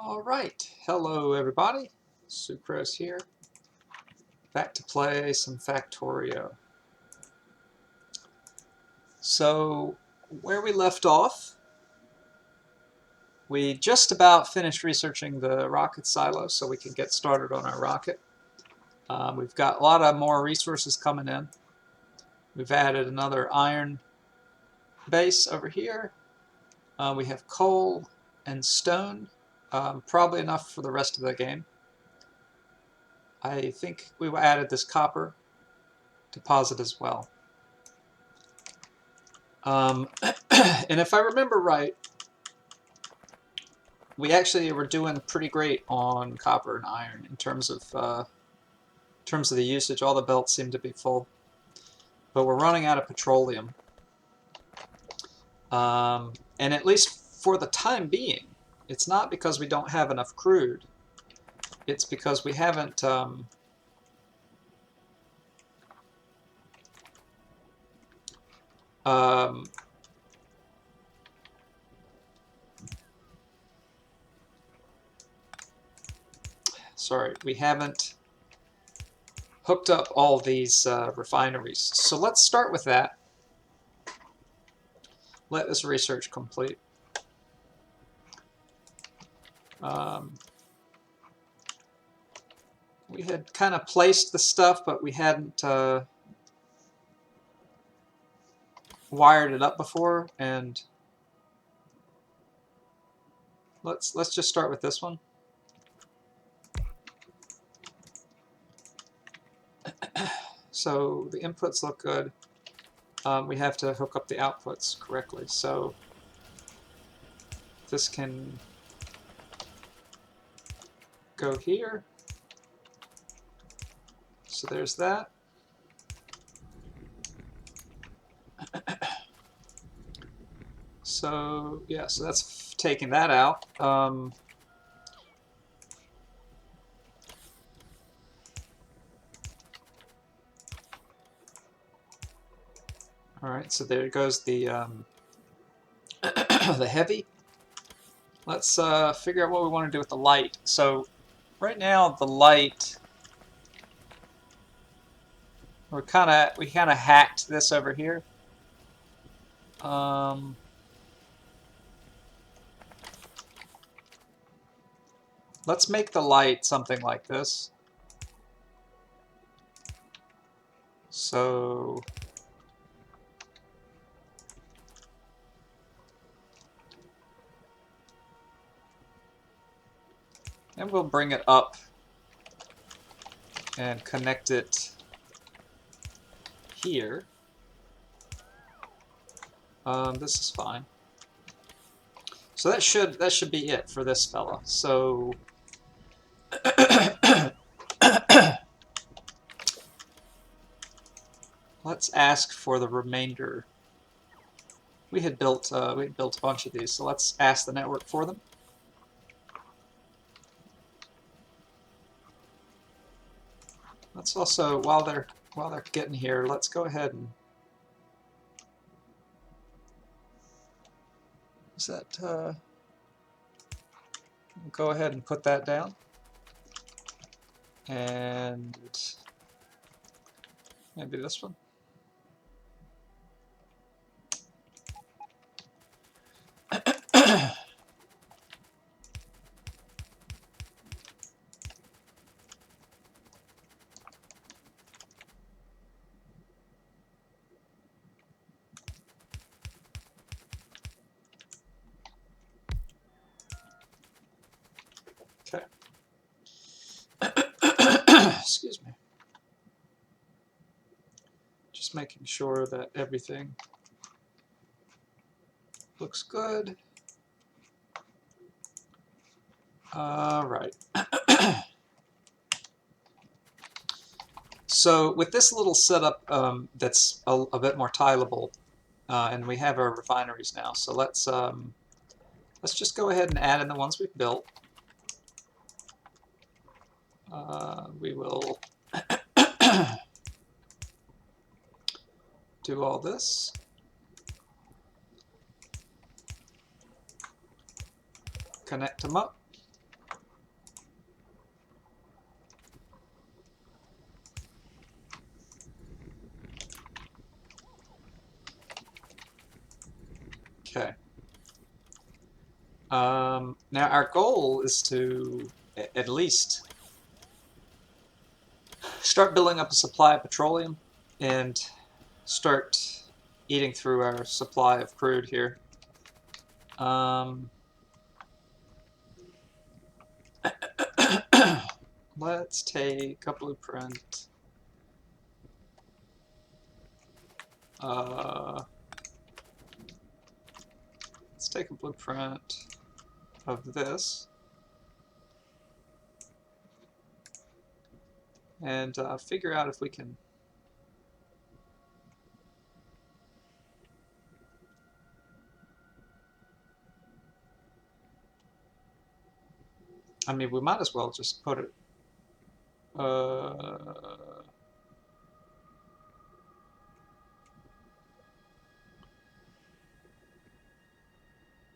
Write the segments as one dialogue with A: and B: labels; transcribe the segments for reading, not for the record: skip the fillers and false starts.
A: All right, hello everybody. Sucrose here. Back to play some Factorio. So, where we left off, we just about finished researching the rocket silo so we can get started on our rocket. We've got a lot of more resources coming in. We've added another iron base over here. We have coal and stone, probably enough for the rest of the game. I think we added this copper deposit as well. And if I remember right, we actually were doing pretty great on copper and iron in terms of the usage. All the belts seem to be full, but we're running out of petroleum. And at least for the time being, it's not because we don't have enough crude. It's because we haven't we haven't hooked up all these refineries. So let's start with that. Let this research complete. We had kind of placed the stuff, but we hadn't wired it up before, and let's just start with this one. So the inputs look good. We have to hook up the outputs correctly. So this can go here. So there's that. So yeah, so that's taking that out. All right, so there goes the the heavy. Let's figure out what we want to do with the light. So right now the light, we kind of hacked this over here. Let's make the light something like this. So and we'll bring it up and connect it here. This is fine. So that should be it for this fella. So let's ask for the remainder. We had built a bunch of these, so let's ask the network for them. Let's also, while they're getting here, let's go ahead and go ahead and put that down, and maybe this one. Okay. Excuse me. Just making sure that everything looks good. All right. So with this little setup that's a bit more tileable, and we have our refineries now, so let's just go ahead and add in the ones we've built. We will do all this. Connect them up. Now our goal is to at least start building up a supply of petroleum and start eating through our supply of crude here. Let's take a blueprint. Let's take a blueprint of this and figure out if we can I mean, we might as well just put it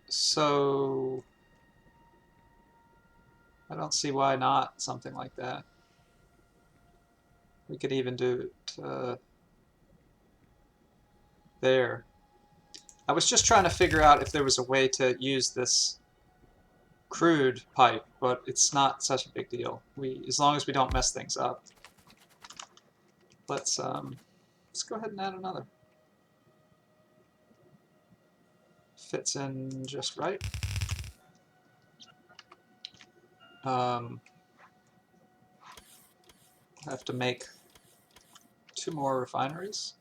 A: so I don't see why not something like that. We could even do it there. I was just trying to figure out if there was a way to use this crude pipe, but it's not such a big deal. As long as we don't mess things up. Let's go ahead and add another. Fits in just right. I have to make 2 more refineries,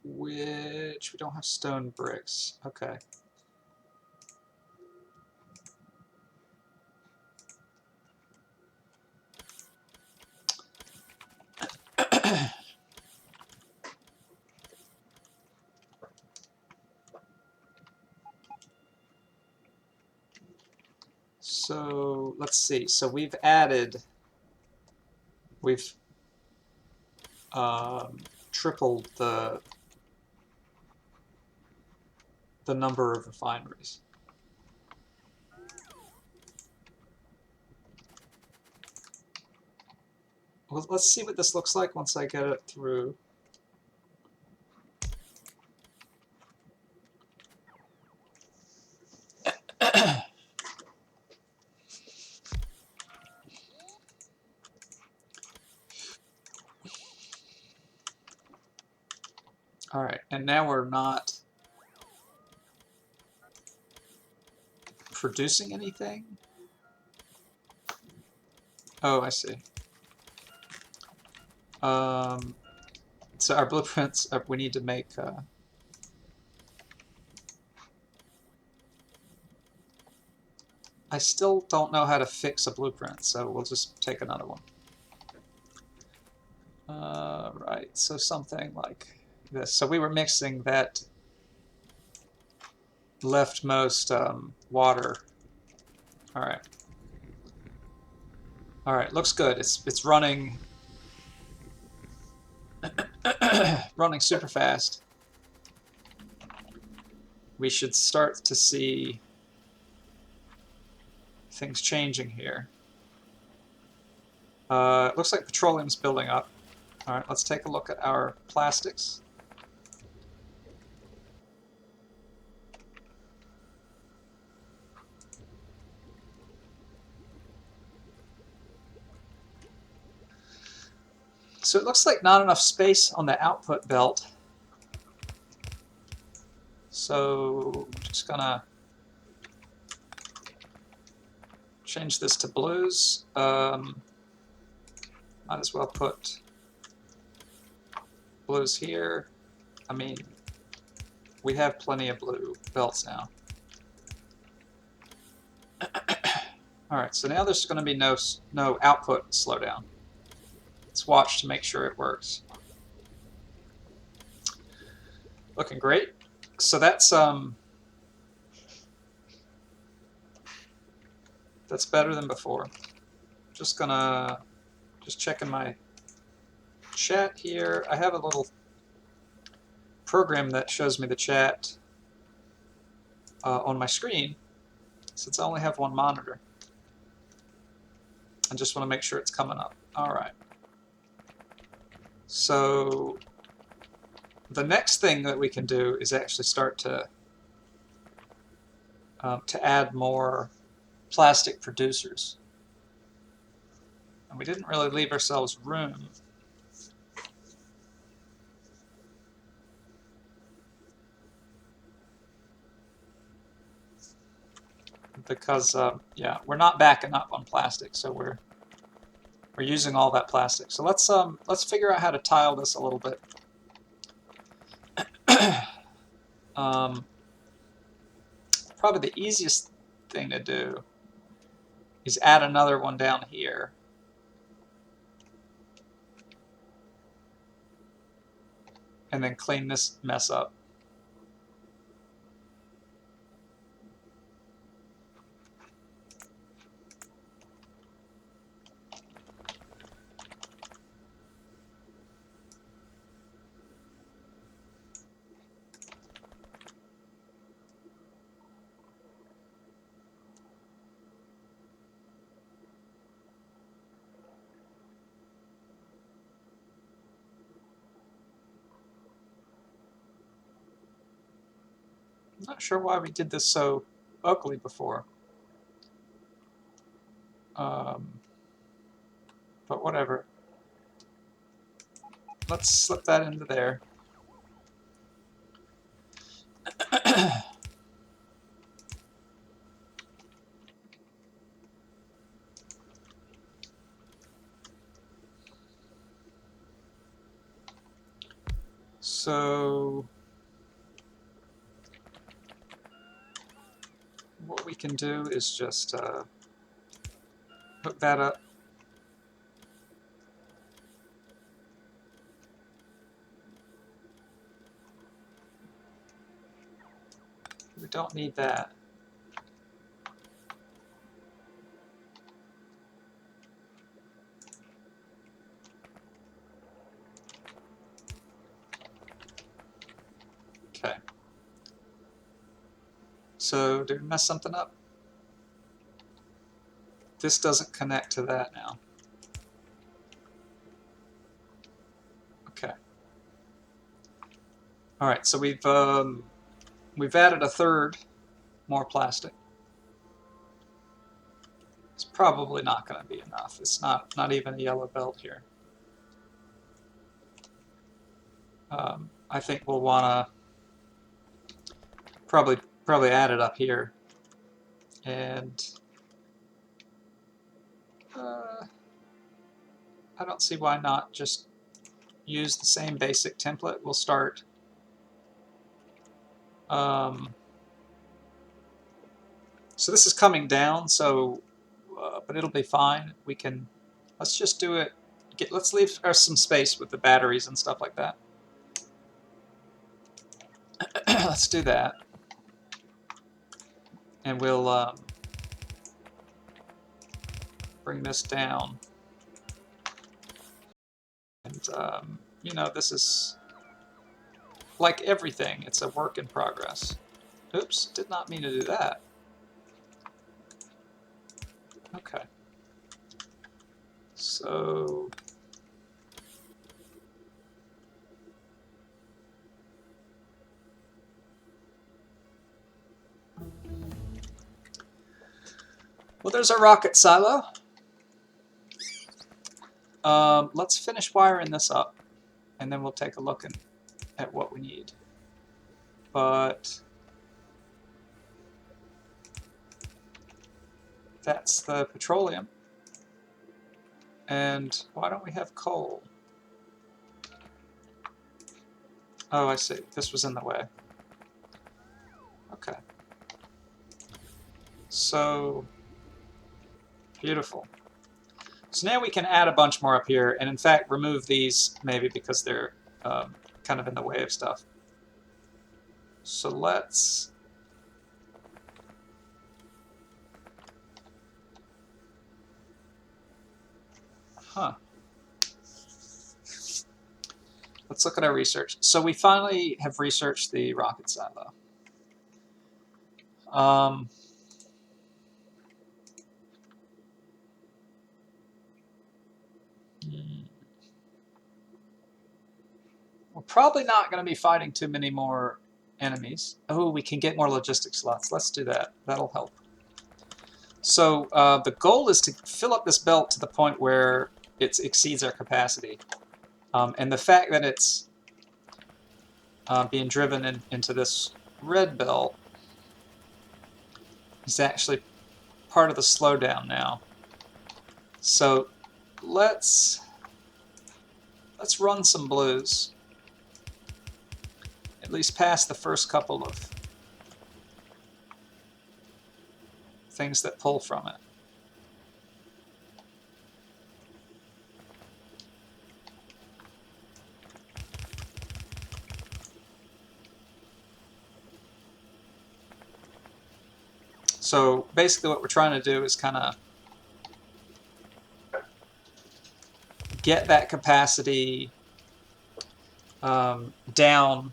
A: which we don't have stone bricks. Okay. So let's see. So we've tripled the number of refineries. Well, let's see what this looks like once I get it through. All right, and now we're not producing anything. Oh, I see. So our blueprints, we need to make I still don't know how to fix a blueprint, so we'll just take another one. Right, so something like this. So we were mixing that leftmost water. All right. All right, looks good. It's running running super fast. We should start to see things changing here. It looks like petroleum's building up. All right, let's take a look at our plastics. So it looks like not enough space on the output belt. So I'm just gonna change this to blues. Might as well put blues here. I mean, we have plenty of blue belts now. All right, so now there's going to be no output slowdown. Let's watch to make sure it works. Looking great. So that's better than before. Just checking my chat here. I have a little program that shows me the chat on my screen, since I only have one monitor. I just want to make sure it's coming up. All right. So the next thing that we can do is actually start to add more plastic producers. And we didn't really leave ourselves room because yeah, we're not backing up on plastic, so we're using all that plastic. So let's figure out how to tile this a little bit. Probably the easiest thing to do is add another one down here. And then clean this mess up. I'm not sure why we did this so ugly before. But whatever. Let's slip that into there. So what we can do is just hook that up. We don't need that. Okay. So did we mess something up? This doesn't connect to that now. Okay. All right. So we've added a third more plastic. It's probably not going to be enough. It's not even a yellow belt here. I think we'll want to probably add it up here, and I don't see why not just use the same basic template. We'll start so this is coming down, so but it'll be fine. We can let's just do it. Let's leave some space with the batteries and stuff like that. Let's do that, and we'll bring this down. And you know, this is like everything. It's a work in progress. Oops, did not mean to do that. Okay. So well, there's our rocket silo. Let's finish wiring this up, and then we'll take a look at what we need. But that's the petroleum. And why don't we have coal? Oh, I see. This was in the way. Okay. So, beautiful. So now we can add a bunch more up here, and in fact remove these maybe because they're kind of in the way of stuff. So let's let's look at our research. So we finally have researched the rocket silo. We're probably not going to be fighting too many more enemies. Oh, we can get more logistics slots. Let's do that. That'll help. So the goal is to fill up this belt to the point where it exceeds our capacity. And the fact that it's being driven into this red belt is actually part of the slowdown now. So let's run some blues. At least past the first couple of things that pull from it. So basically what we're trying to do is kind of get that capacity down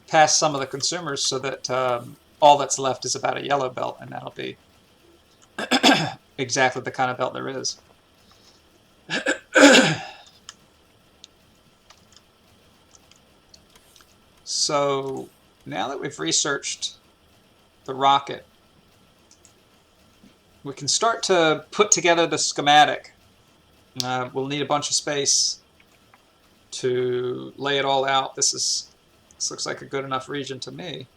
A: past some of the consumers so that all that's left is about a yellow belt, and that'll be exactly the kind of belt there is. So now that we've researched the rocket, we can start to put together the schematic. We'll need a bunch of space to lay it all out. This looks like a good enough region to me.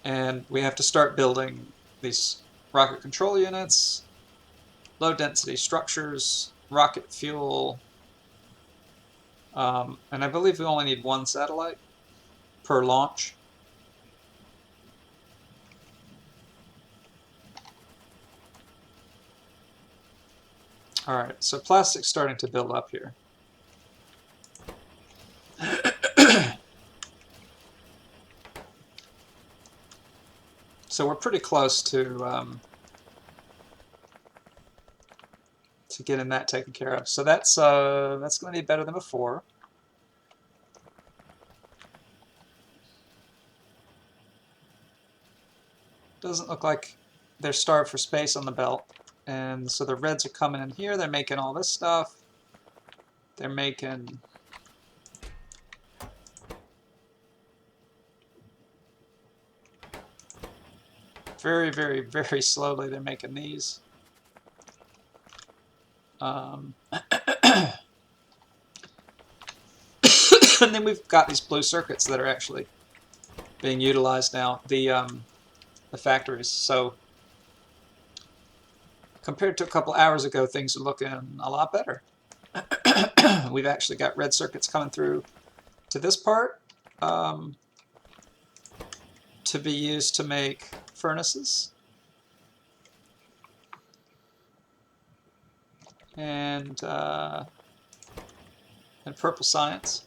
A: And we have to start building these rocket control units, low density structures, rocket fuel, and I believe we only need one satellite per launch. Alright, so plastic's starting to build up here. So we're pretty close to getting that taken care of. So that's going to be better than before. Doesn't look like they're starved for space on the belt. And so the reds are coming in here. They're making all this stuff. They're making very, very, very slowly. They're making these. And then we've got these blue circuits that are actually being utilized now. The factories. So compared to a couple hours ago, things are looking a lot better. We've actually got red circuits coming through to this part to be used to make furnaces. And purple science.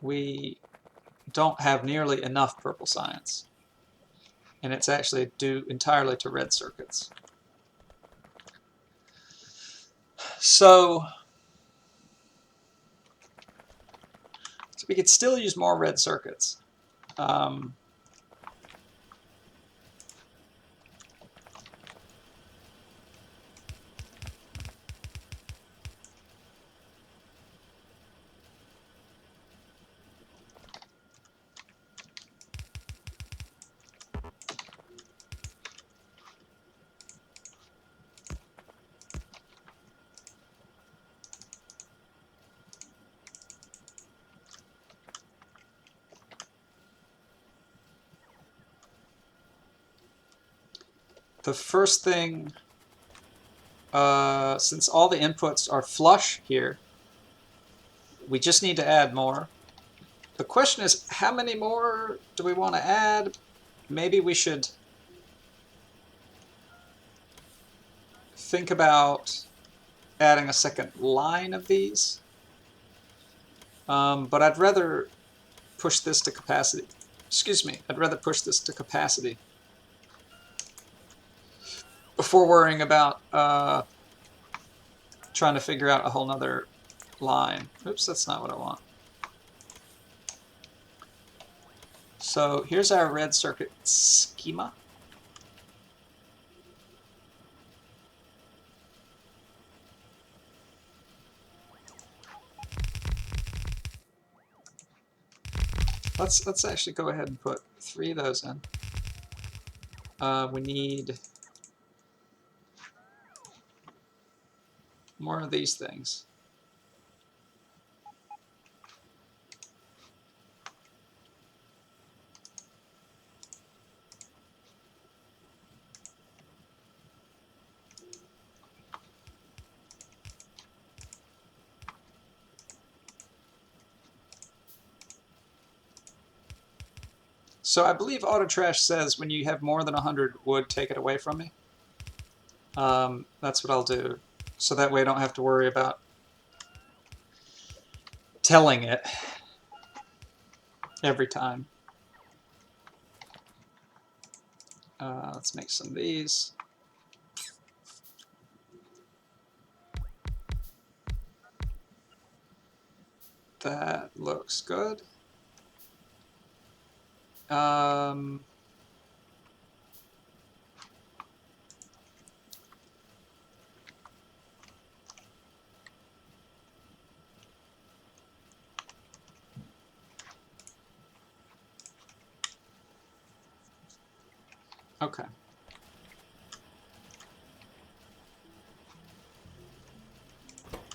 A: We don't have nearly enough purple science. And it's actually due entirely to red circuits. So we could still use more red circuits. The first thing, since all the inputs are flush here, we just need to add more. The question is, how many more do we want to add? Maybe we should think about adding a second line of these. But I'd rather push this to capacity. Excuse me, I'd rather push this to capacity before worrying about trying to figure out a whole nother line. Oops, that's not what I want. So here's our red circuit schema. Let's actually go ahead and put 3 of those in. We need more of these things. So I believe auto trash says when you have more than 100 wood, take it away from me. That's what I'll do. So that way I don't have to worry about telling it every time. Let's make some of these. That looks good. Okay.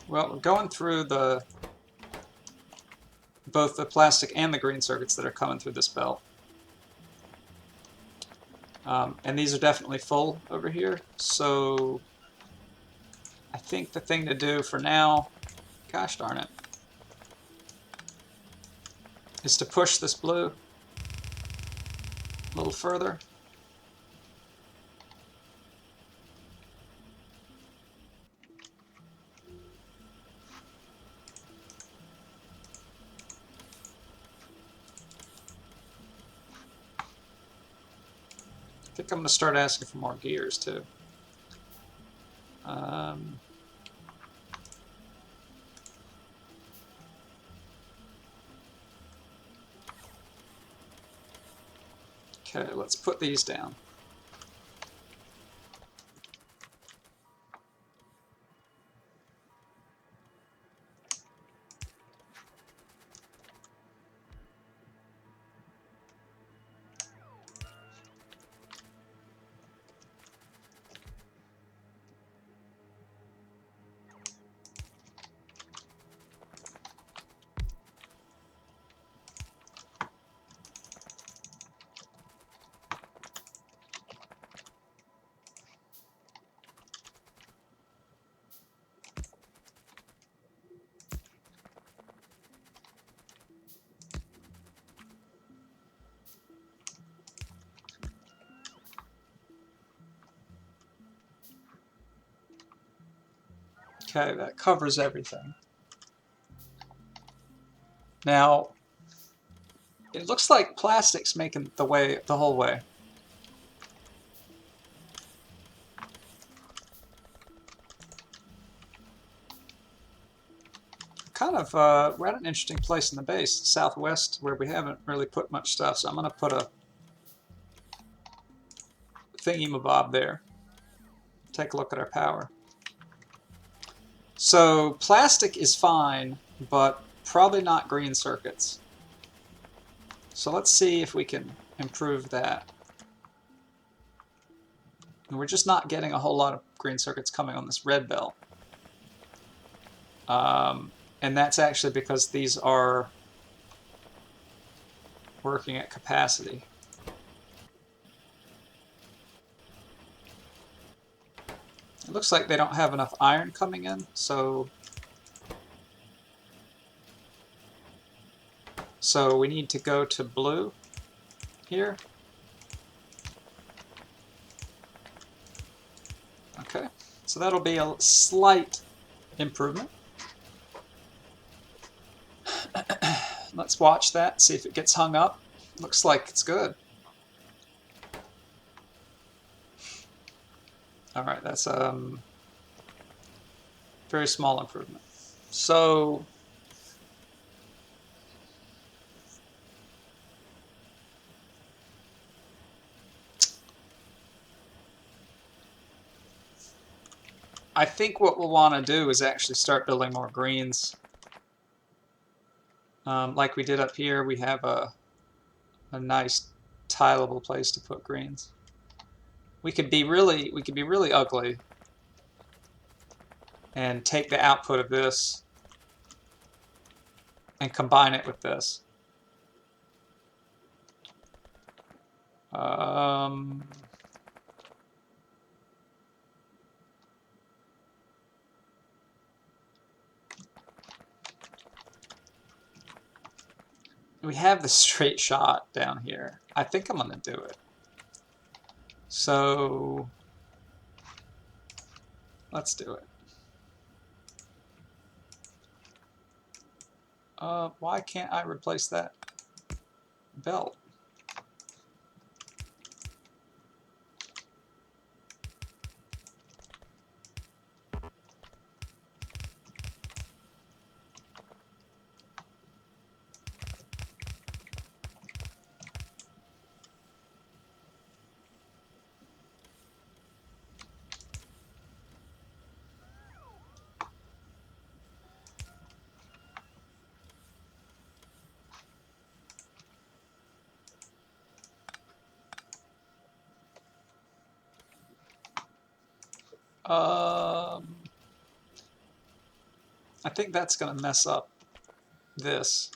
A: Well, we're going through both the plastic and the green circuits that are coming through this belt. And these are definitely full over here, so I think the thing to do for now, gosh darn it, is to push this blue a little further. I think I'm going to start asking for more gears too. Okay, let's put these down. Okay, that covers everything. Now, it looks like plastic's making the way the whole way. Kind of, we're at an interesting place in the base, southwest, where we haven't really put much stuff, so I'm going to put a thingy-mabob there. Take a look at our power. So plastic is fine, but probably not green circuits. So let's see if we can improve that. And we're just not getting a whole lot of green circuits coming on this red belt. And that's actually because these are working at capacity. It looks like they don't have enough iron coming in, so we need to go to blue here. Okay, so that'll be a slight improvement. Let's watch that, see if it gets hung up. Looks like it's good. Alright, that's very small improvement. So I think what we'll want to do is actually start building more greens. Like we did up here, we have a a nice tileable place to put greens. We could be really ugly and take the output of this and combine it with this. We have the straight shot down here. I think I'm going to do it. So let's do it. Why can't I replace that belt? I think that's going to mess up this.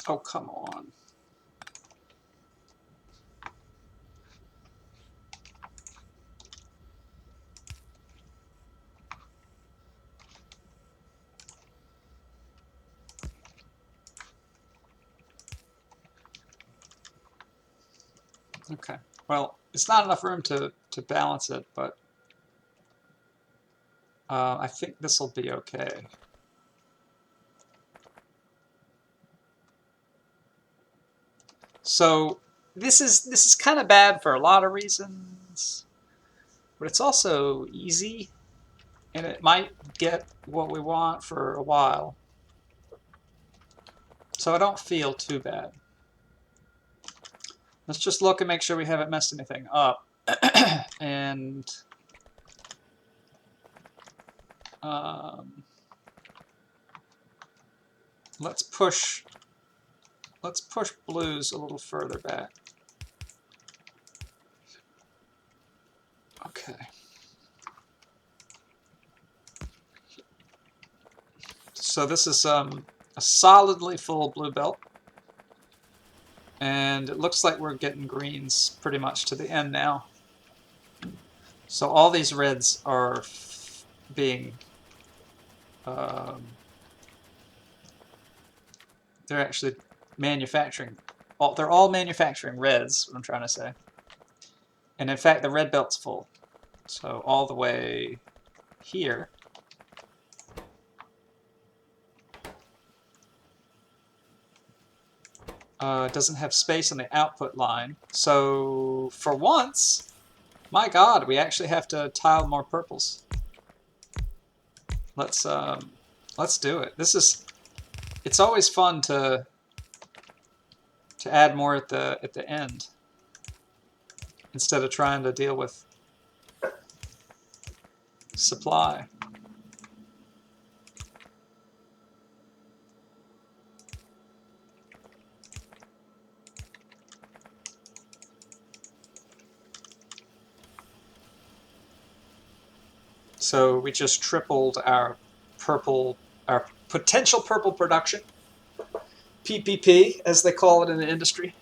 A: Oh, come on. Okay. Well, it's not enough room to balance it, but I think this will be okay. So this is kind of bad for a lot of reasons, but it's also easy, and it might get what we want for a while. So I don't feel too bad. Let's just look and make sure we haven't messed anything up. And let's push blues a little further back. Okay. So this is a solidly full blue belt. And it looks like we're getting greens pretty much to the end now. So all these reds are being... they're actually manufacturing... they're all manufacturing reds, what I'm trying to say. And in fact, the red belt's full. So all the way here. Doesn't have space on the output line. So for once, my God, we actually have to tile more purples. Let's do it. It's always fun to add more at the end instead of trying to deal with supply. So we just tripled our potential purple production, PPP as they call it in the industry.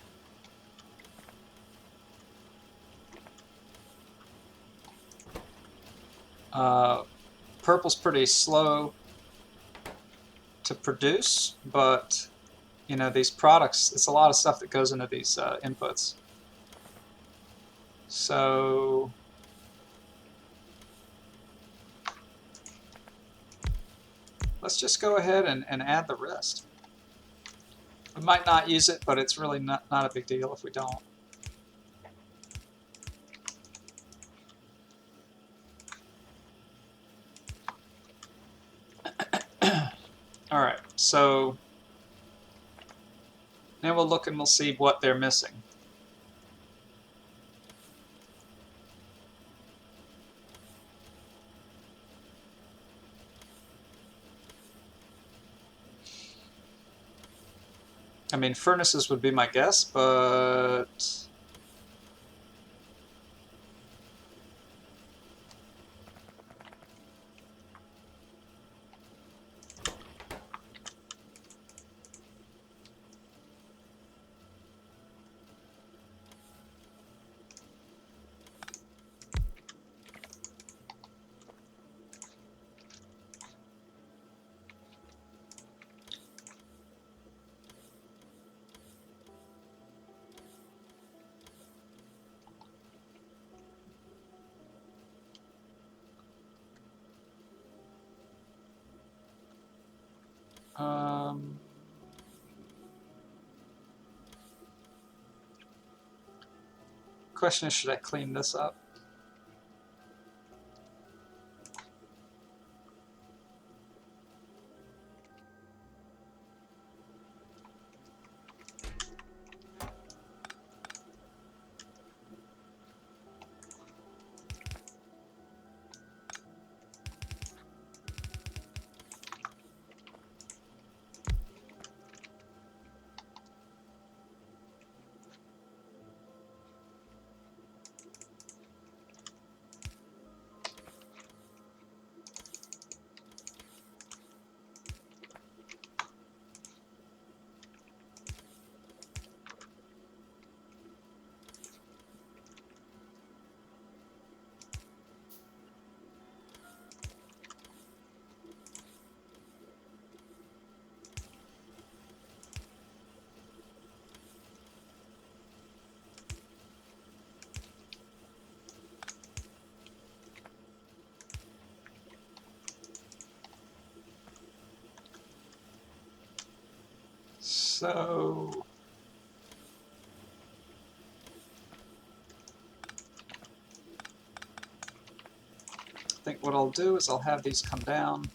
A: Purple's pretty slow to produce, but you know, these products, it's a lot of stuff that goes into these inputs. So let's just go ahead and add the rest. We might not use it, but it's really not a big deal if we don't. All right, so now we'll look and we'll see what they're missing. I mean, furnaces would be my guess, but question is, should I clean this up? So I think what I'll do is I'll have these come down.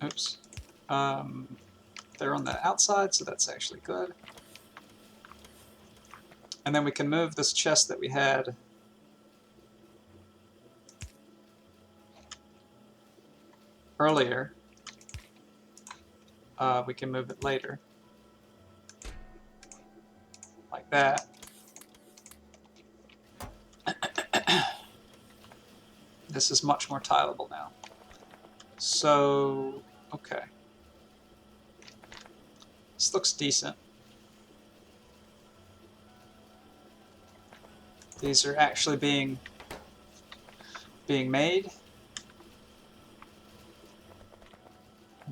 A: Oops. They're on the outside, so that's actually good. And then we can move this chest that we had earlier. We can move it later. Like that. This is much more tileable now. So, okay. This looks decent. These are actually being made.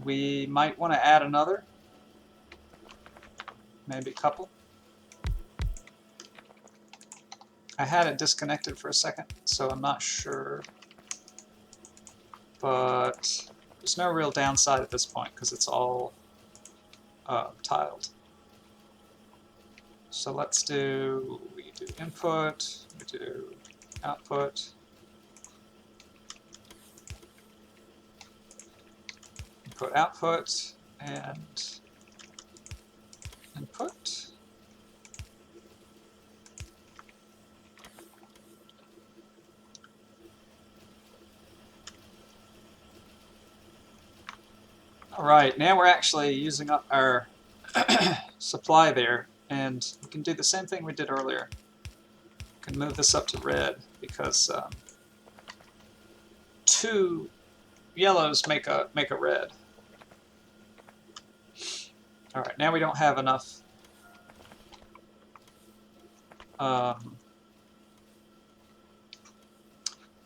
A: We might want to add another, maybe a couple. I had it disconnected for a second, so I'm not sure, but there's no real downside at this point because it's all tiled. So let's do, we do input, we do output, input output, and input. All right, now we're actually using up our supply there, and we can do the same thing we did earlier. We can move this up to red because 2 yellows make a red. All right, now we don't have enough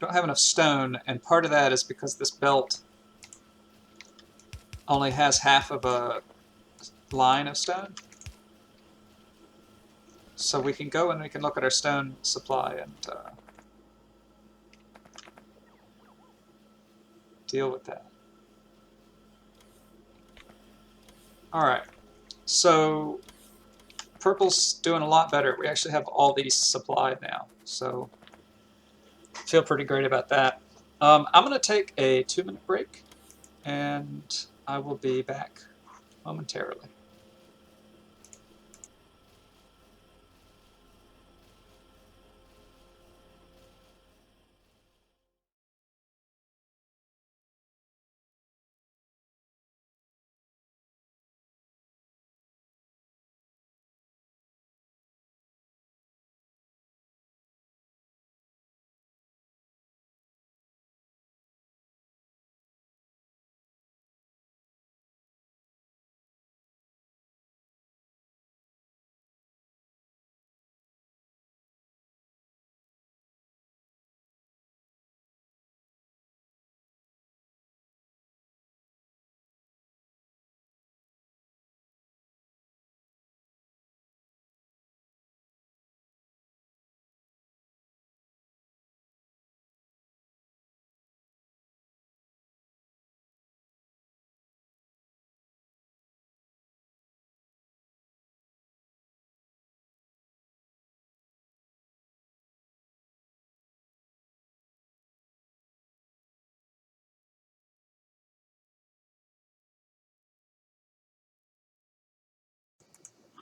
A: don't have enough stone, and part of that is because this belt only has half of a line of stone. So we can go and we can look at our stone supply and deal with that. Alright, so purple's doing a lot better. We actually have all these supplied now, so feel pretty great about that. I'm going to take a 2-minute break, and I will be back momentarily.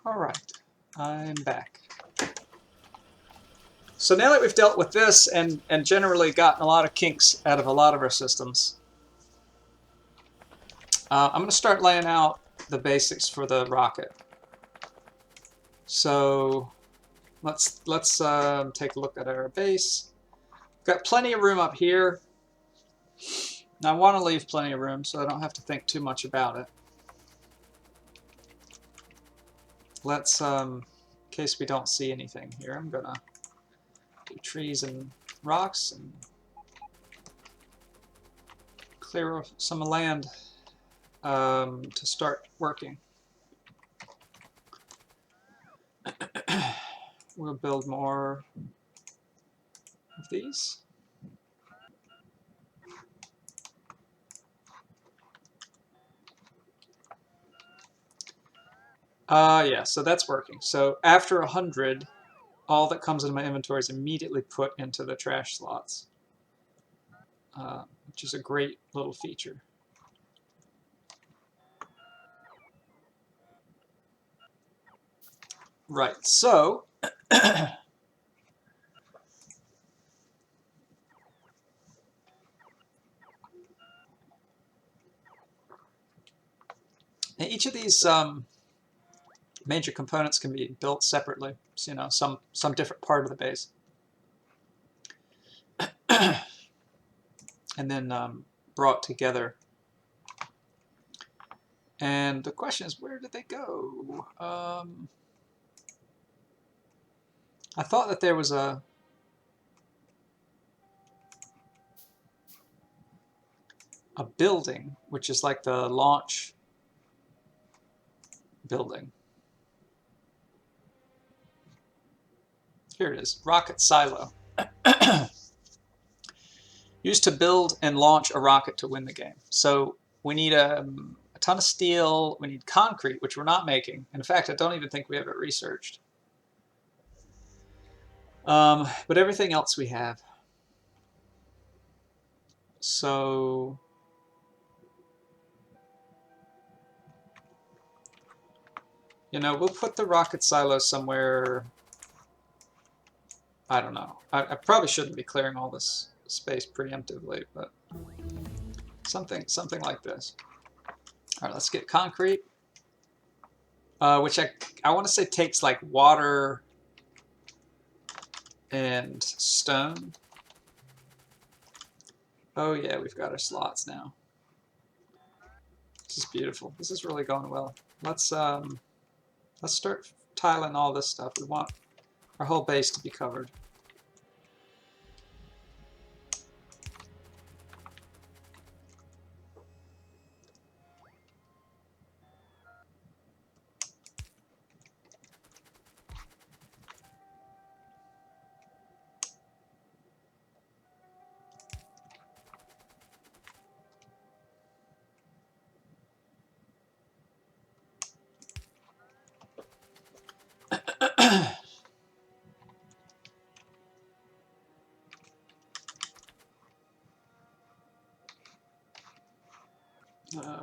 A: Alright, I'm back. So now that we've dealt with this and generally gotten a lot of kinks out of a lot of our systems, I'm going to start laying out the basics for the rocket. So let's take a look at our base. We've got plenty of room up here. Now I want to leave plenty of room so I don't have to think too much about it. Let's, in case we don't see anything here, I'm going to do trees and rocks and clear some land to start working. We'll build more of these. Yeah, so that's working. So after 100, all that comes into my inventory is immediately put into the trash slots, which is a great little feature. Right, so each of these major components can be built separately. So, you know, some different part of the base, and then brought together. And the question is, where did they go? I thought that there was a building, which is like the launch building. Here it is, rocket silo. Used to build and launch a rocket to win the game. So we need a ton of steel, we need concrete, which we're not making. In fact, I don't even think we have it researched. But everything else we have. So you know, we'll put the rocket silo somewhere. I don't know. I probably shouldn't be clearing all this space preemptively, but something like this. All right, let's get concrete, which I want to say takes like water and stone. Oh yeah, we've got our slots now. This is beautiful. This is really going well. Let's start tiling all this stuff. We want our whole base to be covered.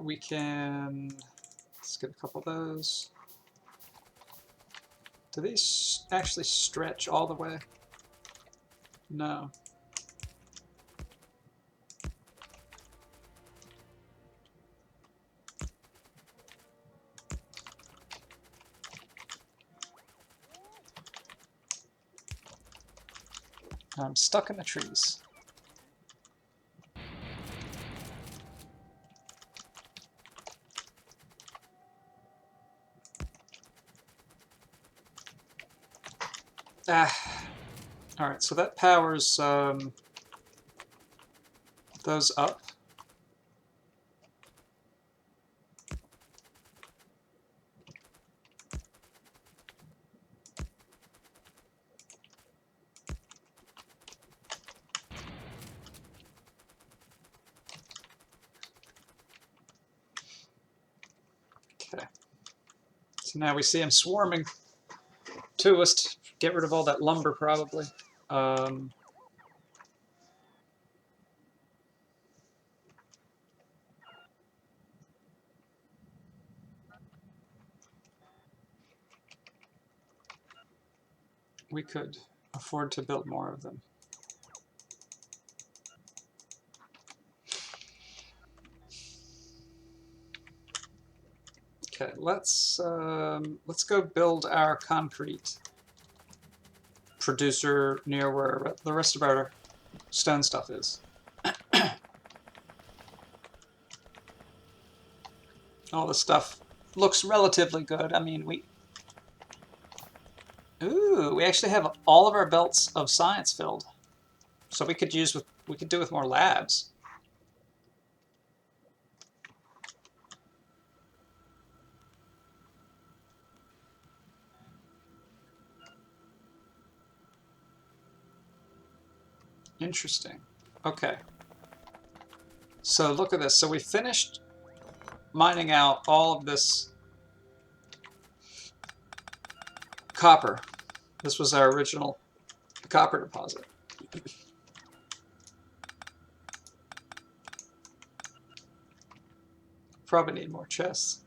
A: we can, let's get a couple of those. Do these actually stretch all the way? No. I'm stuck in the trees. Ah. Alright, so that powers those up. Okay. So now we see him swarming to us to get rid of all that lumber, probably. We could afford to build more of them. Okay, let's go build our concrete producer near where the rest of our stone stuff is. All the stuff looks relatively good. I mean, we actually have all of our belts of science filled, so we could do with more labs. Interesting. Okay. So look at this. So we finished mining out all of this copper. This was our original copper deposit. Probably need more chests.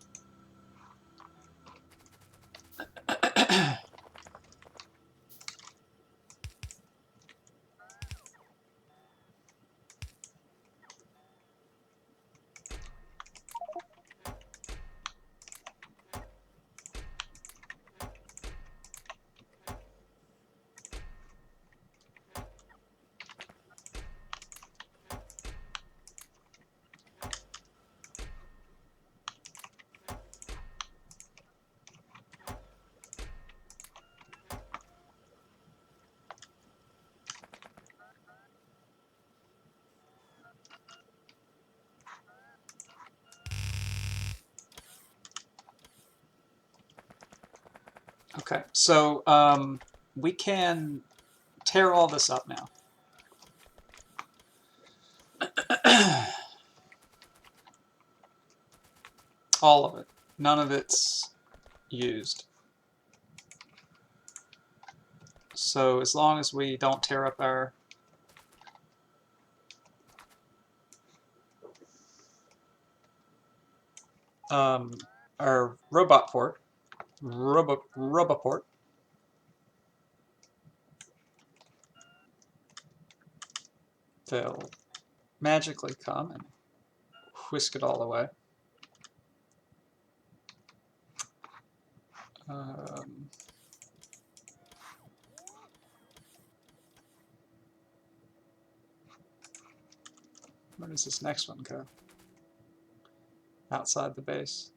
A: Okay, so we can tear all this up now. All of it. None of it's used. So as long as we don't tear up our robot port, roboport, they'll magically come and whisk it all away. Where does this next one go? Outside the base.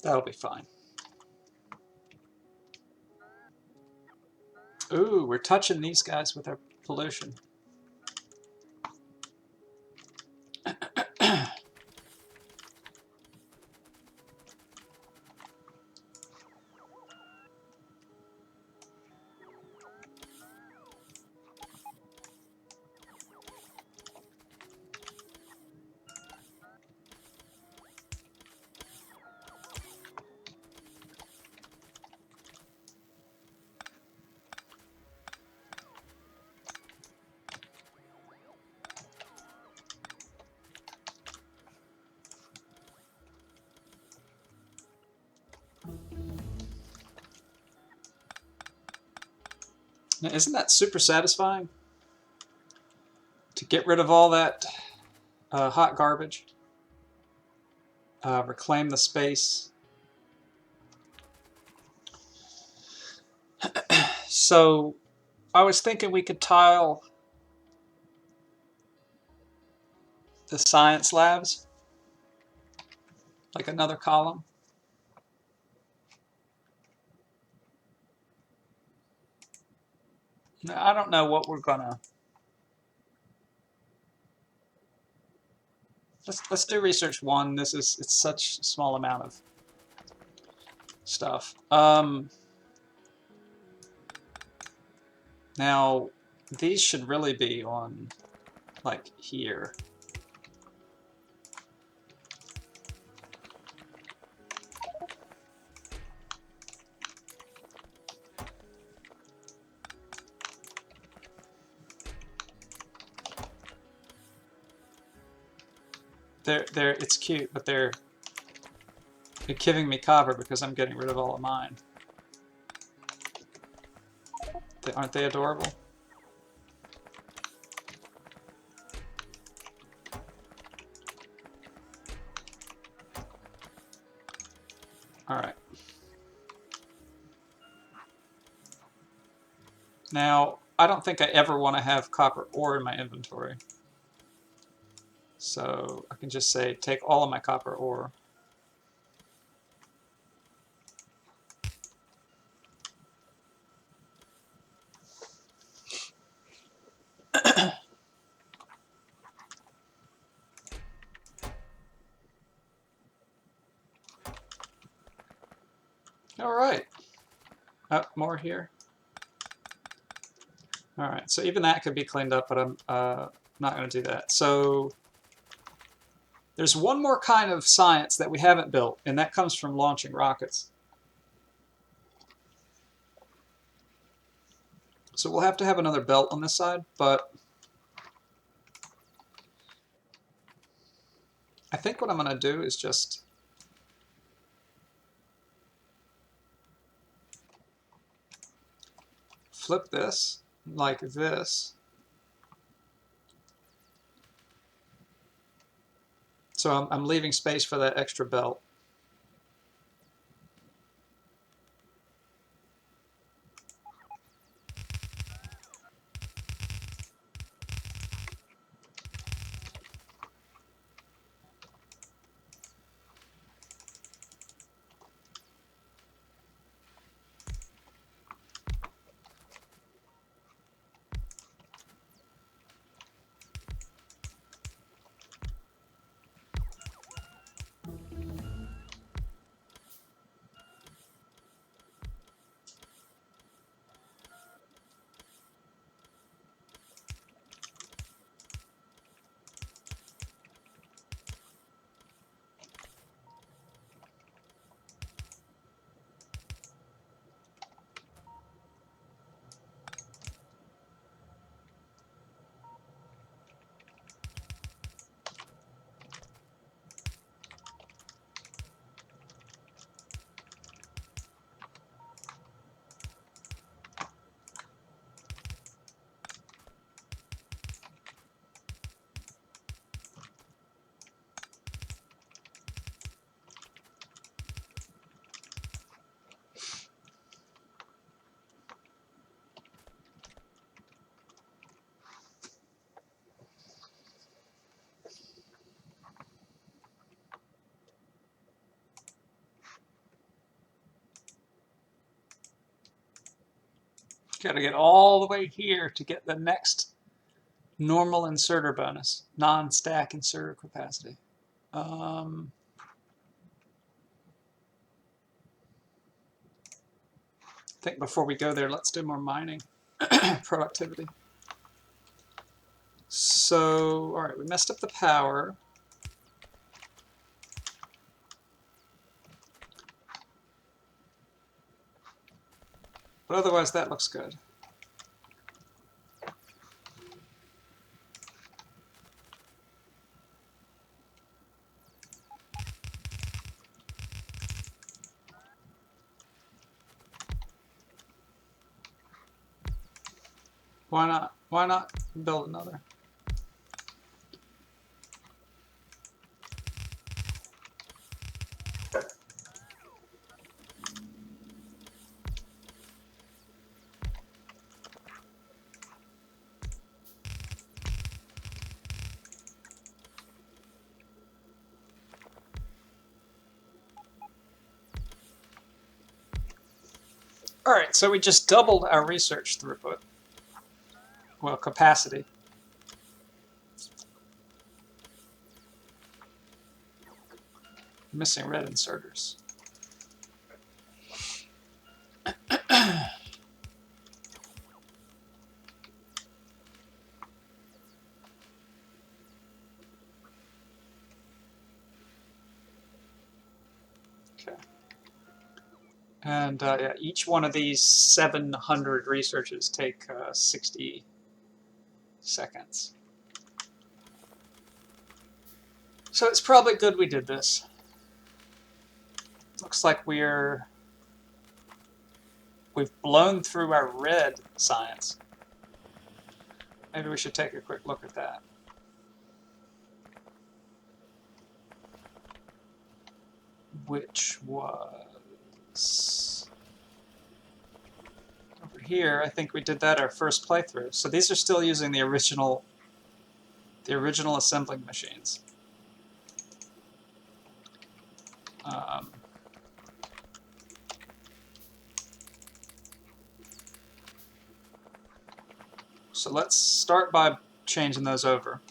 A: That'll be fine. Ooh, we're touching these guys with our pollution. Now, isn't that super satisfying? To get rid of all that hot garbage, reclaim the space. So I was thinking we could tile the science labs, like another column. Now, I don't know what we're gonna. Let's do research one. It's such a small amount of stuff. Now these should really be on like here. It's cute, but they're giving me copper because I'm getting rid of all of mine. Aren't they adorable? All right. Now, I don't think I ever want to have copper ore in my inventory. So I can just say, take all of my copper ore. All right. Oh, more here. All right, so even that could be cleaned up, but I'm not going to do that. So there's one more kind of science that we haven't built, and that comes from launching rockets. So we'll have to have another belt on this side, but I think what I'm going to do is just flip this like this. So I'm leaving space for that extra belt. Got to get all the way here to get the next normal inserter bonus, non-stack inserter capacity. I think before we go there, let's do more mining productivity. So, all right, we messed up the power. But otherwise, that looks good. Why not? Why not build another? All right, so we just doubled our research throughput. Well, capacity. Missing red inserters. Okay. And yeah, each one of these 700 researches take 60 seconds. So it's probably good we did this. Looks like we've blown through our red science. Maybe we should take a quick look at that. Which was over here. I think we did that our first playthrough. So these are still using the original assembling machines. So let's start by changing those over.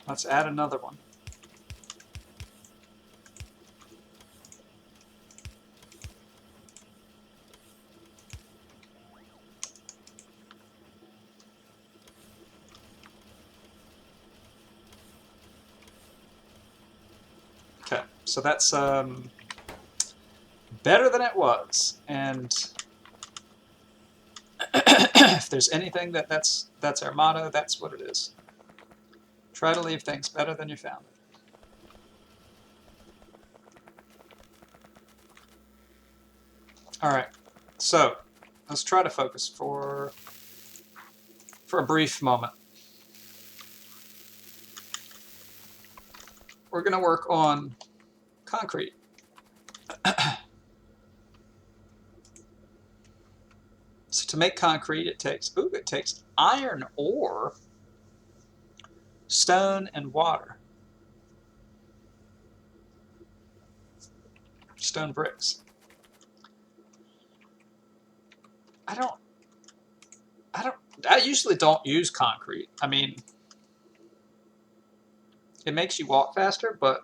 A: Let's add another one. Okay, so that's better than it was, and if there's anything that's our motto, that's what it is. Try to leave things better than you found it. All right, so let's try to focus for a brief moment. We're going to work on concrete. So to make concrete, it takes iron ore, stone, and water. Stone bricks. I usually don't use concrete. I mean, it makes you walk faster, but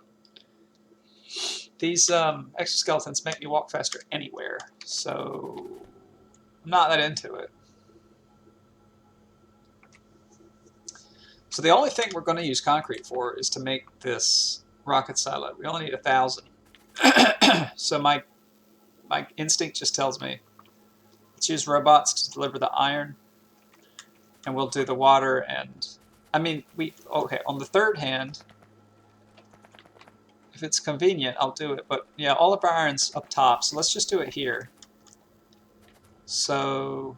A: these exoskeletons make me walk faster anywhere, so I'm not that into it. So the only thing we're going to use concrete for is to make this rocket silo. We only need 1,000. So my instinct just tells me, let's use robots to deliver the iron, and we'll do the water. And I mean, okay, on the third hand, if it's convenient, I'll do it. But yeah, all of our iron's up top, so let's just do it here. So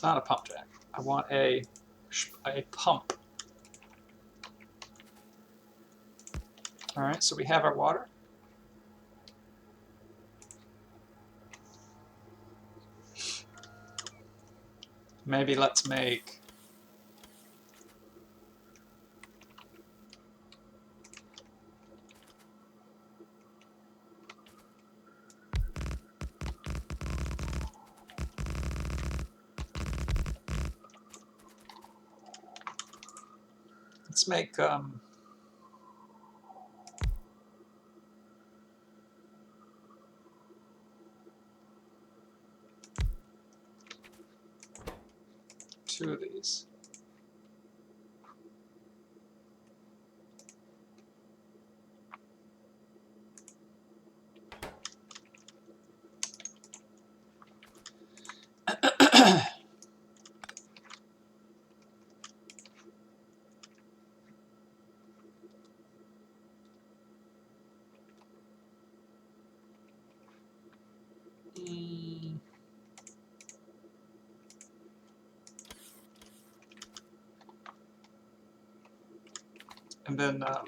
A: not a pump jack. I want a pump. All right, so we have our water. Maybe let's make 2 of these. And then I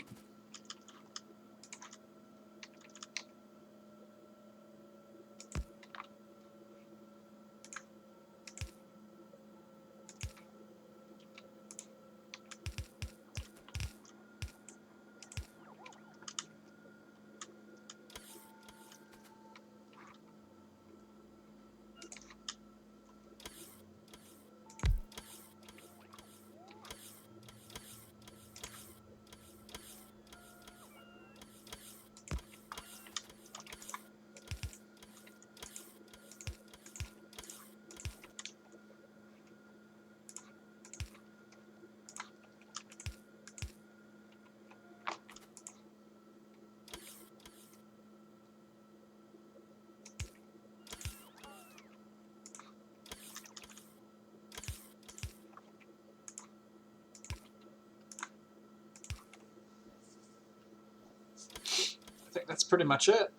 A: think that's pretty much it.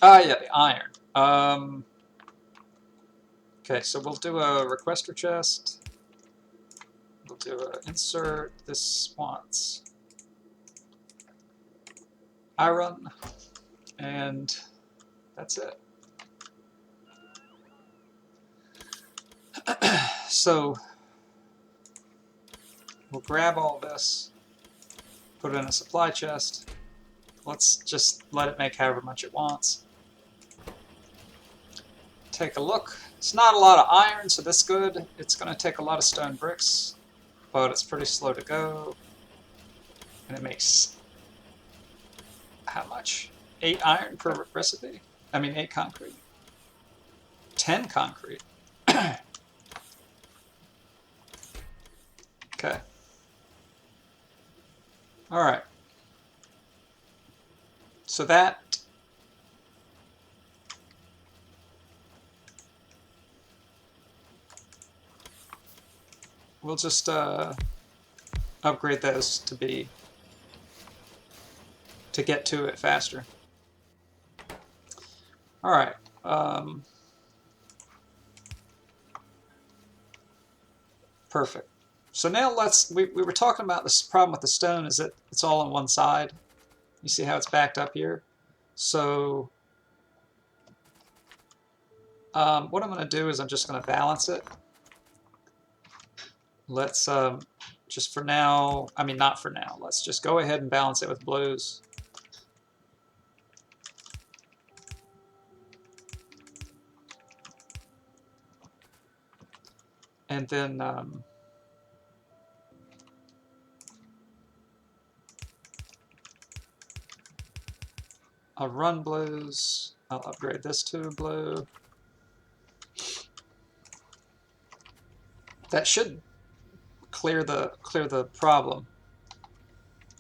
A: Ah, yeah, the iron. Okay, so we'll do a requester chest. We'll do a insert. This wants iron, and that's it. So we'll grab all this, put it in a supply chest. Let's just let it make however much it wants. Take a look. It's not a lot of iron, so that's good. It's going to take a lot of stone bricks, but it's pretty slow to go. And it makes how much? 8 iron per recipe? I mean 8 concrete. 10 concrete. Okay. Alright. So that we'll just upgrade those to get to it faster. Alright. Perfect. So now we were talking about this problem with the stone is that it's all on one side. You see how it's backed up here? So what I'm going to do is I'm just going to balance it. Let's just for now, I mean not for now, let's just go ahead and balance it with blues. And then I'll run blues. I'll upgrade this to blue. That should clear the problem.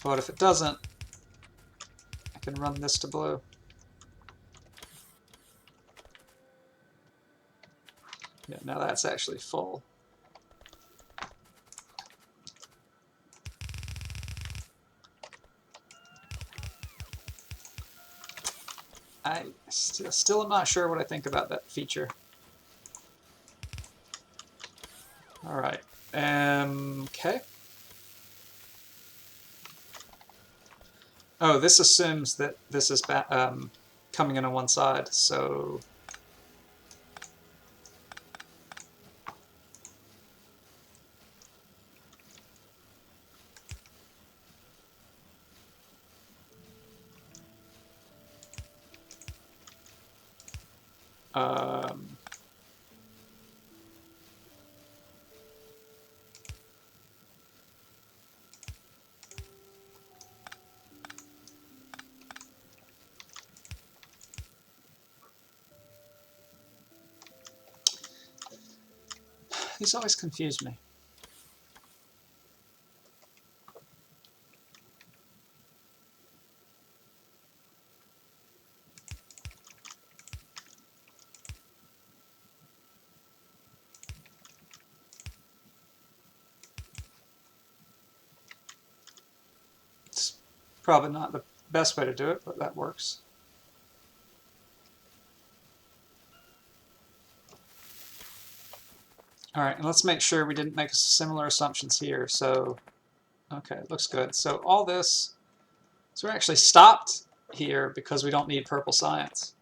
A: But if it doesn't, I can run this to blue. Yeah, now that's actually full. I still am not sure what I think about that feature. All right. Okay. Oh, this assumes that this is coming in on one side, so These always confuse me. It's probably not the best way to do it, but that works. All right, and let's make sure we didn't make similar assumptions here. So, okay, looks good. So all this, so we're actually stopped here because we don't need purple science.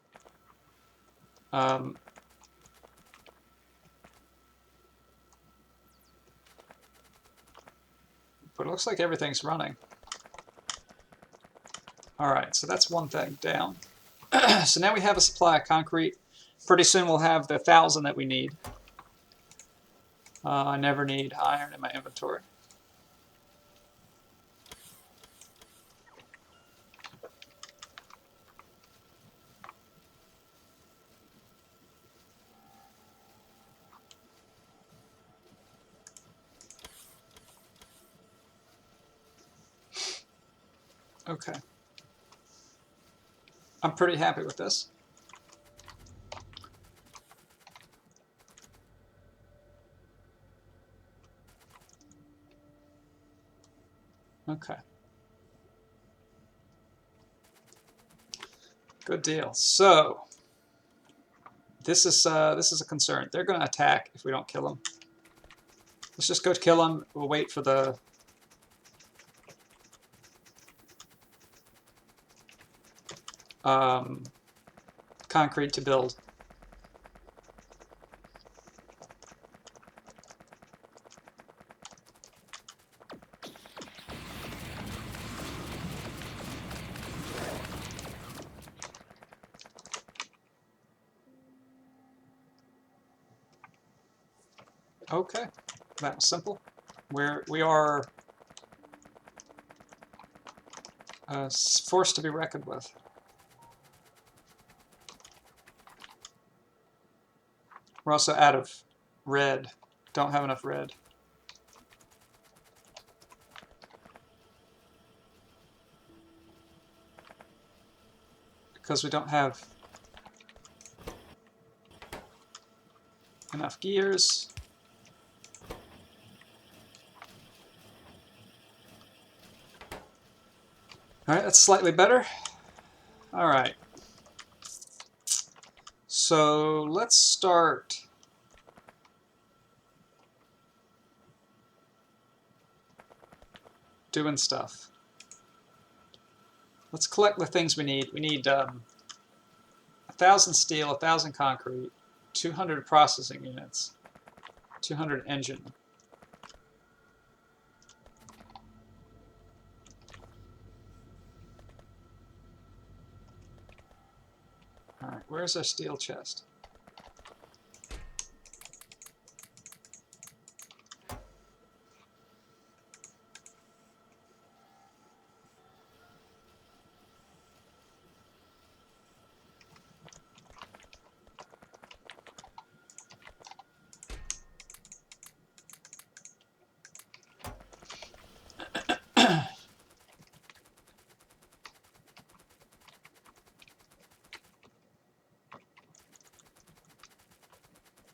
A: But it looks like everything's running. All right, so that's one thing down. So now we have a supply of concrete. Pretty soon we'll have the 1,000 that we need. I never need iron in my inventory. Okay. I'm pretty happy with this. Okay. Good deal. So this is a concern. They're going to attack if we don't kill them. Let's just go kill them. We'll wait for the concrete to build. Okay, that was simple. We are forced to be reckoned with. We're also out of red. Don't have enough red. Because we don't have enough gears. All right, that's slightly better. All right. So let's start doing stuff. Let's collect the things we need. We need 1,000 steel, 1,000 concrete, 200 processing units, 200 engine. All right, where's our steel chest?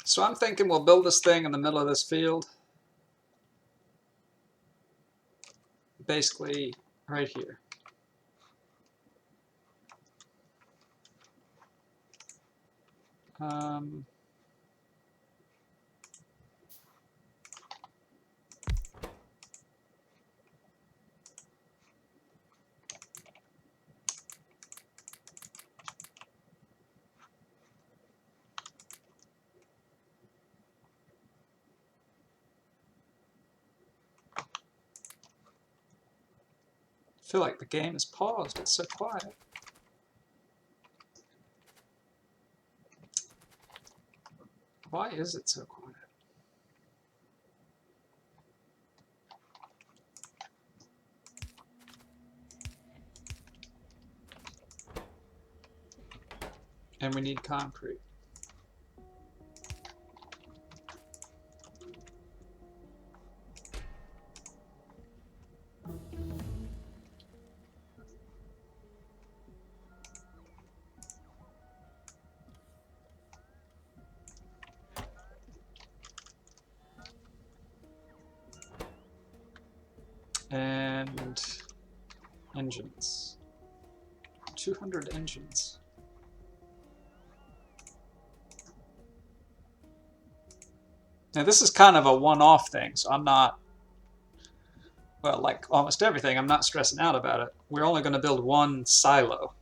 A: So I'm thinking we'll build this thing in the middle of this field. Basically right here. I feel like the game is paused. It's so quiet. Why is it so quiet? And we need concrete. engines. 200 engines. Now this is kind of a one-off thing, so I'm not, well, like almost everything, I'm not stressing out about it. We're only going to build one silo.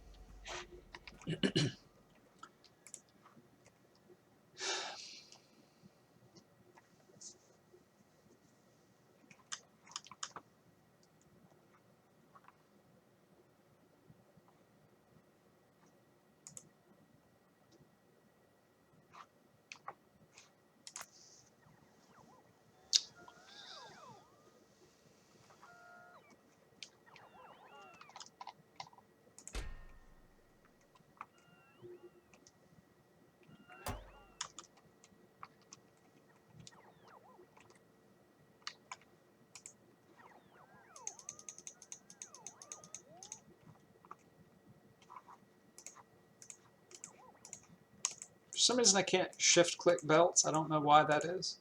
A: For some reason I can't shift-click belts. I don't know why that is.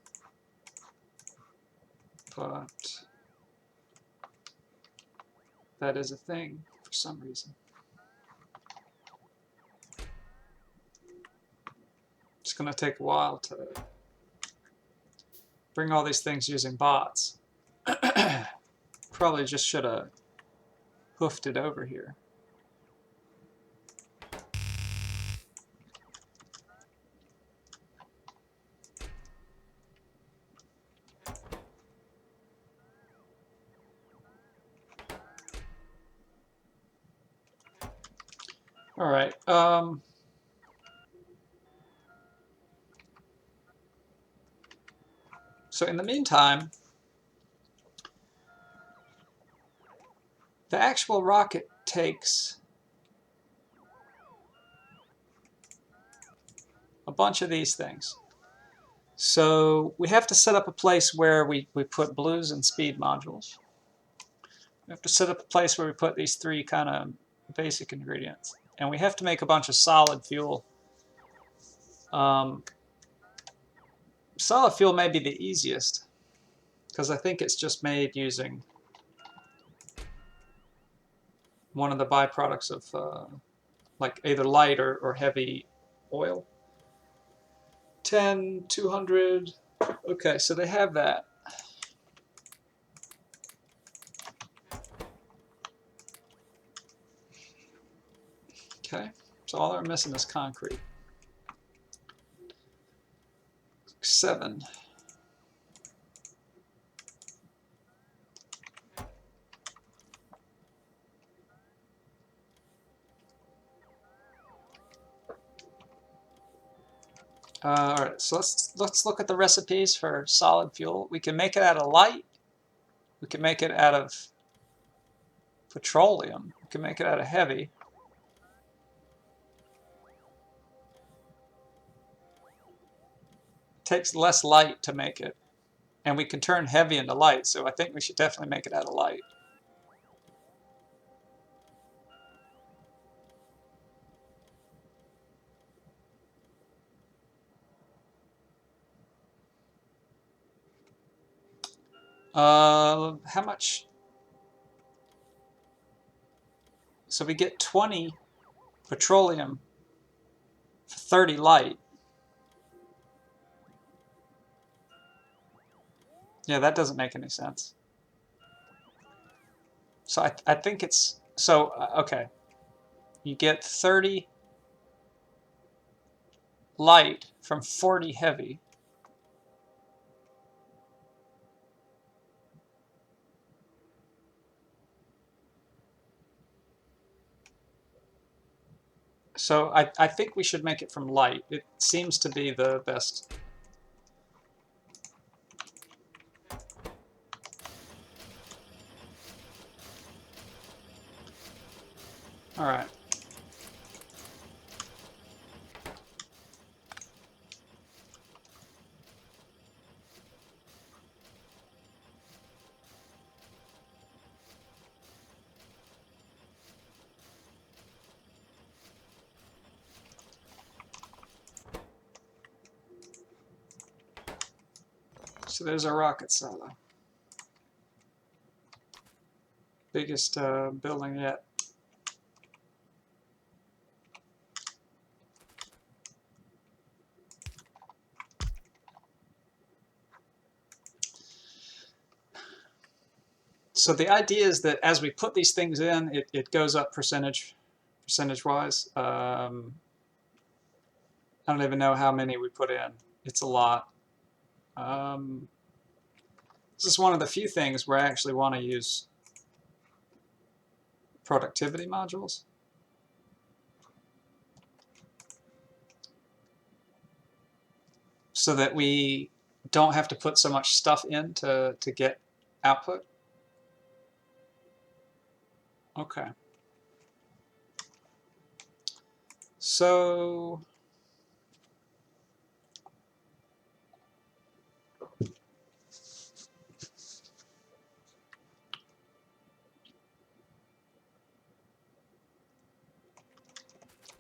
A: But that is a thing for some reason. It's going to take a while to bring all these things using bots. Probably just should have hoofed it over here. All right. So in the meantime, the actual rocket takes a bunch of these things. So we have to set up a place where we put blues and speed modules. We have to set up a place where we put these three kind of basic ingredients. And we have to make a bunch of solid fuel. Solid fuel may be the easiest, because I think it's just made using one of the byproducts of like either light or heavy oil. 10, 200. Okay, so they have that. Okay, so all they're missing is concrete. 7. All right, so let's look at the recipes for solid fuel. We can make it out of light. We can make it out of petroleum. We can make it out of heavy. It takes less light to make it, and we can turn heavy into light. So I think we should definitely make it out of light. How much? So we get 20 petroleum for 30 light. Yeah, that doesn't make any sense. So I think it's, so, okay. You get 30 light from 40 heavy. So I think we should make it from light. It seems to be the best. All right. So there's our rocket silo. biggest building yet. So the idea is that as we put these things in, it goes up percentage-wise. I don't even know how many we put in. It's a lot. This is one of the few things where I actually want to use productivity modules. So that we don't have to put so much stuff in to get output. Okay. So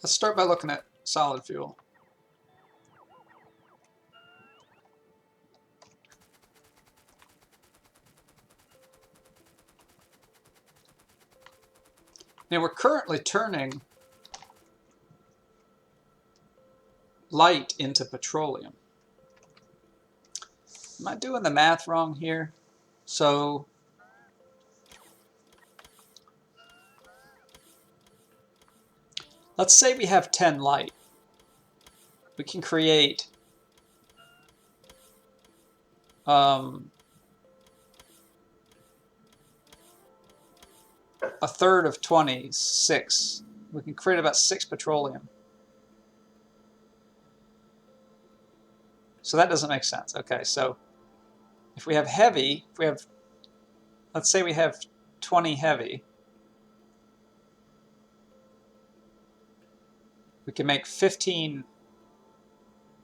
A: let's start by looking at solid fuel. Now we're currently turning light into petroleum. Am I doing the math wrong here? So let's say we have 10 light. We can create a third of 20, 6. We can create about 6 petroleum. So that doesn't make sense. Okay, so if we have heavy, let's say we have 20 heavy, we can make 15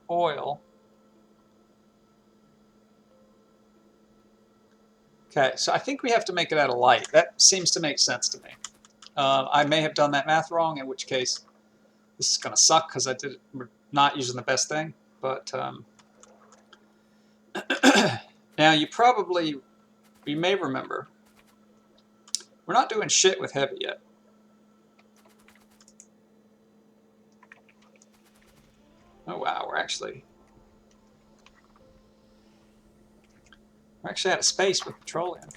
A: oil. Okay, so I think we have to make it out of light. That seems to make sense to me. I may have done that math wrong, in which case this is going to suck because we're not using the best thing. But now you may remember, we're not doing shit with heavy yet. Oh wow, we're actually out of space with petroleum.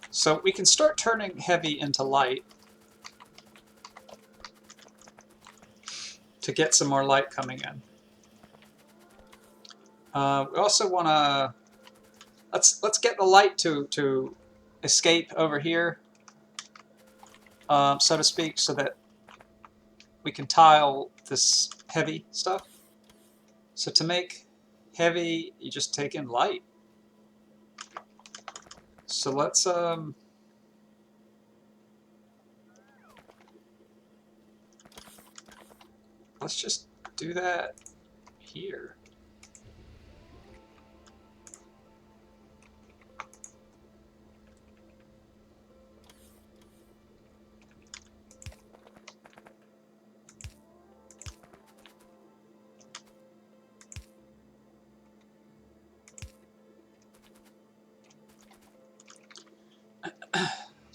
A: So we can start turning heavy into light to get some more light coming in. We also want to let's get the light to escape over here, so to speak, so that we can tile this heavy stuff. So to make heavy, you just take in light. So let's just do that here.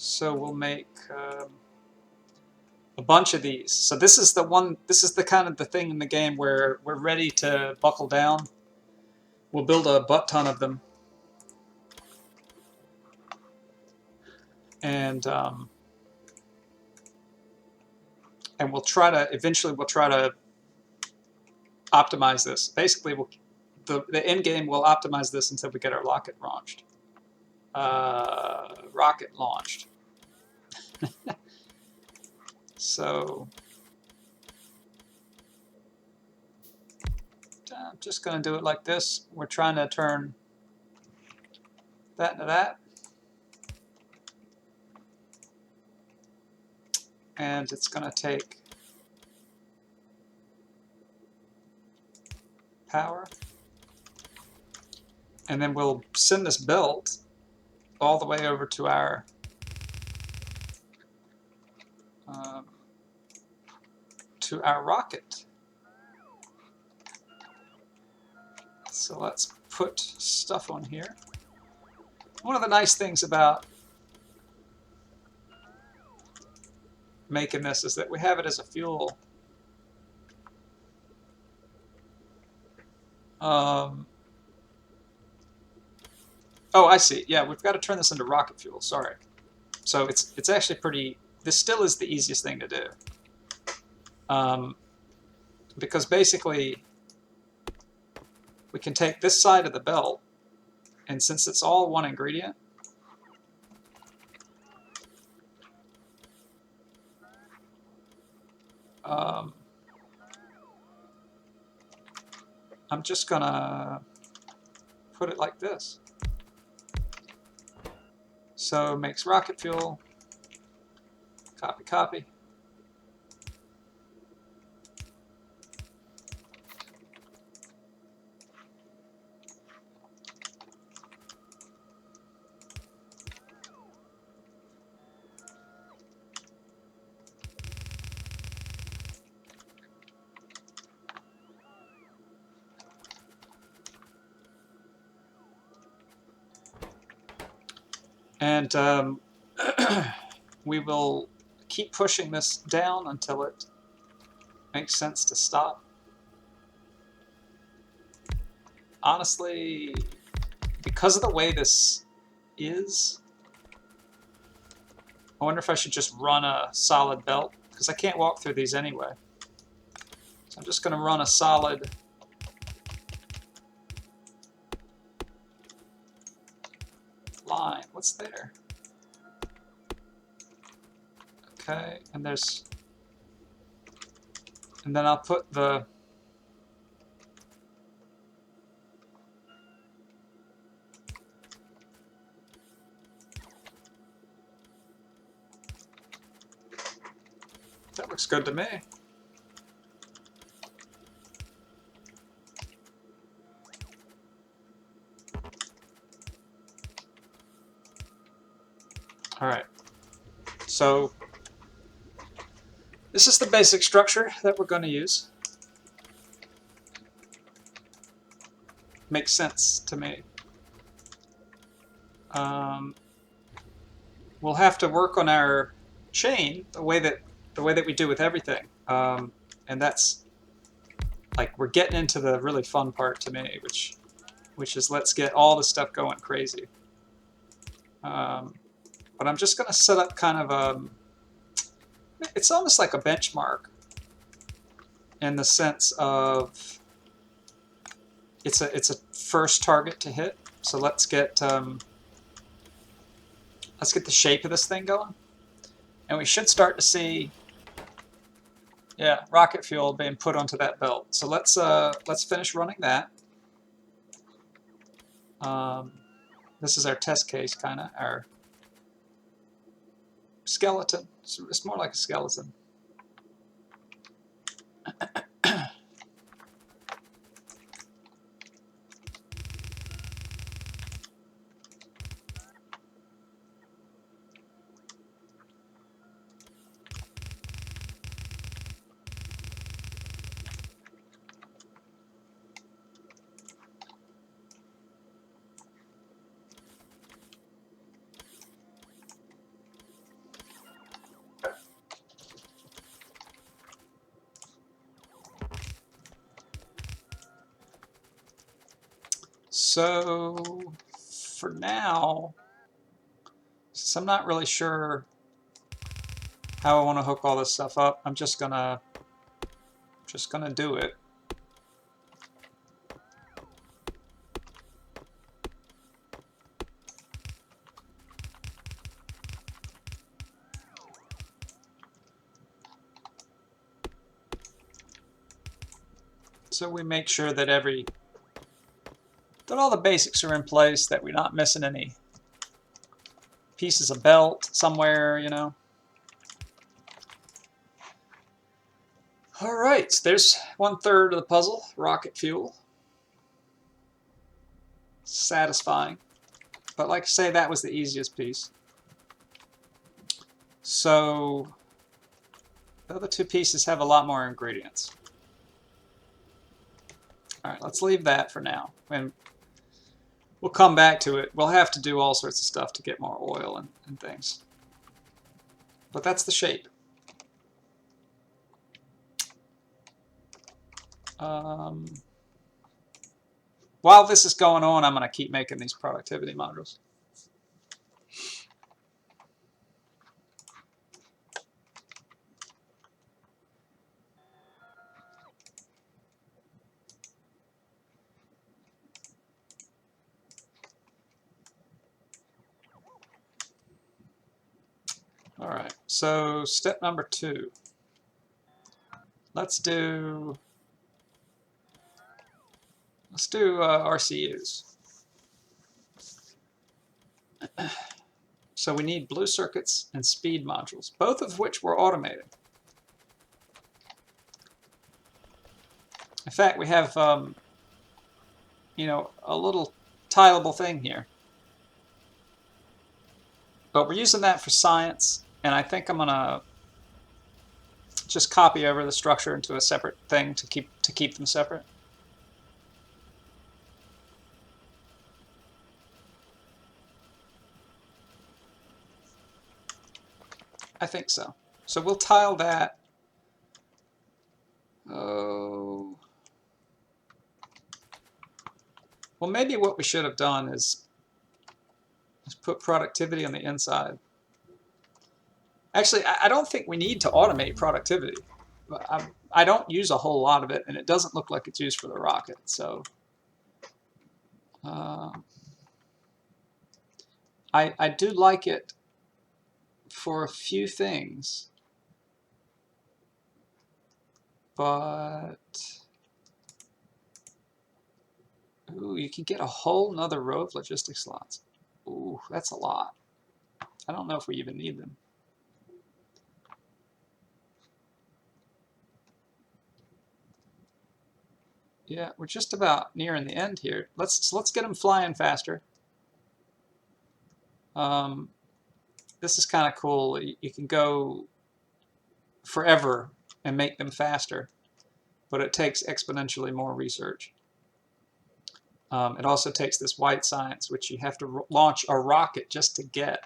A: So we'll make a bunch of these. So this is the one. This is the kind of the thing in the game where we're ready to buckle down. We'll build a butt ton of them, and we'll try to eventually optimize this. Basically, the end game will optimize this until we get our rocket launched. So I'm just going to do it like this. We're trying to turn that into that. And it's going to take power. And then we'll send this belt all the way over to our to our rocket. So let's put stuff on here. One of the nice things about making this is that we have it as a fuel. Oh, I see. Yeah, we've got to turn this into rocket fuel. Sorry. So it's actually pretty. This still is the easiest thing to do, because basically we can take this side of the belt, and since it's all one ingredient, I'm just gonna put it like this. So it makes rocket fuel. Copy, copy. And we will keep pushing this down until it makes sense to stop. Honestly, because of the way this is, I wonder if I should just run a solid belt, because I can't walk through these anyway. So I'm just going to run a solid line. What's there? Okay, and there's, and then I'll put the, that looks good to me. All right, so this is the basic structure that we're going to use. Makes sense to me. We'll have to work on our chain the way that we do with everything, and that's like we're getting into the really fun part to me, which is let's get all the stuff going crazy. But I'm just going to set up kind of it's almost like a benchmark in the sense of it's a first target to hit. So let's get the shape of this thing going, and we should start to see, yeah, rocket fuel being put onto that belt. So let's finish running that. This is our test case, kind of our skeleton. It's more like a skeleton. So for now, since I'm not really sure how I want to hook all this stuff up, I'm just gonna do it. So we make sure that all the basics are in place, that we're not missing any pieces of belt somewhere, you know. All right, so there's 1/3 of the puzzle, rocket fuel. Satisfying. But like I say, that was the easiest piece. So The other two pieces have a lot more ingredients. All right, let's leave that for now. And we'll come back to it. We'll have to do all sorts of stuff to get more oil and things. But that's the shape. While this is going on, I'm going to keep making these productivity modules. All right, so step number 2. Let's do RCUs. So we need blue circuits and speed modules, both of which we're automating. In fact, we have you know, a little tileable thing here. But we're using that for science, and I think I'm gonna just copy over the structure into a separate thing to keep them separate. I think so. So we'll tile that. Oh. Well, maybe what we should have done is put productivity on the inside. Actually, I don't think we need to automate productivity. I don't use a whole lot of it, and it doesn't look like it's used for the rocket. So I do like it for a few things, but ooh, you can get a whole nother row of logistics slots. Ooh, that's a lot. I don't know if we even need them. Yeah, we're just about nearing the end here. Let's get them flying faster. This is kind of cool. You can go forever and make them faster, but it takes exponentially more research. It also takes this white science, which you have to launch a rocket just to get.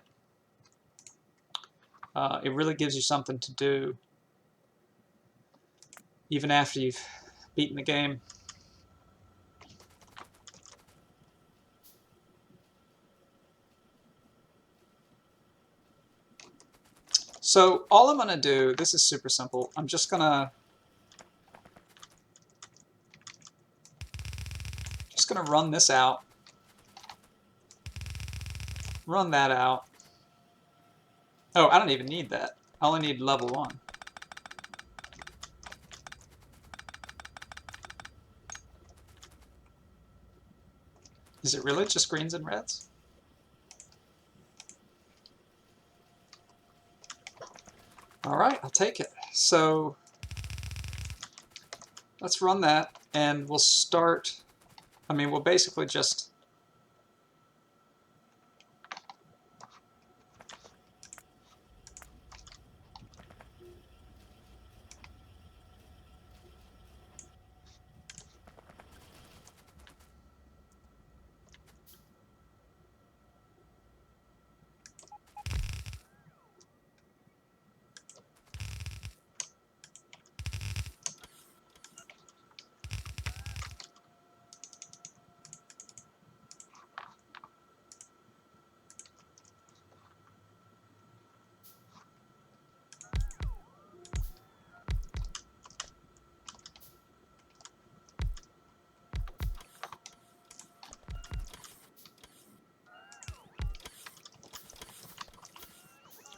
A: It really gives you something to do even after you've beaten the game. So all I'm going to do, this is super simple. I'm just going to run this out, run that out. Oh, I don't even need that. I only need level 1. Is it really just greens and reds? All right, I'll take it. So let's run that, and we'll start. I mean, we'll basically just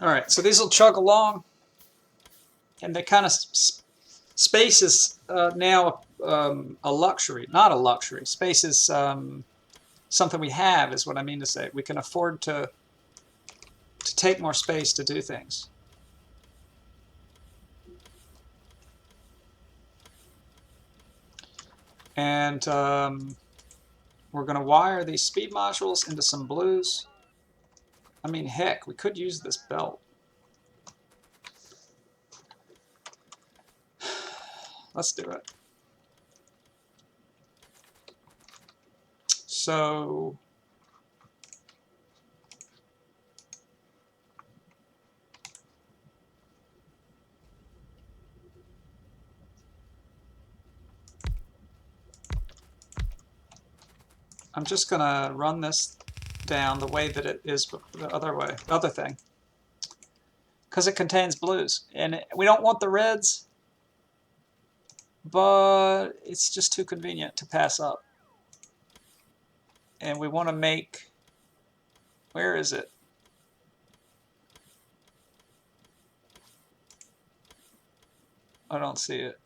A: all right, so these will chug along, and they kind of space is now a luxury, not a luxury. Space is something we have, is what I mean to say. We can afford to take more space to do things. And we're going to wire these speed modules into some blues. I mean, heck, we could use this belt. let's do it. So I'm just going to run this down the way that it is the other thing, because it contains blues. And we don't want the reds, but it's just too convenient to pass up. And we want to make, where is it? I don't see it.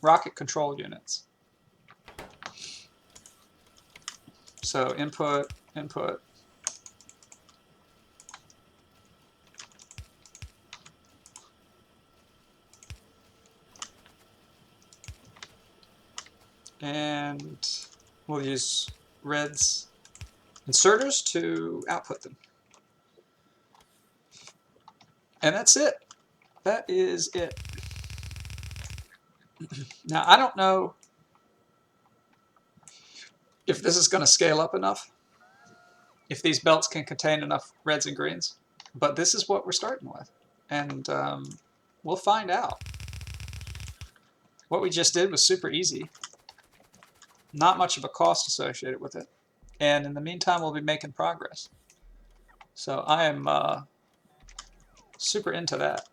A: Rocket control units. So input, input. And we'll use reds inserters to output them. And that's it. That is it. Now, I don't know if this is going to scale up enough, if these belts can contain enough reds and greens, but this is what we're starting with. And we'll find out. What we just did was super easy. Not much of a cost associated with it. And in the meantime, we'll be making progress. So I am super into that.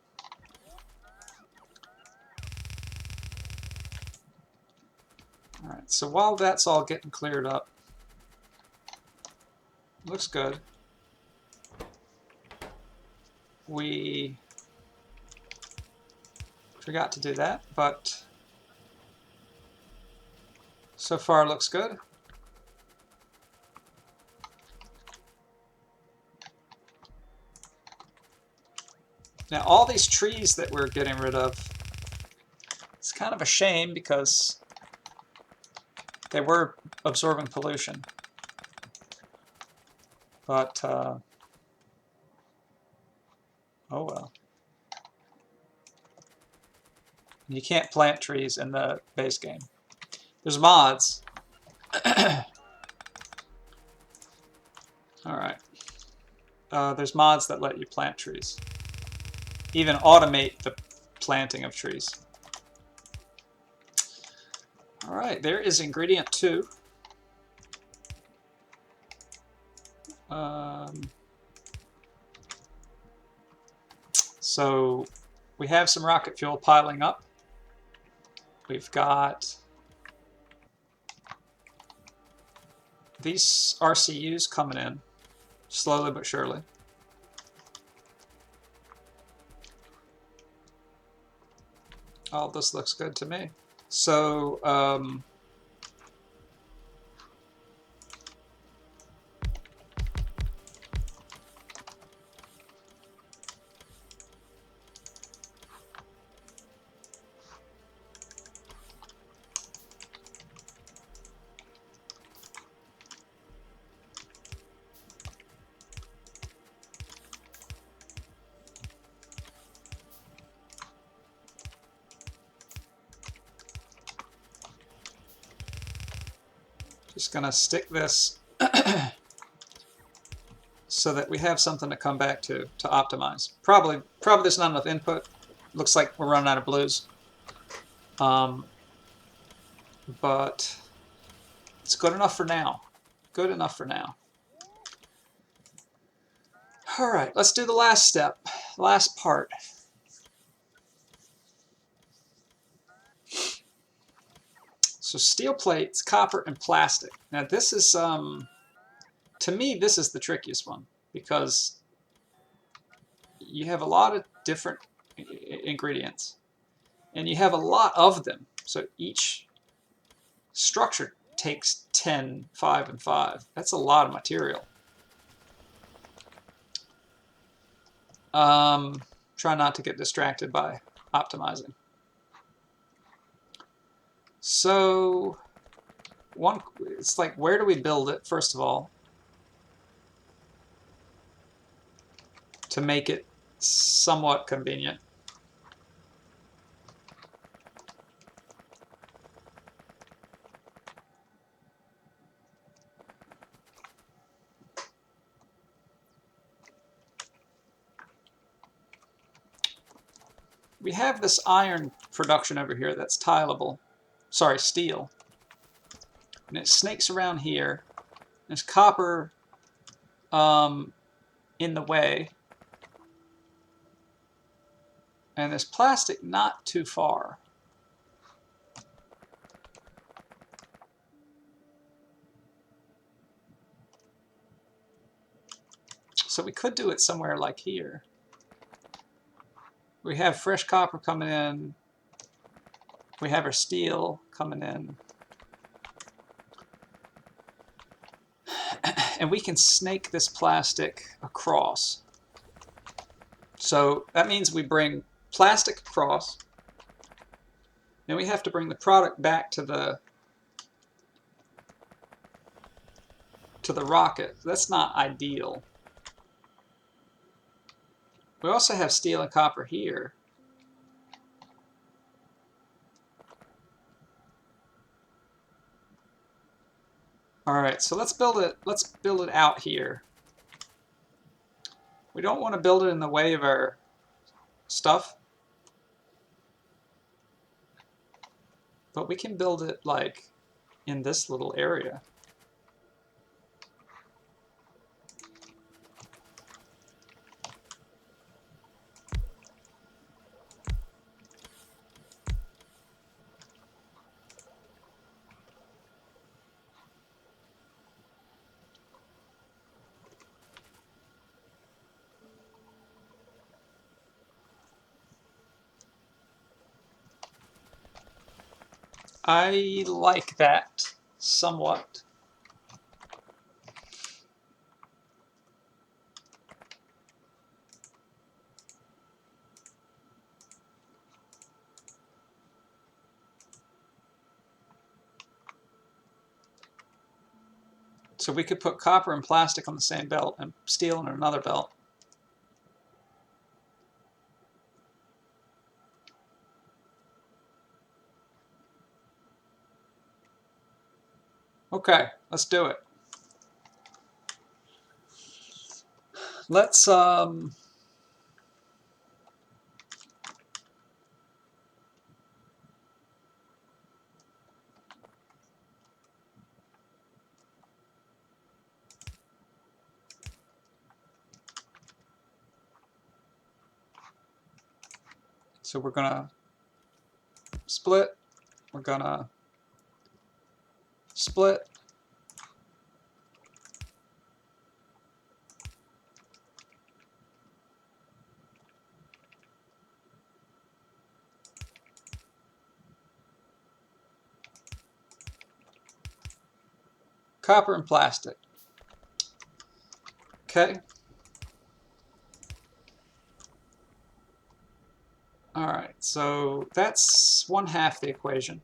A: All right, so while that's all getting cleared up, looks good. We forgot to do that, but so far looks good. Now all these trees that we're getting rid of, it's kind of a shame because they were absorbing pollution. But, oh well. You can't plant trees in the base game. There's mods. Alright. There's mods that let you plant trees. Even automate the planting of trees. Alright, there is ingredient 2. So we have some rocket fuel piling up. We've got these RCUs coming in, slowly but surely. Oh, this looks good to me. So, just gonna stick this so that we have something to come back to optimize. Probably there's not enough input. Looks like we're running out of blues. But it's good enough for now. Good enough for now. All right, let's do the last step, last part. So steel plates, copper, and plastic. Now this is, to me, this is the trickiest one because you have a lot of different ingredients and you have a lot of them. So each structure takes 10, 5, and 5. That's a lot of material. Try not to get distracted by optimizing. So it's like, where do we build it, first of all, to make it somewhat convenient? we have this iron production over here that's tileable. Sorry, steel. And it snakes around here. There's copper in the way. And there's plastic not too far. So we could do it somewhere like here. We have fresh copper coming in. We have our steel coming in. And we can snake this plastic across. So that means we bring plastic across. Then we have to bring the product back to the rocket. That's not ideal. We also have steel and copper here. All right, so let's build it. Let's build it out here. We don't want to build it in the way of our stuff, but we can build it like in this little area. I like that somewhat. So we could put copper and plastic on the same belt and steel on another belt. Okay, let's do it. Let's so we're gonna split, we're gonna split, copper and plastic. Okay. All right, so that's 1/2 the equation.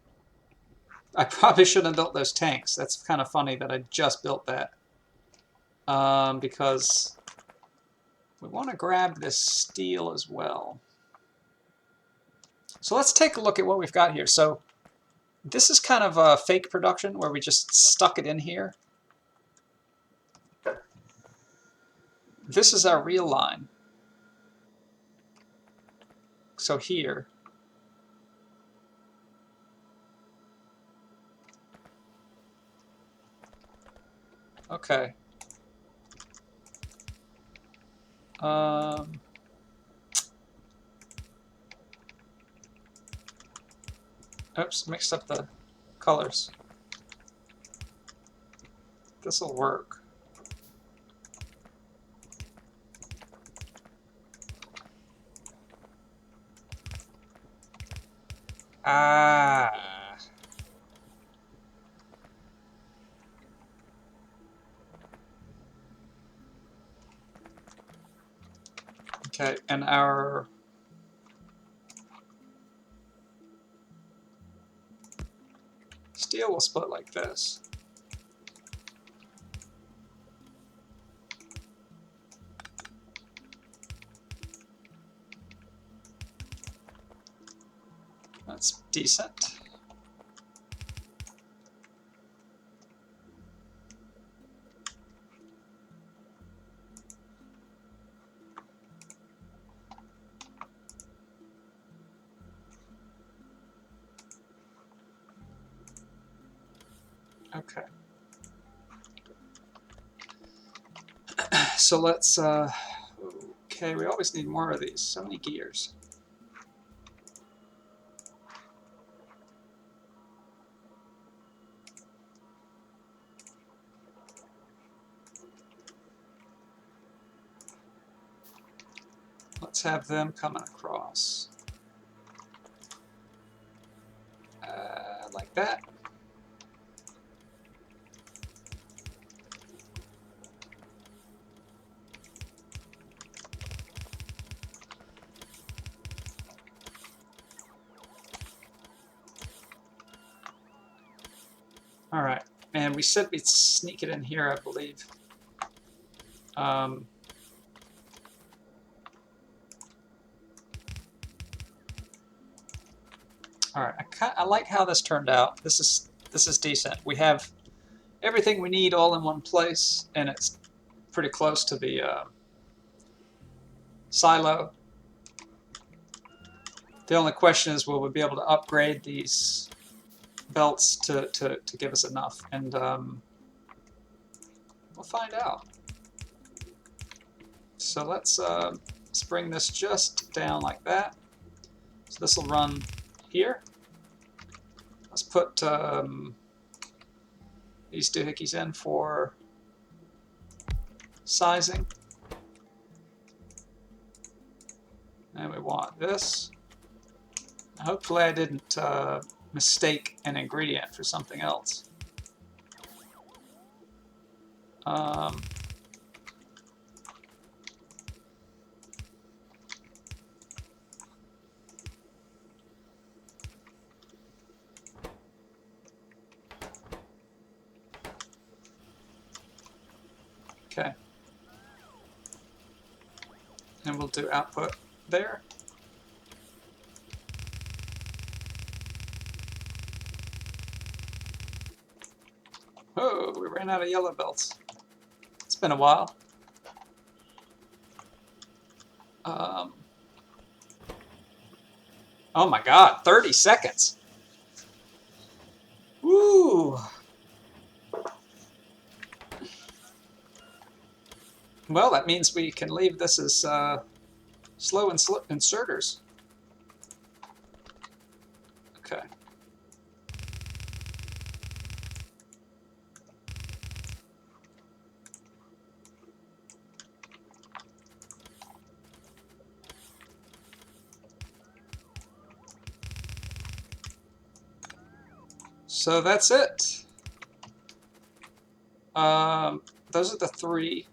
A: I probably shouldn't have built those tanks. That's kind of funny that I just built that. Because we want to grab this steel as well. So let's take a look at what we've got here. So this is kind of a fake production where we just stuck it in here. This is our real line. So here. Okay. Oops, mixed up the colors. This'll work. Ah. Okay, and our steel will split like this. That's decent. Okay. So let's, okay, we always need more of these. So many gears. Let's have them coming across. Like that. All right, and we said we'd sneak it in here, I believe. All right, I like how this turned out. This is decent. We have everything we need all in one place, and it's pretty close to the silo. The only question is, will we be able to upgrade these belts to give us enough? And we'll find out. So let's bring this just down like that. So this will run here. Let's put these doohickeys in for sizing. And we want this. Hopefully I didn't mistake an ingredient for something else. Okay. And we'll do output there. Oh, we ran out of yellow belts. It's been a while. Oh my god, 30 seconds. Woo! Well, that means we can leave this as slow inserters. Okay. So that's it. Those are the three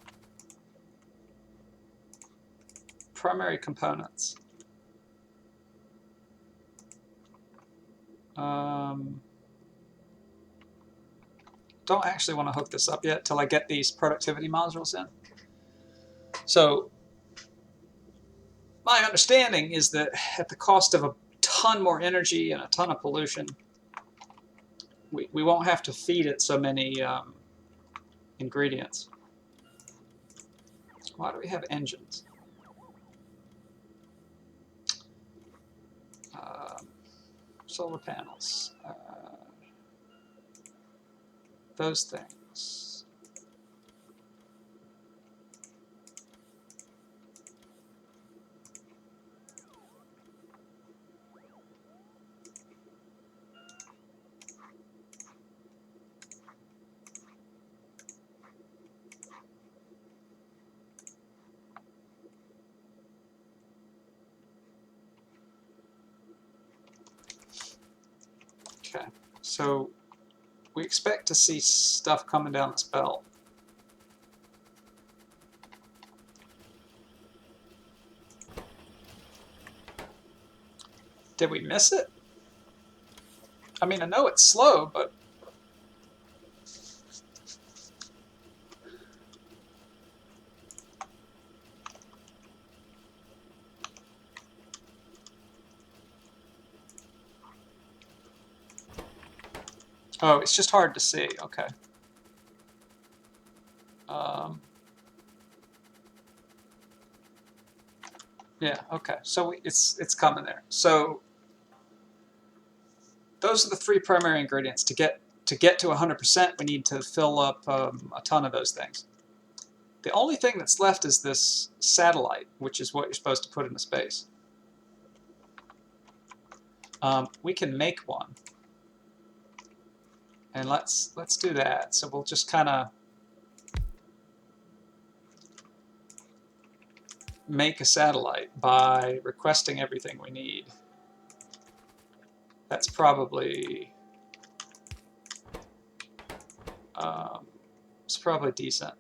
A: primary components. Don't actually want to hook this up yet till I get these productivity modules in. So my understanding is that at the cost of a ton more energy and a ton of pollution, we won't have to feed it so many ingredients. Why do we have engines? Solar panels. Those things. Okay, so we expect to see stuff coming down this belt. Did we miss it? I mean, I know it's slow, but... Oh, it's just hard to see. Okay. Yeah, okay. So it's coming there. So those are the three primary ingredients to get to get to 100%, we need to fill up a ton of those things. The only thing that's left is this satellite, which is what you're supposed to put into space. We can make one. And let's do that. So we'll just kind of make a satellite by requesting everything we need. That's probably it's probably decent.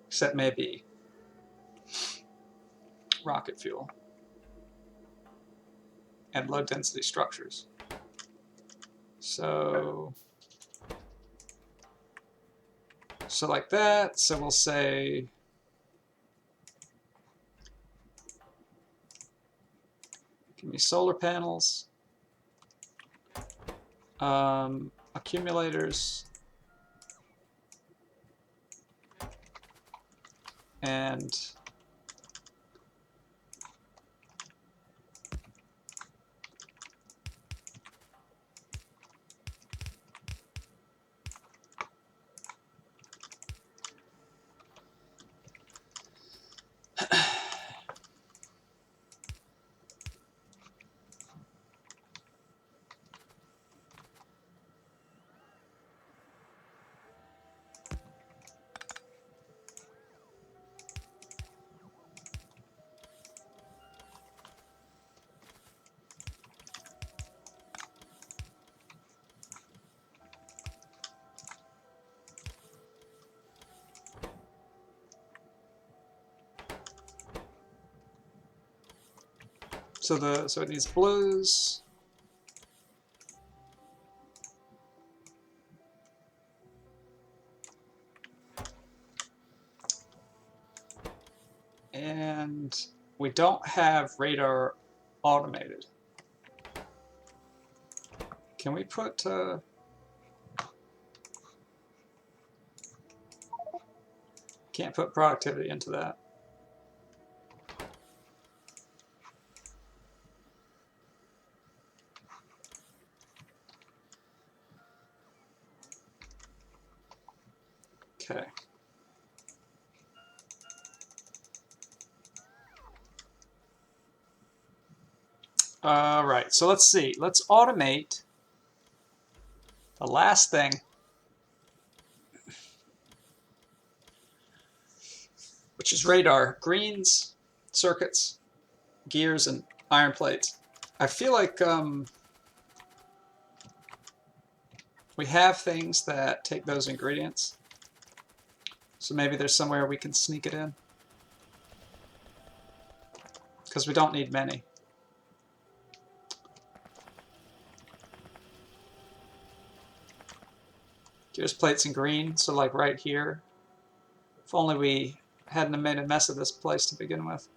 A: Except maybe rocket fuel and low density structures. So like that. So we'll say give me solar panels, accumulators, and so it needs blues. And we don't have radar automated. Can we put can't put productivity into that. Okay. All right, so let's see. Let's automate the last thing. Which is radar, greens, circuits, gears, and iron plates. I feel like we have things that take those ingredients. So maybe there's somewhere we can sneak it in. Because we don't need many. Gears, plates, and green, so like right here. If only we hadn't made a mess of this place to begin with.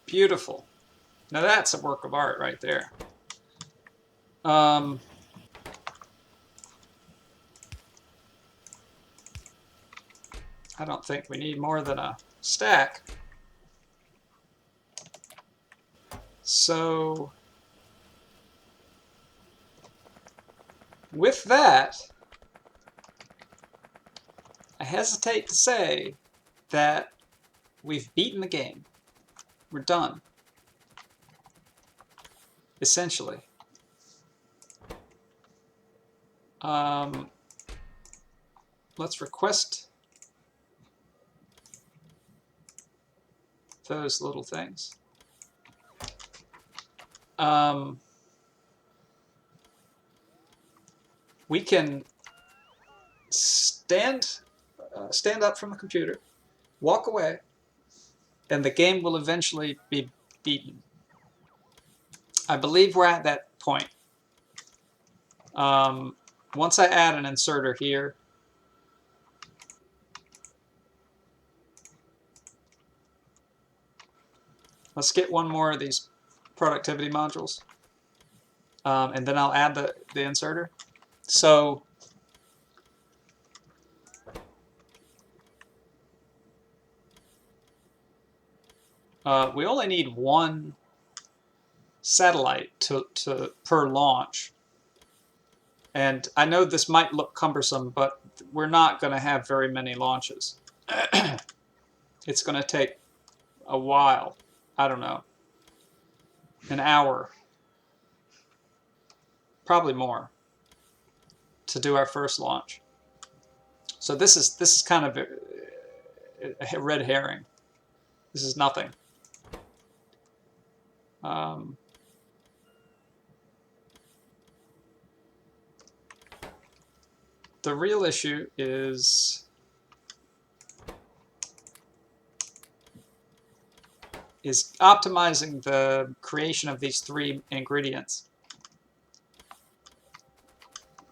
A: Beautiful. Now that's a work of art right there. I don't think we need more than a stack. So with that, I hesitate to say that we've beaten the game. We're done. Essentially. Let's request those little things. we can stand up from the computer, walk away, and the game will eventually be beaten. I believe we're at that point. Once I add an inserter here, let's get one more of these productivity modules, and then I'll add the inserter. So we only need one satellite per launch. And I know this might look cumbersome, but we're not going to have very many launches. It's going to take a while. I don't know. An hour. Probably more. To do our first launch. So this is kind of a red herring. This is nothing. The real issue is optimizing the creation of these 3 ingredients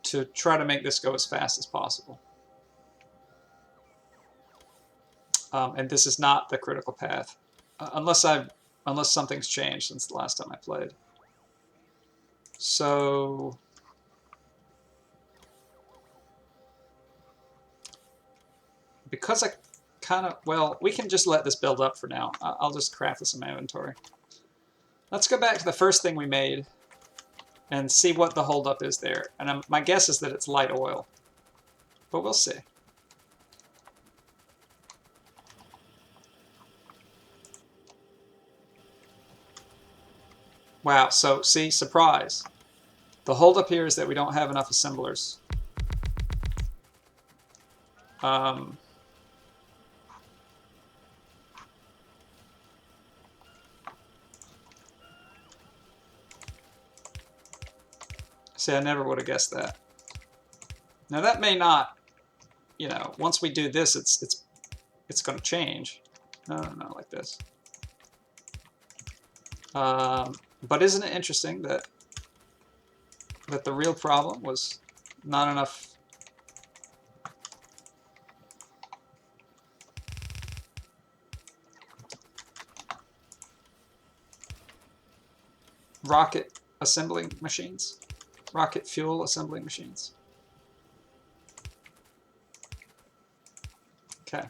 A: to try to make this go as fast as possible. And this is not the critical path, unless something's changed since the last time I played. So because I kind of, well, we can just let this build up for now. I'll just craft this in my inventory. Let's go back to the first thing we made and see what the holdup is there. And my guess is that it's light oil, but we'll see. Wow, so see, surprise. The holdup here is that we don't have enough assemblers. See, I never would have guessed that. Now that may not, you know, once we do this, it's going to change. No, like this. But isn't it interesting that the real problem was not enough rocket assembling machines? Rocket fuel assembling machines. Okay.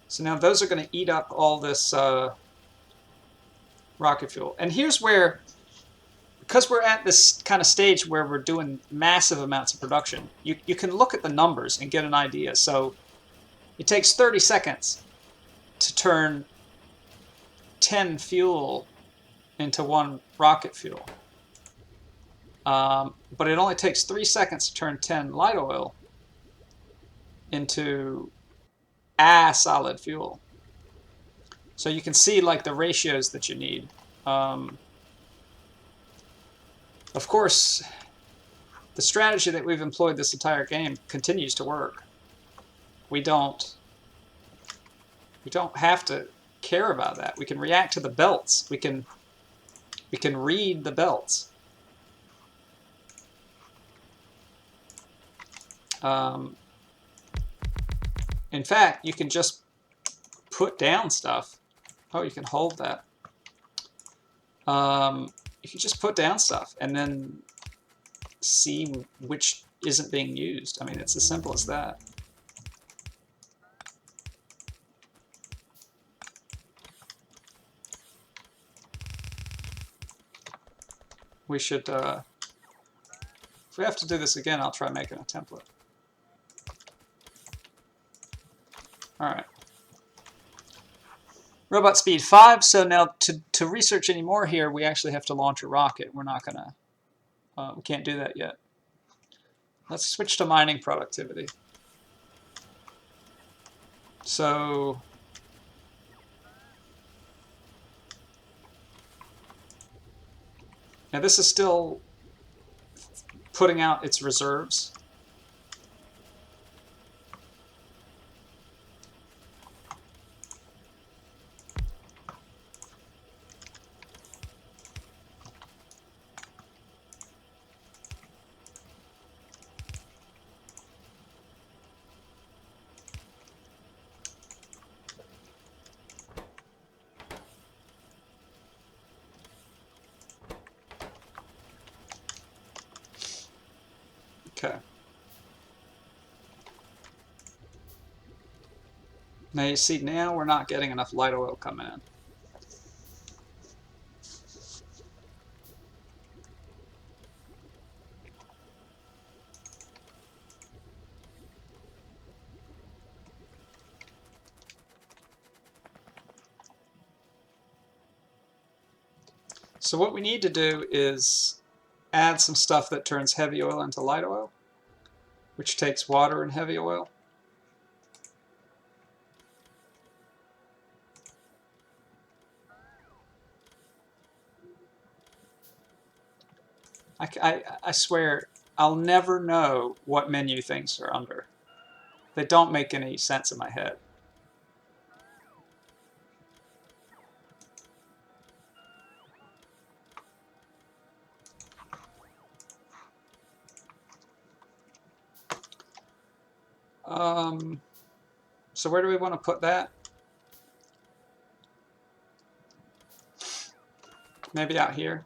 A: So now those are going to eat up all this rocket fuel. And here's where, because we're at this kind of stage where we're doing massive amounts of production, you can look at the numbers and get an idea. So it takes 30 seconds to turn 10 fuel into 1 rocket fuel. But it only takes 3 seconds to turn 10 light oil into solid fuel. So you can see like the ratios that you need. Of course, the strategy that we've employed this entire game continues to work. We don't have to care about that. We can react to the belts. We can read the belts. In fact, you can just put down stuff. Oh, you can hold that. You can just put down stuff and then see which isn't being used. I mean, it's as simple as that. We should, if we have to do this again, I'll try making a template. All right. Robot speed 5. So now to research any more here, we actually have to launch a rocket. We're not gonna, we can't do that yet. Let's switch to mining productivity. So Now this is still putting out its reserves. Okay. Now you see, now we're not getting enough light oil coming in. So what we need to do is add some stuff that turns heavy oil into light oil, which takes water and heavy oil. I swear, I'll never know what menu things are under. They don't make any sense in my head. So where do we want to put that? Maybe out here,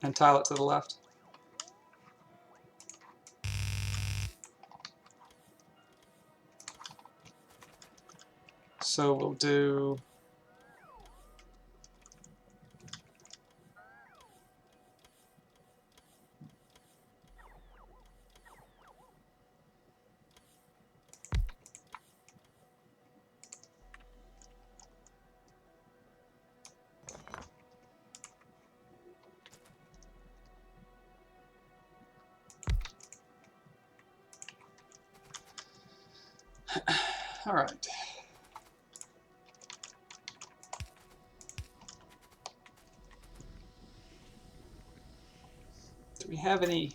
A: and tile it to the left. So we'll do all right. Do we have any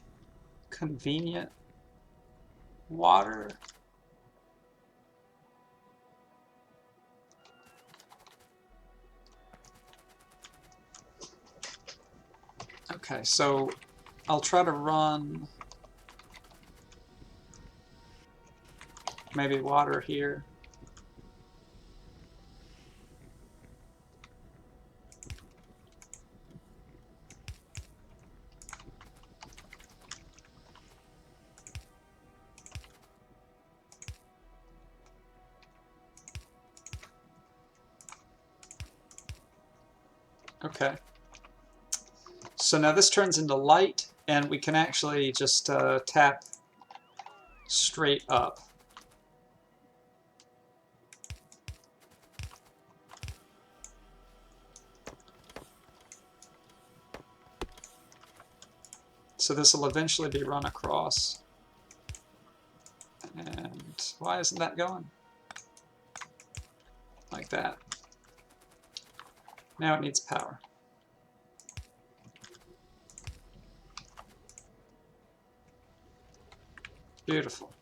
A: convenient water? Okay, so I'll try to run maybe water here. Okay. So now this turns into light, and we can actually just tap straight up. So this will eventually be run across. And why isn't that going? Like that. Now it needs power. Beautiful.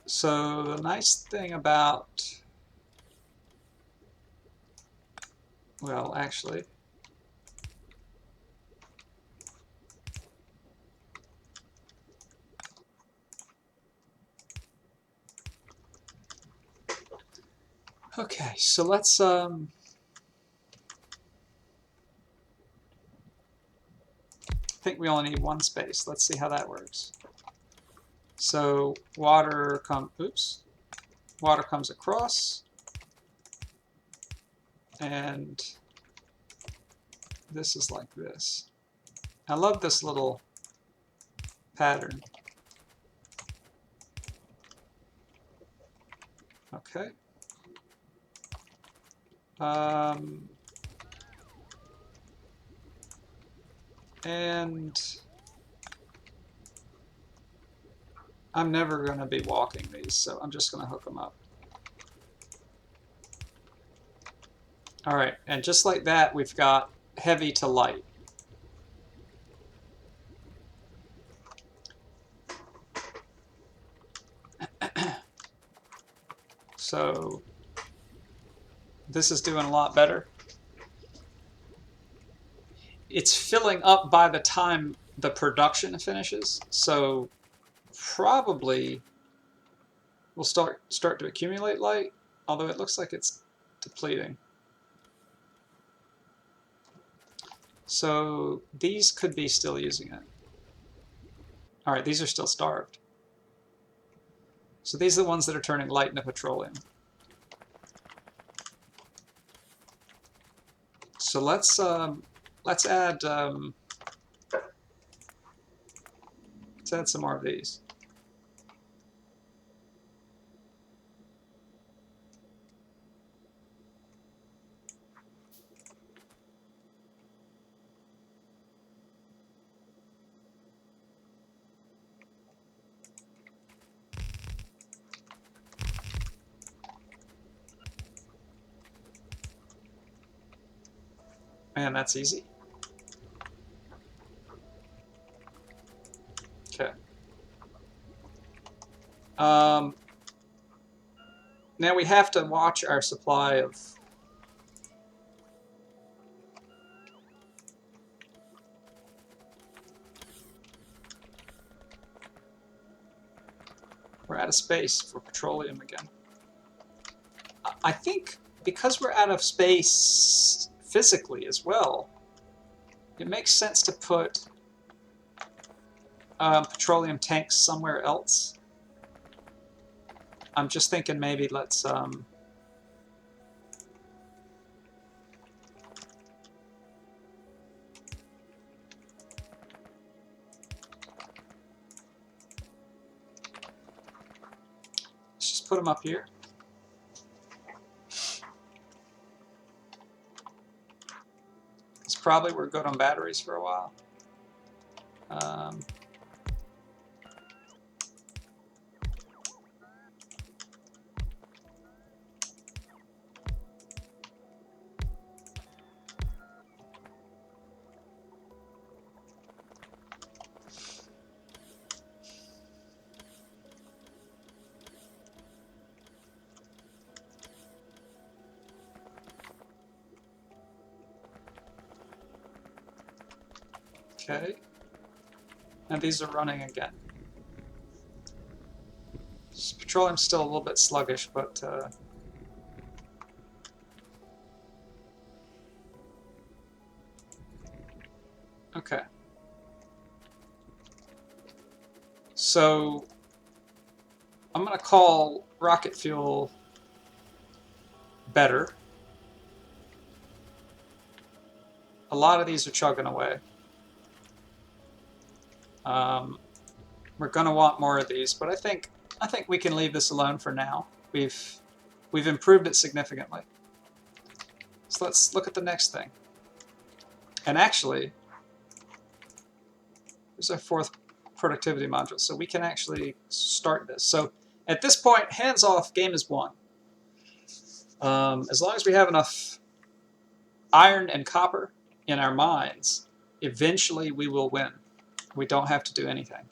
A: So the nice thing about, well, actually, okay, so let's I think we only need one space. Let's see how that works. So water comes across, and this is like this. I love this little pattern. Okay. And I'm never going to be walking these, so I'm just going to hook them up. All right, and just like that, we've got heavy to light. So this is doing a lot better. It's filling up by the time the production finishes, so probably we'll start to accumulate light, although it looks like it's depleting. So these could be still using it. All right, these are still starved. So these are the ones that are turning light into petroleum. So let's add some more of these. Man, that's easy. Okay. Now we have to watch our supply of... We're out of space for petroleum again. I think because we're out of space physically as well, it makes sense to put petroleum tanks somewhere else. I'm just thinking maybe let's just put them up here. It's probably we're good on batteries for a while. Okay. And these are running again. Petroleum's still a little bit sluggish, but okay. So I'm going to call rocket fuel better. A lot of these are chugging away. We're going to want more of these, but I think we can leave this alone for now. We've improved it significantly. So let's look at the next thing. And actually, there's our fourth productivity module, so we can actually start this. So at this point, hands off, game is won. As long as we have enough iron and copper in our mines, eventually we will win. We don't have to do anything,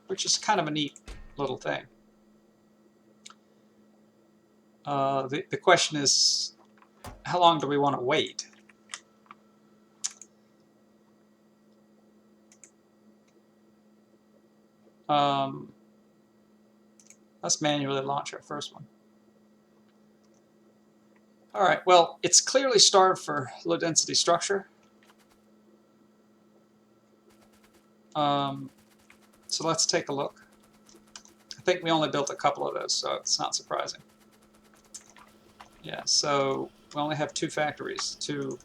A: which is kind of a neat little thing. The question is, how long do we want to wait? Let's manually launch our first one. All right, well, it's clearly starved for low density structure. So let's take a look. I think we only built a couple of those, so it's not surprising. Yeah, so we only have 2 factories, 2.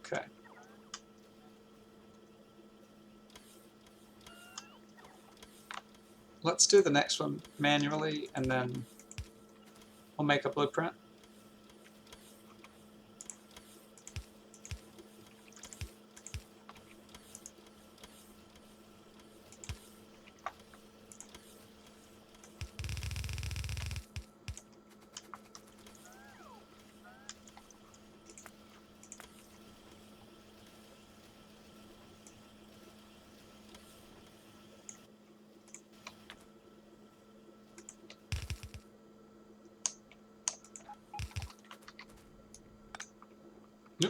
A: Okay. Let's do the next one manually, and then we'll make a blueprint.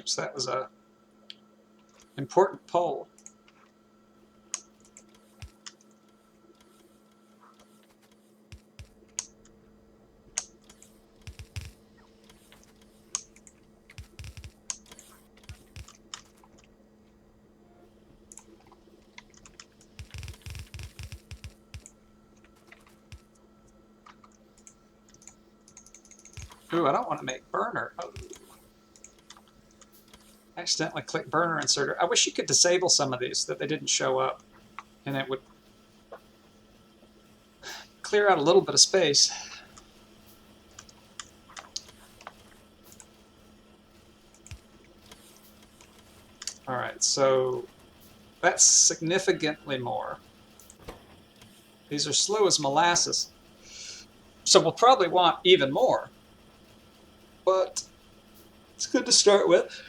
A: Oops, that was a important poll. Ooh, I don't want to make burner. Oh. Accidentally click burner inserter. I wish you could disable some of these, that they didn't show up, and it would clear out a little bit of space. All right, so that's significantly more. These are slow as molasses, so we'll probably want even more, but it's good to start with.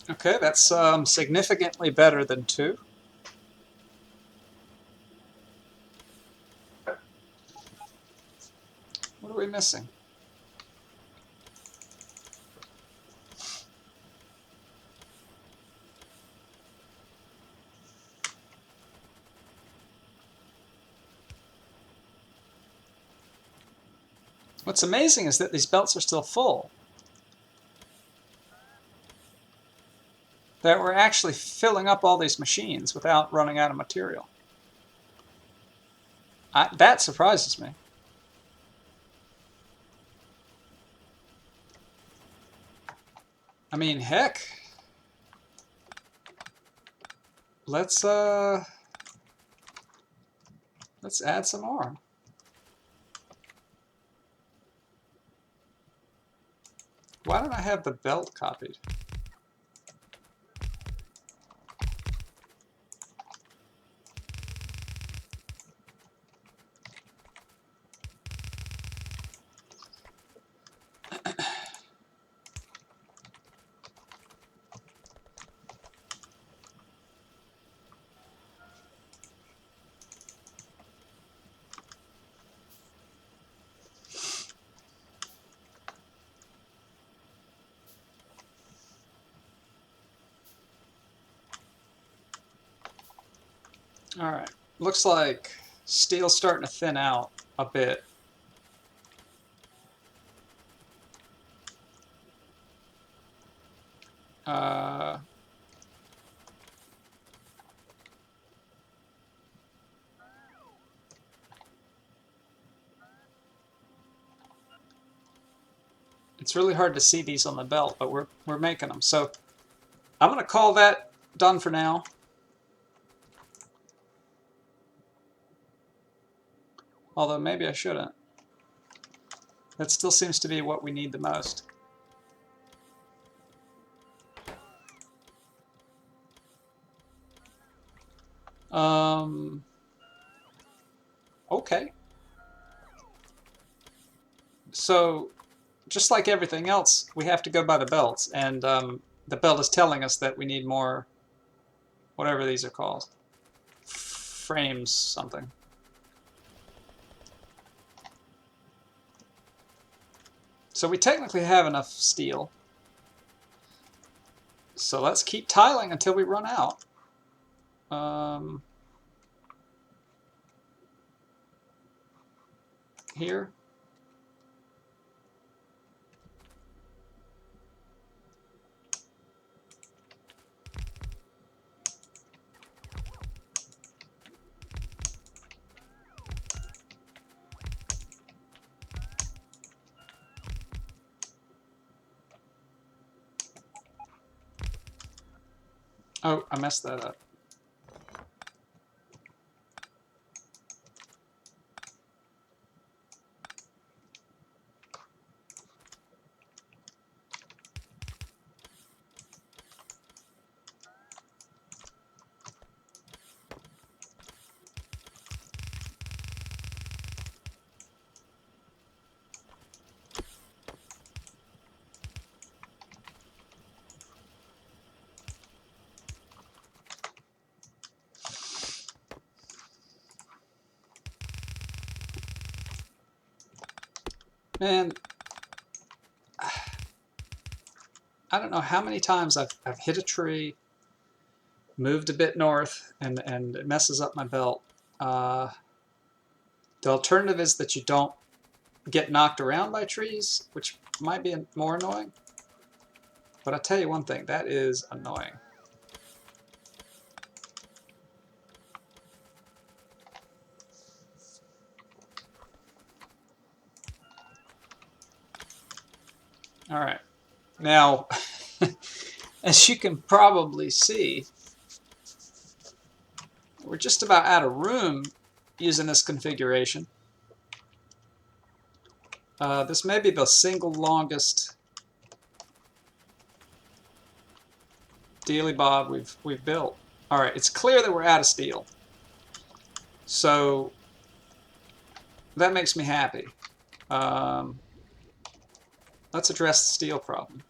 A: Okay, that's significantly better than 2. What are we missing? What's amazing is that these belts are still full. That we're actually filling up all these machines without running out of material. That surprises me. I mean, heck. Let's add some more. Why don't I have the belt copied? All right, looks like steel's starting to thin out a bit. It's really hard to see these on the belt, but we're making them. So I'm going to call that done for now. Although maybe I shouldn't. That still seems to be what we need the most. Okay. So, just like everything else, we have to go by the belts, and the belt is telling us that we need more, whatever these are called. frames something. So we technically have enough steel. So let's keep tiling until we run out. Here. Oh, I messed that up. Man, I don't know how many times I've hit a tree, moved a bit north, and it messes up my belt. The alternative is that you don't get knocked around by trees, which might be more annoying. But I'll tell you one thing, that is annoying. All right. Now, as you can probably see, we're just about out of room using this configuration. This may be the single longest dealy bob we've built. All right, it's clear that we're out of steel, so that makes me happy. Let's address the steel problem.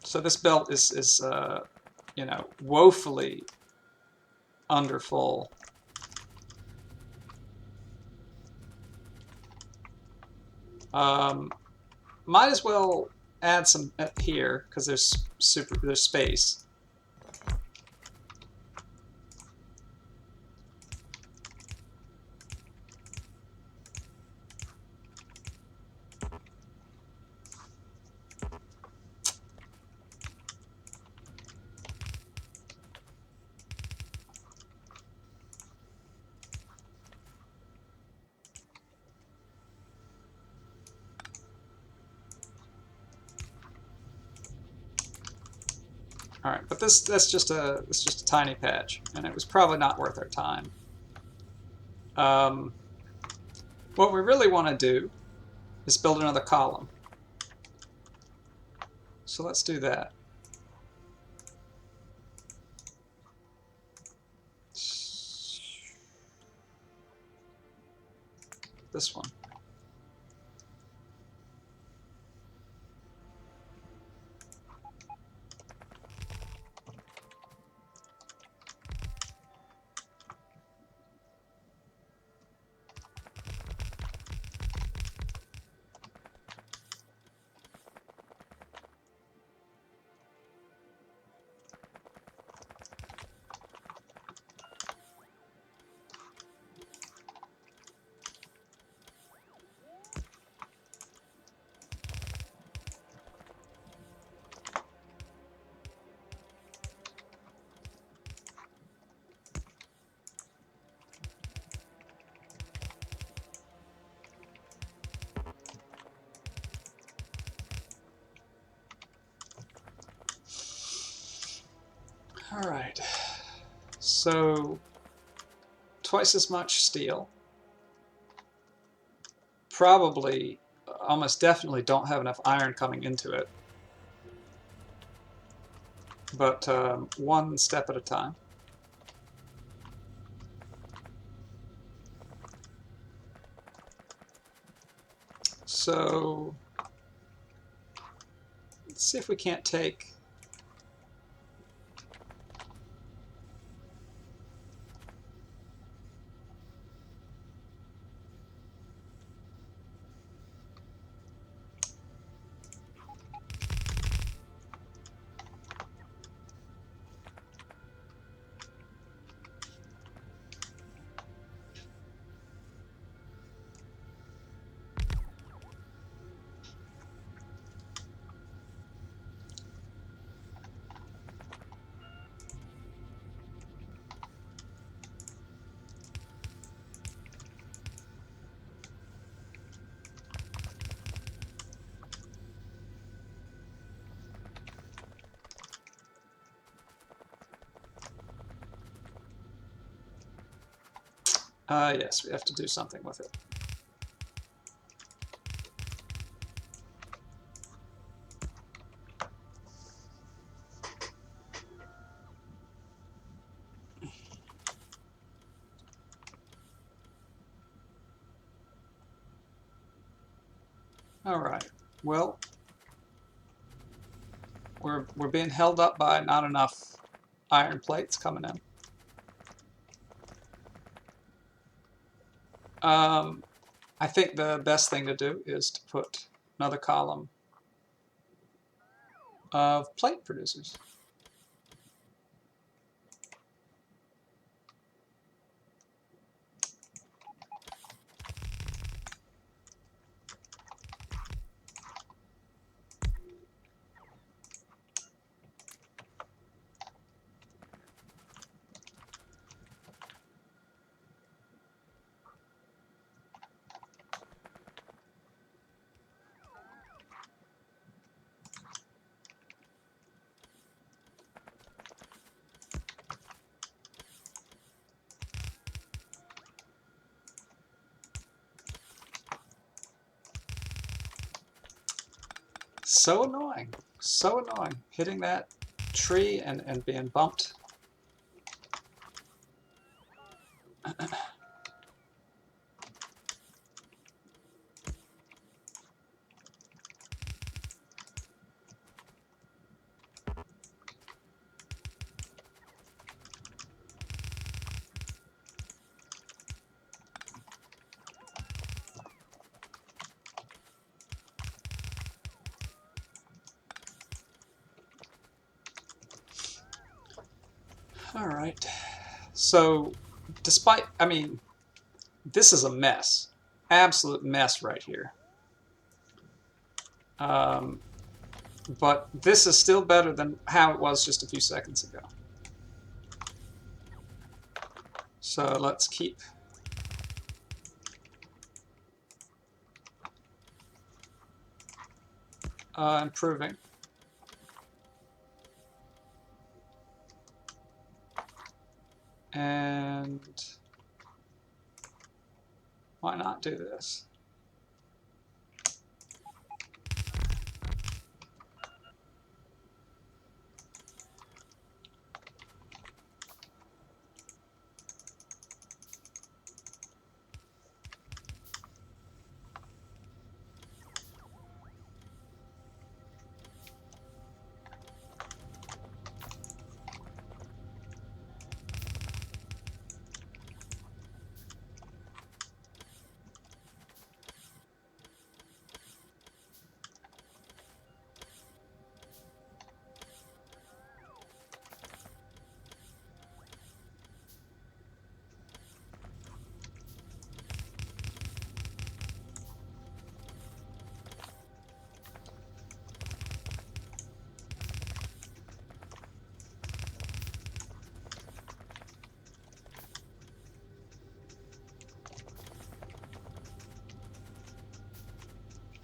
A: So this belt is you know, woefully under full. Might as well add some here because there's space. All right, but that's just a tiny patch, and it was probably not worth our time. What we really want to do is build another column. So let's do that. This one. All right, so twice as much steel. Probably, almost definitely don't have enough iron coming into it. But one step at a time. So let's see if we can't take yes, we have to do something with it. All right. Well, we're being held up by not enough iron plates coming in. I think the best thing to do is to put another column of plate producers. So annoying. So annoying. Hitting that tree and being bumped. All right. So, despite, I mean, this is a mess. Absolute mess right here. But this is still better than how it was just a few seconds ago. So let's keep improving. And why not do this?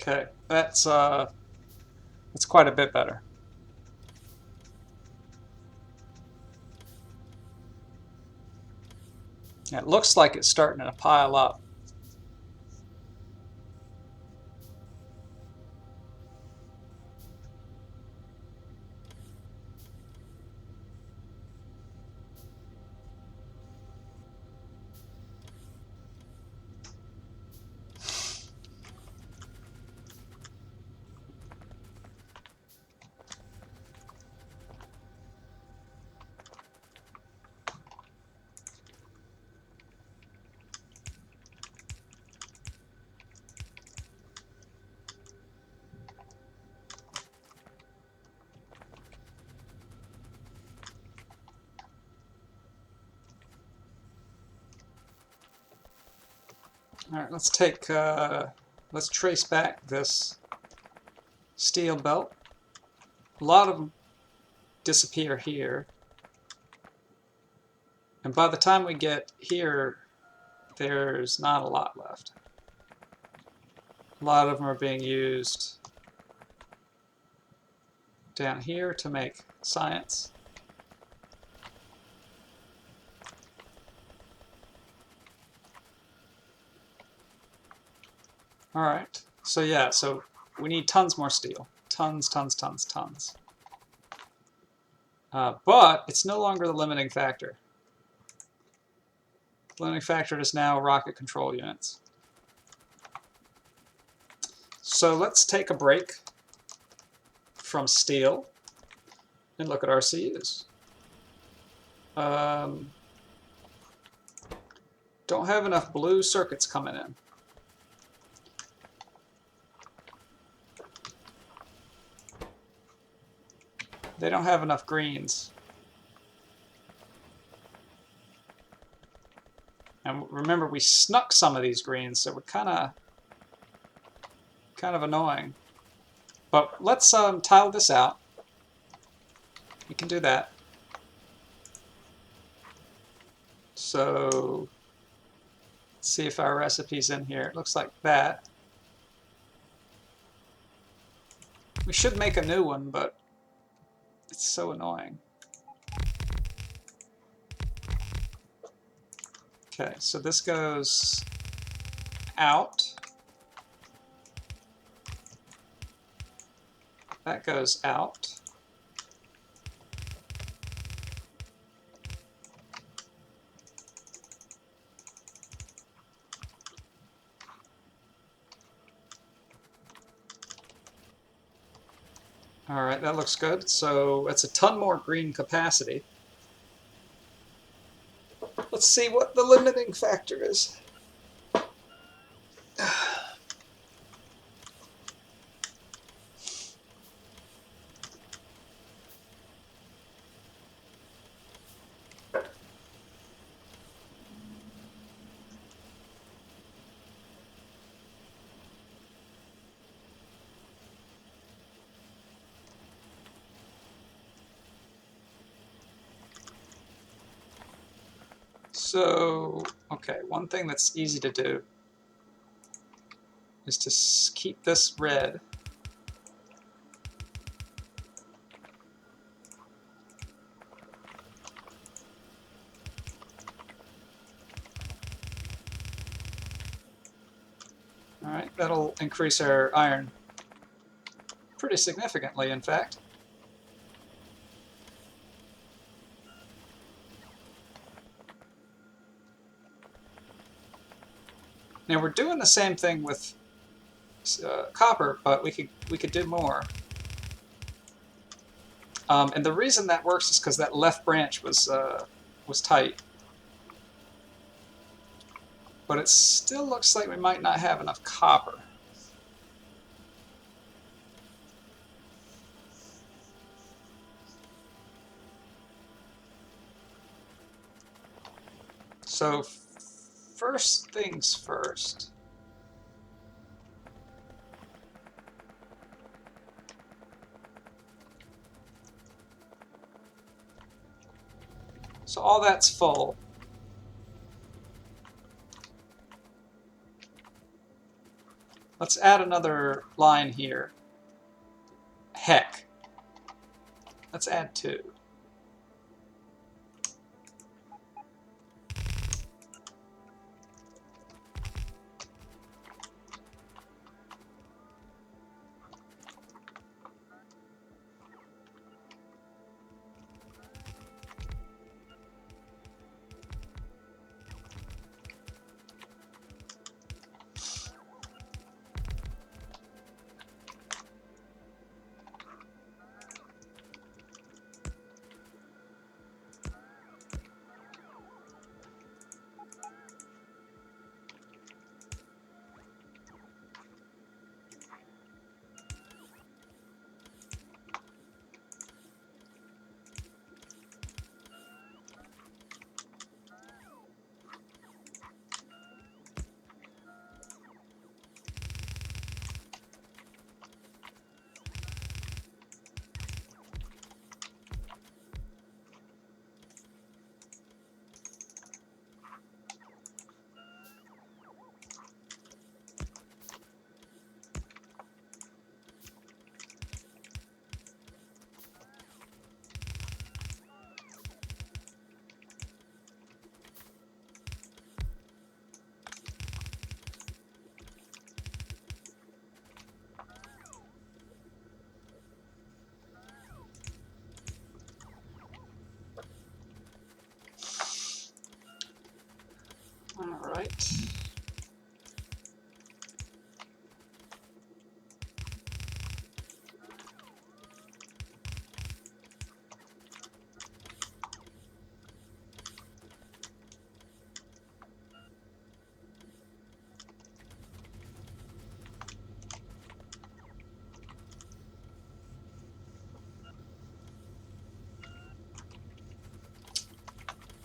A: Okay, that's quite a bit better. It looks like it's starting to pile up. All right, let's take, let's trace back this steel belt. A lot of them disappear here. And by the time we get here, there's not a lot left. A lot of them are being used down here to make science. All right, so yeah, so we need tons more steel. Tons, tons, tons, tons. But it's no longer the limiting factor. The limiting factor is now rocket control units. So let's take a break from steel and look at RCUs. Don't have enough blue circuits coming in. They don't have enough greens. And remember, we snuck some of these greens, so we're kind of annoying. But let's tile this out. We can do that. So let's see if our recipe's in here. It looks like that. We should make a new one, but it's so annoying. Okay, so this goes out. That goes out. All right, that looks good. So it's a ton more green capacity. Let's see what the limiting factor is. So, okay, one thing that's easy to do is to keep this red. All right, that'll increase our iron pretty significantly, in fact. Now we're doing the same thing with copper, but we could do more. And the reason that works is because that left branch was tight. But it still looks like we might not have enough copper. So first things first. So all that's full. Let's add another line here. Heck. Let's add 2.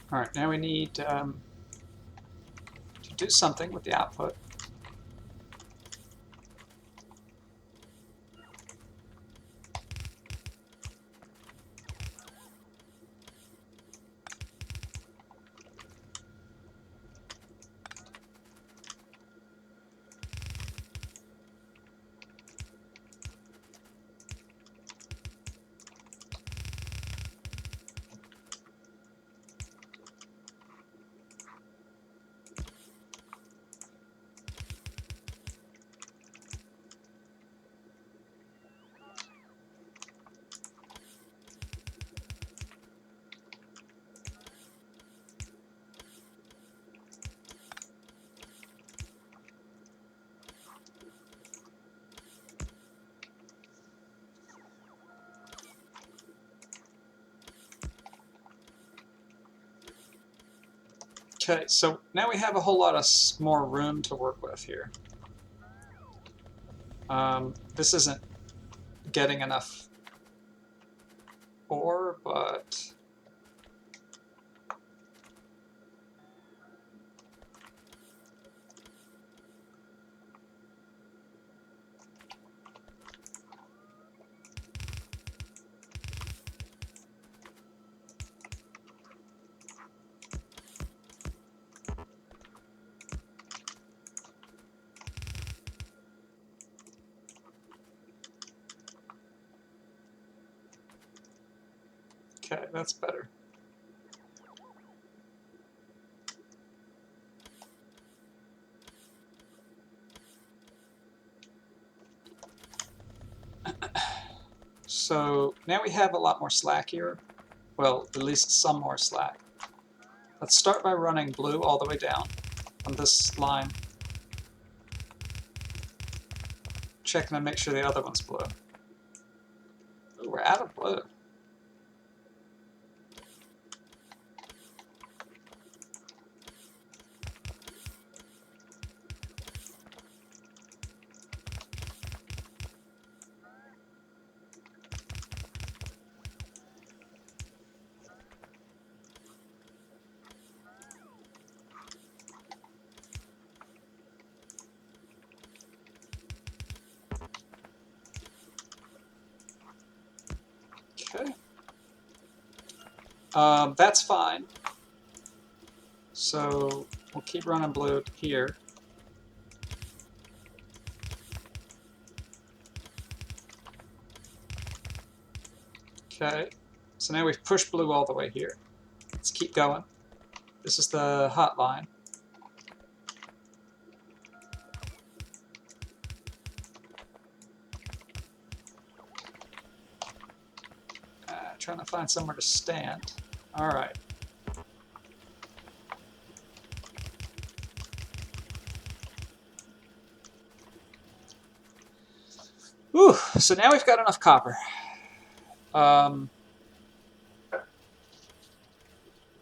A: All right, now we need to do something with the output. Okay, so now we have a whole lot of more room to work with here. This isn't getting enough ore, but okay, that's better. So now we have a lot more slack here. Well, at least some more slack. Let's start by running blue all the way down on this line. Checking to make sure the other one's blue. Ooh, we're out of blue. Okay. That's fine. So we'll keep running blue here. Okay. So now we've pushed blue all the way here. Let's keep going. This is the hot line. Trying to find somewhere to stand. All right. Whew, so now we've got enough copper.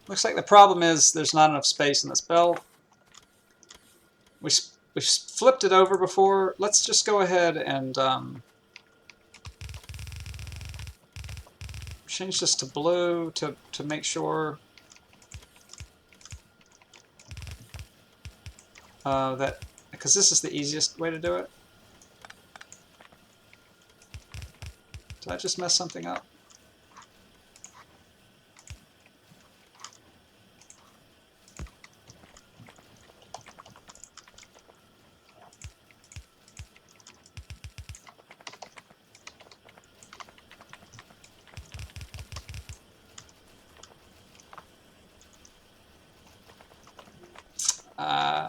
A: Looks like the problem is there's not enough space in this belt. We flipped it over before. Let's just go ahead and change this to blue to make sure that, because this is the easiest way to do it. Did I just mess something up?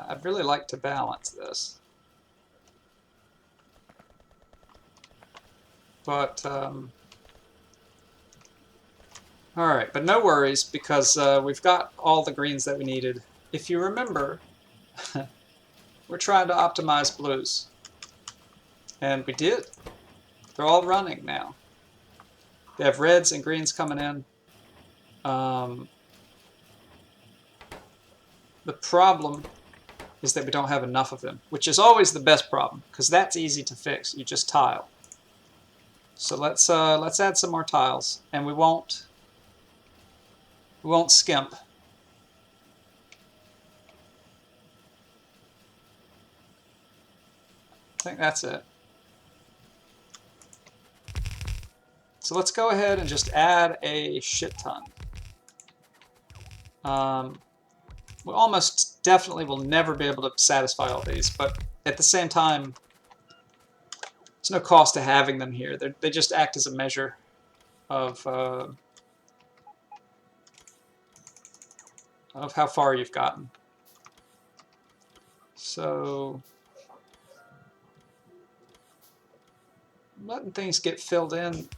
A: I'd really like to balance this. But, alright, but no worries, because we've got all the greens that we needed. If you remember, we're trying to optimize blues. And we did. They're all running now. They have reds and greens coming in. The problem is that we don't have enough of them, which is always the best problem, because that's easy to fix. You just tile. So let's add some more tiles, and we won't skimp. think that's it. So let's go ahead and just add a shit ton. We almost definitely will never be able to satisfy all these, but at the same time, there's no cost to having them here. They just act as a measure of how far you've gotten. So letting things get filled in.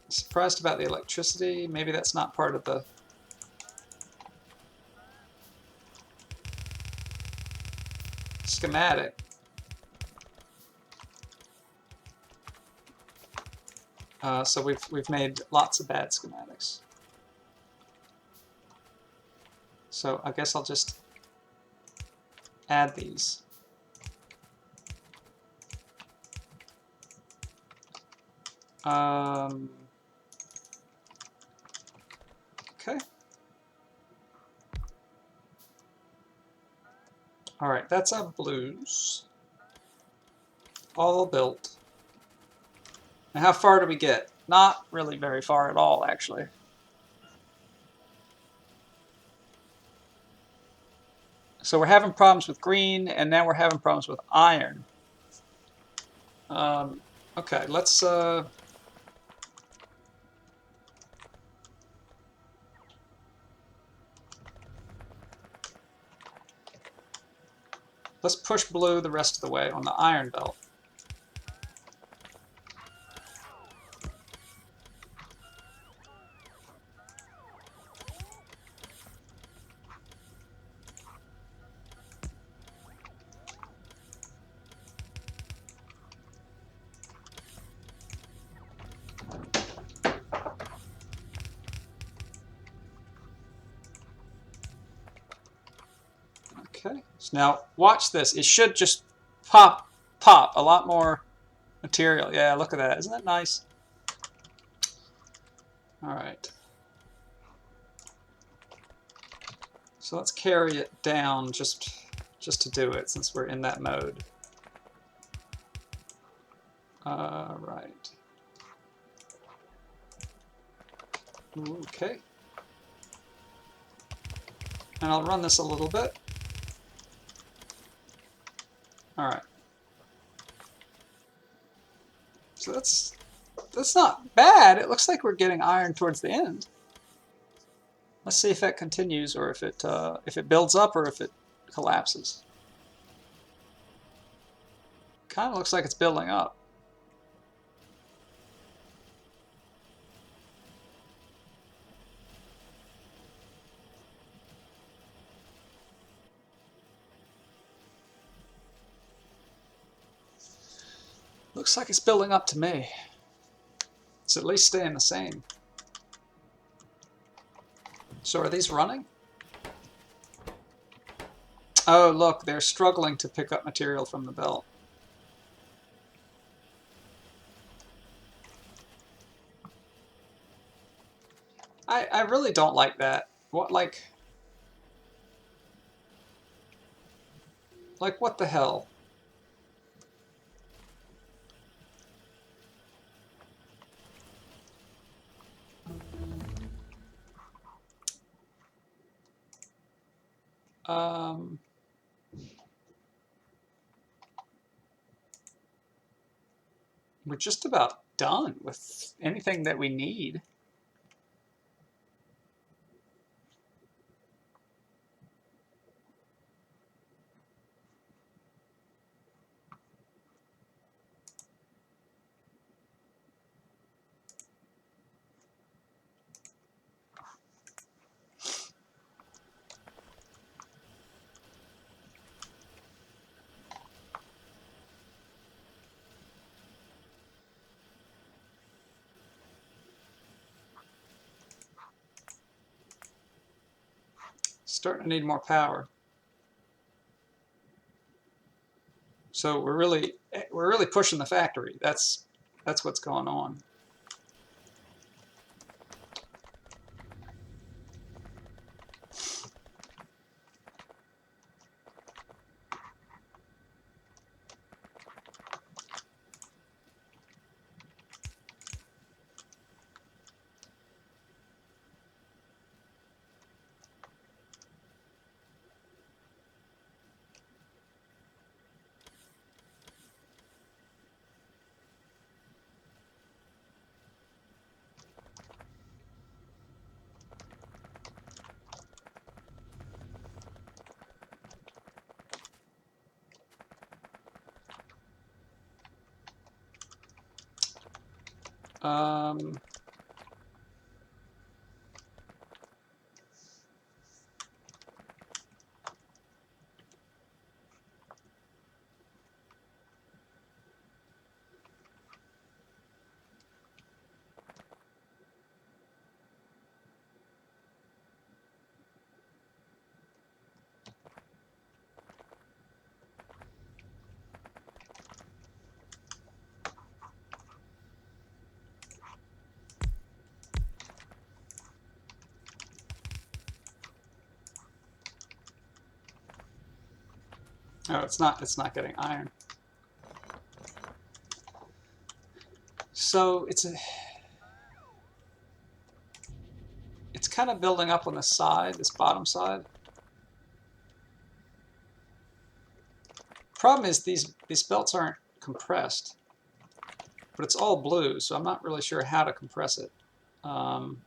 A: Surprised about the electricity. Maybe that's not part of the... schematic. So we've made lots of bad schematics. So I guess I'll just add these. Okay. All right, that's our blues. All built. Now how far do we get? Not really very far at all, actually. So we're having problems with green, and now we're having problems with iron. Okay, let's push blue the rest of the way on the iron belt. Okay, so now watch this. It should just pop a lot more material. Yeah, look at that. Isn't that nice? All right. So let's carry it down just to do it, since we're in that mode. Right. Okay. And I'll run this a little bit. All right. So that's not bad. It looks like we're getting iron towards the end. Let's see if that continues, or if it builds up, or if it collapses. Kind of looks like it's building up. Looks like it's building up to me. It's at least staying the same. So are these running? Oh, look, they're struggling to pick up material from the belt. I really don't like that. What, like what the hell? We're just about done with anything that we need. Starting to need more power. So we're really pushing the factory. That's what's going on. Um, oh, it's not. It's not getting iron. So it's kind of building up on the side, this bottom side. Problem is these belts aren't compressed, but it's all blue, so I'm not really sure how to compress it. Um,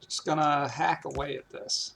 A: just gonna hack away at this.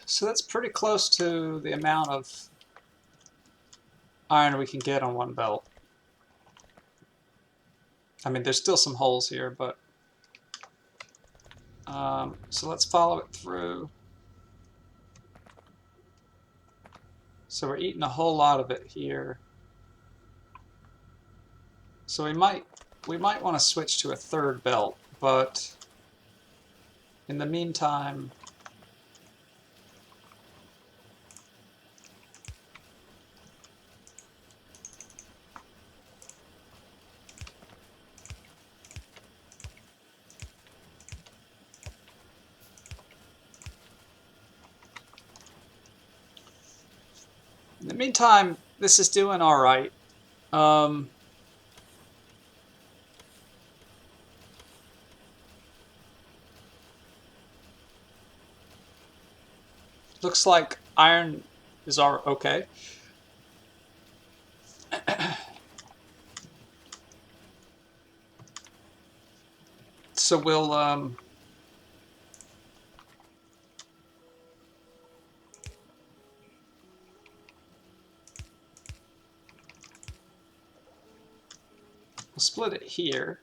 A: So that's pretty close to the amount of iron we can get on one belt. I mean, there's still some holes here, but so let's follow it through. So we're eating a whole lot of it here. So we might want to switch to a third belt, but in the meantime, this is doing all right. Looks like iron is okay. So we'll split it here.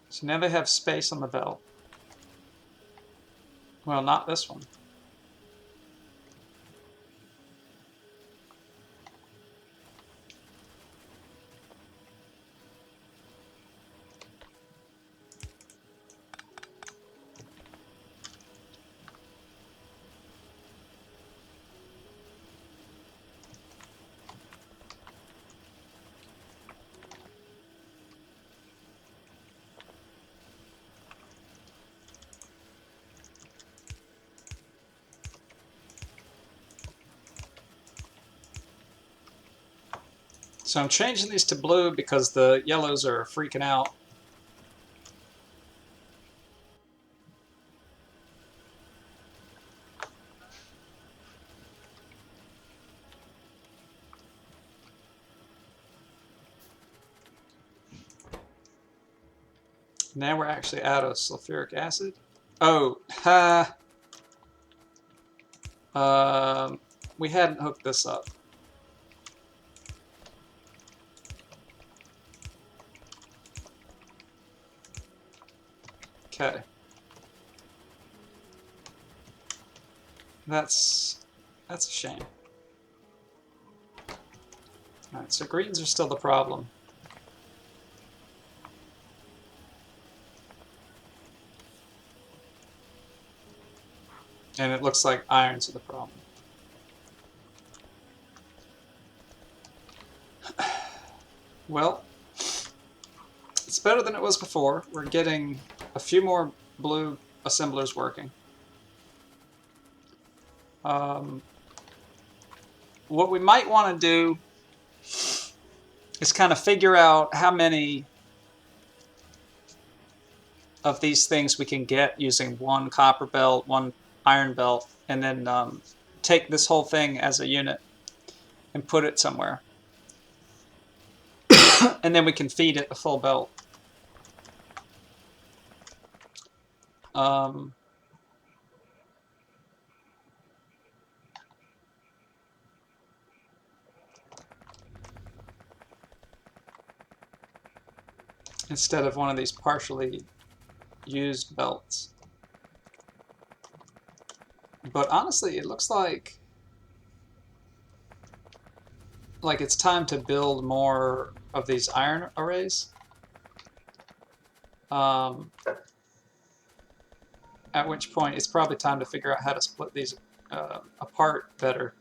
A: So now they have space on the belt. Well, not this one. So I'm changing these to blue because the yellows are freaking out. Now we're actually out of sulfuric acid. Oh, ha. We hadn't hooked this up. Okay. That's a shame. Alright, so greens are still the problem. And it looks like irons are the problem. Well, it's better than it was before. We're getting a few more blue assemblers working. What we might want to do is kind of figure out how many of these things we can get using one copper belt, one iron belt, and then take this whole thing as a unit and put it somewhere. And then we can feed it a full belt. Instead of one of these partially used belts. But honestly, it looks like it's time to build more of these iron arrays. At which point it's probably time to figure out how to split these apart better.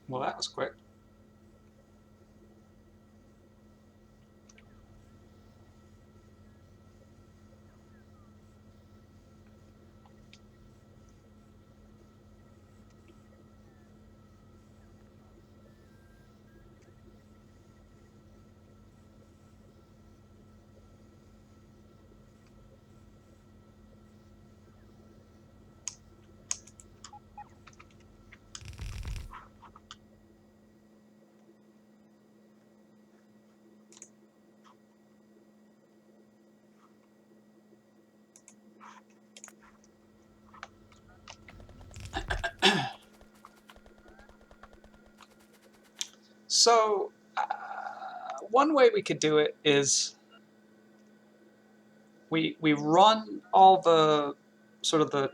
A: Well, that was quick. So one way we could do it is we run all the sort of the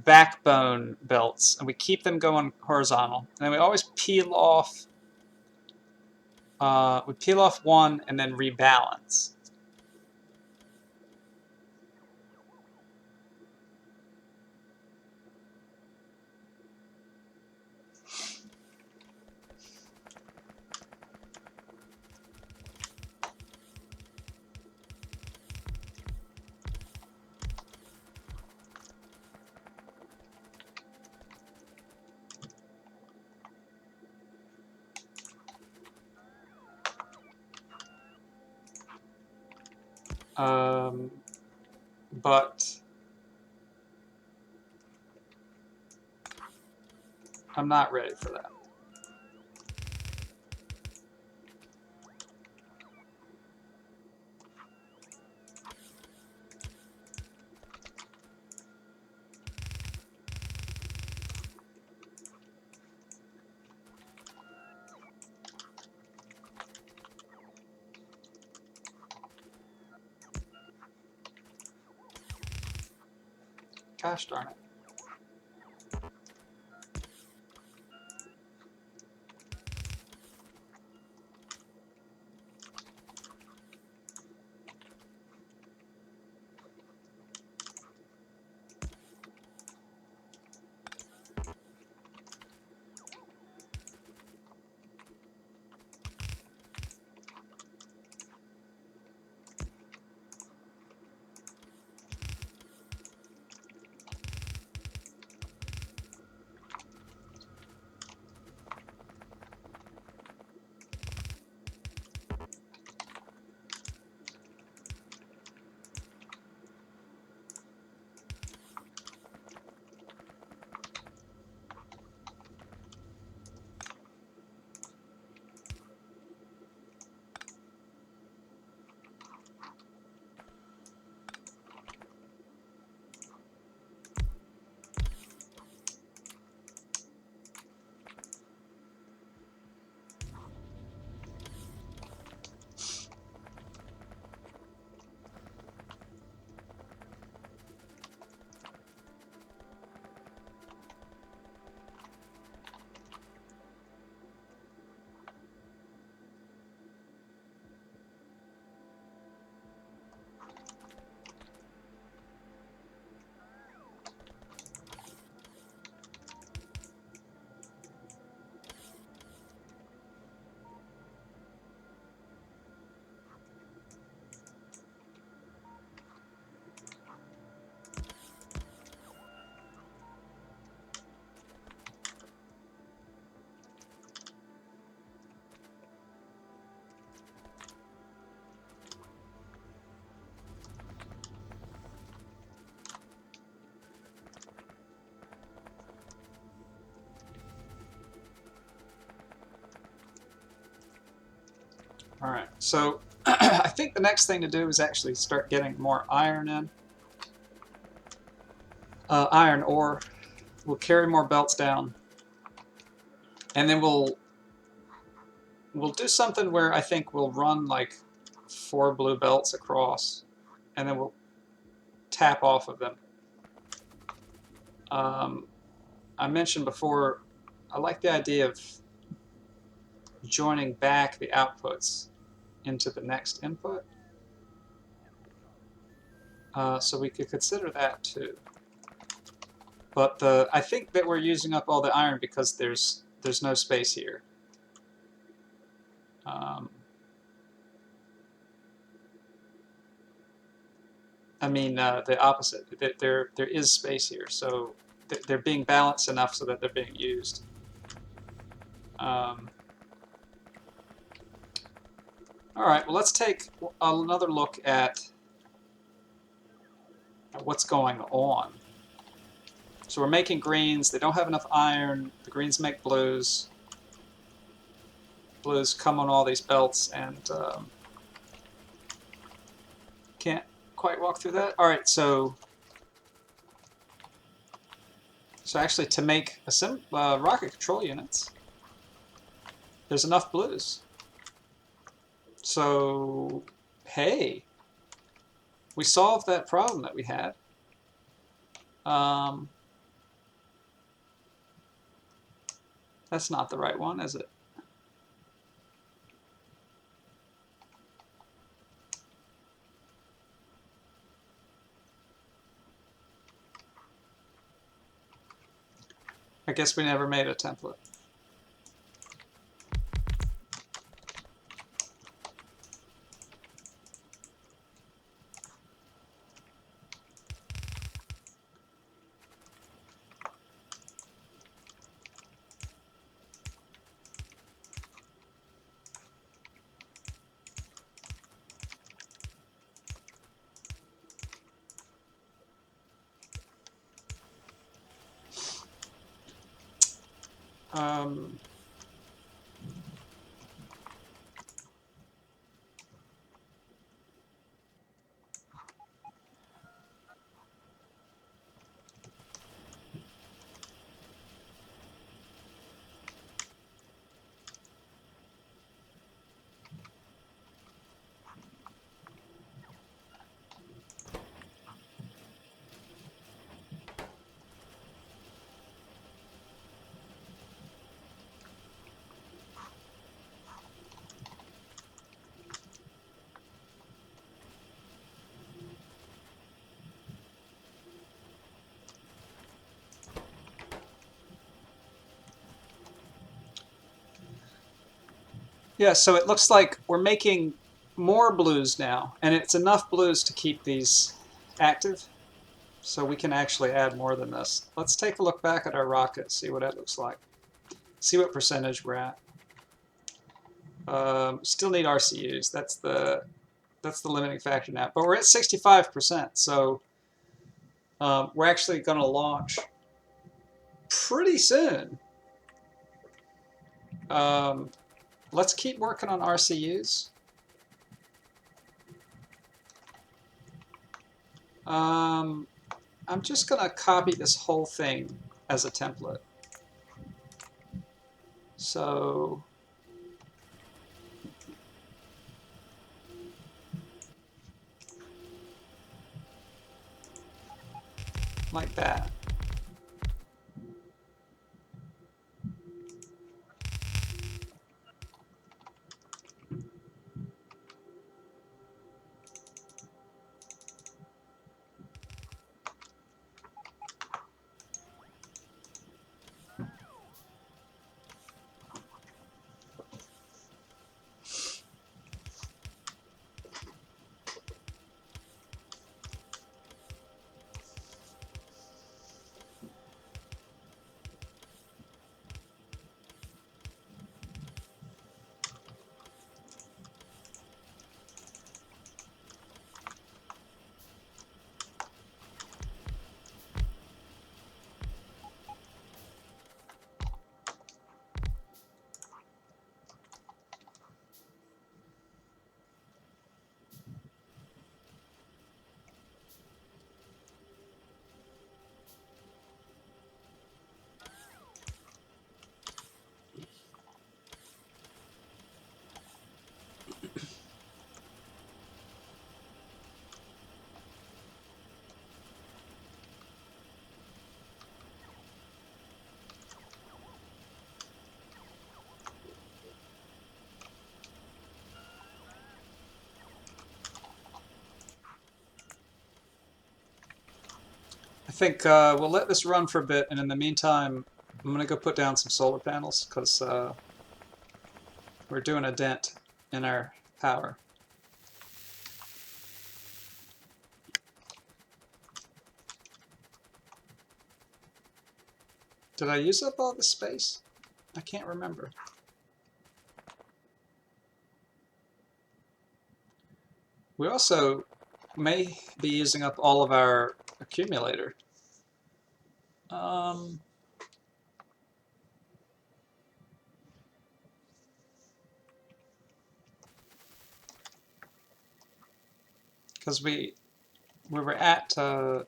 A: backbone belts, and we keep them going horizontal. And then we always peel off. We peel off one and then rebalance. But I'm not ready for that. Gosh darn it. All right, so I think the next thing to do is actually start getting more iron in. Iron ore. We'll carry more belts down, and then we'll do something where I think we'll run like 4 blue belts across, and then we'll tap off of them. I mentioned before, I like the idea of joining back the outputs into the next input. So we could consider that too. But I think that we're using up all the iron because there's no space here. I mean the opposite. There is space here, so they're being balanced enough so that they're being used. All right. Well, let's take another look at what's going on. So we're making greens. They don't have enough iron. The greens make blues. Blues come on all these belts, and can't quite walk through that. All right, so actually, to make rocket control units, There's enough blues. So, hey, we solved that problem that we had. That's not the right one, is it? I guess we never made a template. Um, yeah, so it looks like we're making more blues now, and it's enough blues to keep these active. So we can actually add more than this. Let's take a look back at our rocket, see what that looks like. See what percentage we're at. Still need RCUs. That's the limiting factor now. But we're at 65%, so we're actually going to launch pretty soon. Let's keep working on RCUs. I'm just going to copy this whole thing as a template. So like that. I think we'll let this run for a bit, and in the meantime, I'm going to go put down some solar panels because we're doing a dent in our power. Did I use up all the space? I can't remember. We also may be using up all of our accumulator. Because we were at oh,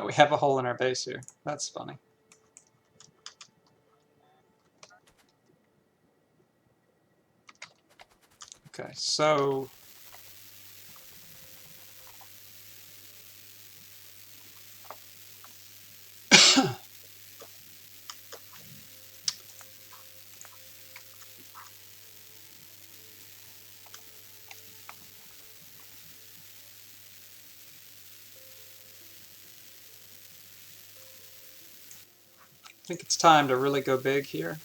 A: we have a hole in our base here. That's funny. Okay, so I think it's time to really go big here.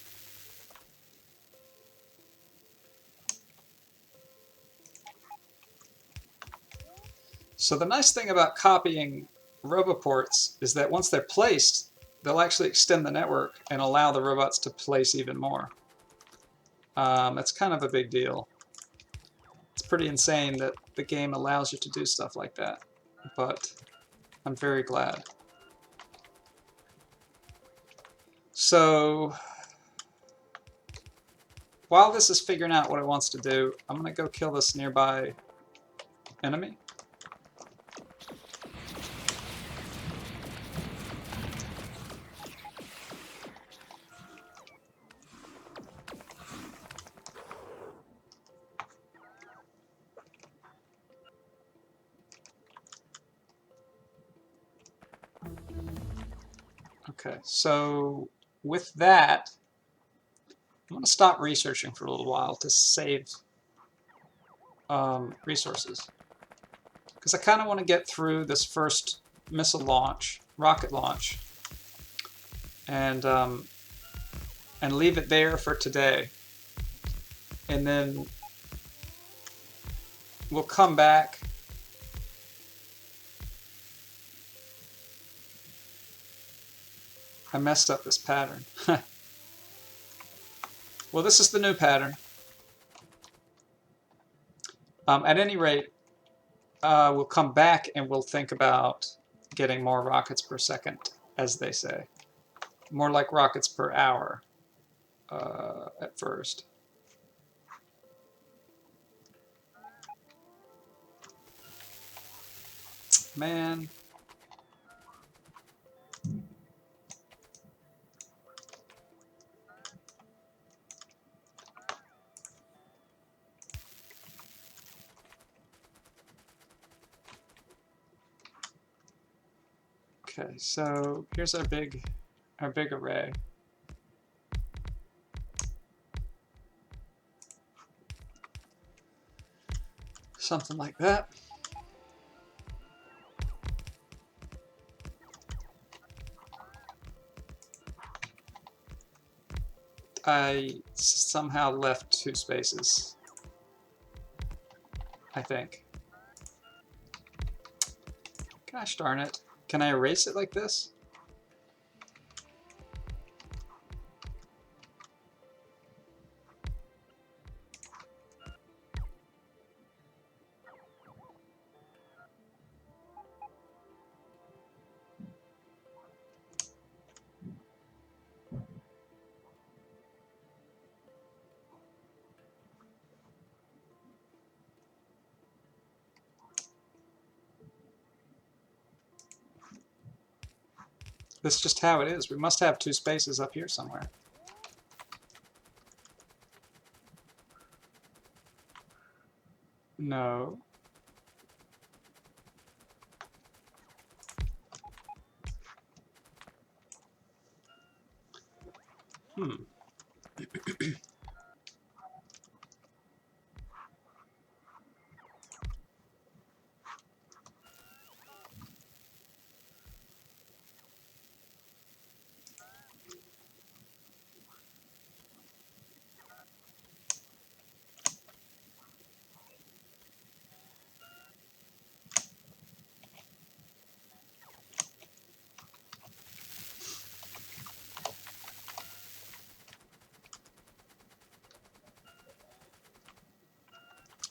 A: So the nice thing about copying roboports is that once they're placed, they'll actually extend the network and allow the robots to place even more. That's kind of a big deal. It's pretty insane that the game allows you to do stuff like that, but I'm very glad. So while this is figuring out what it wants to do, I'm going to go kill this nearby enemy. Okay, so with that, I'm going to stop researching for a little while to save resources. Because I kind of want to get through this first missile launch, rocket launch, and leave it there for today. And then we'll come back. I messed up this pattern. Well, this is the new pattern. At any rate, we'll come back and we'll think about getting more rockets per second, as they say. More like rockets per hour at first. Man. Okay, so here's our big array. Something like that. I somehow left 2 spaces, I think. Gosh darn it. Can I erase it like this? That's just how it is. We must have 2 spaces up here somewhere. No.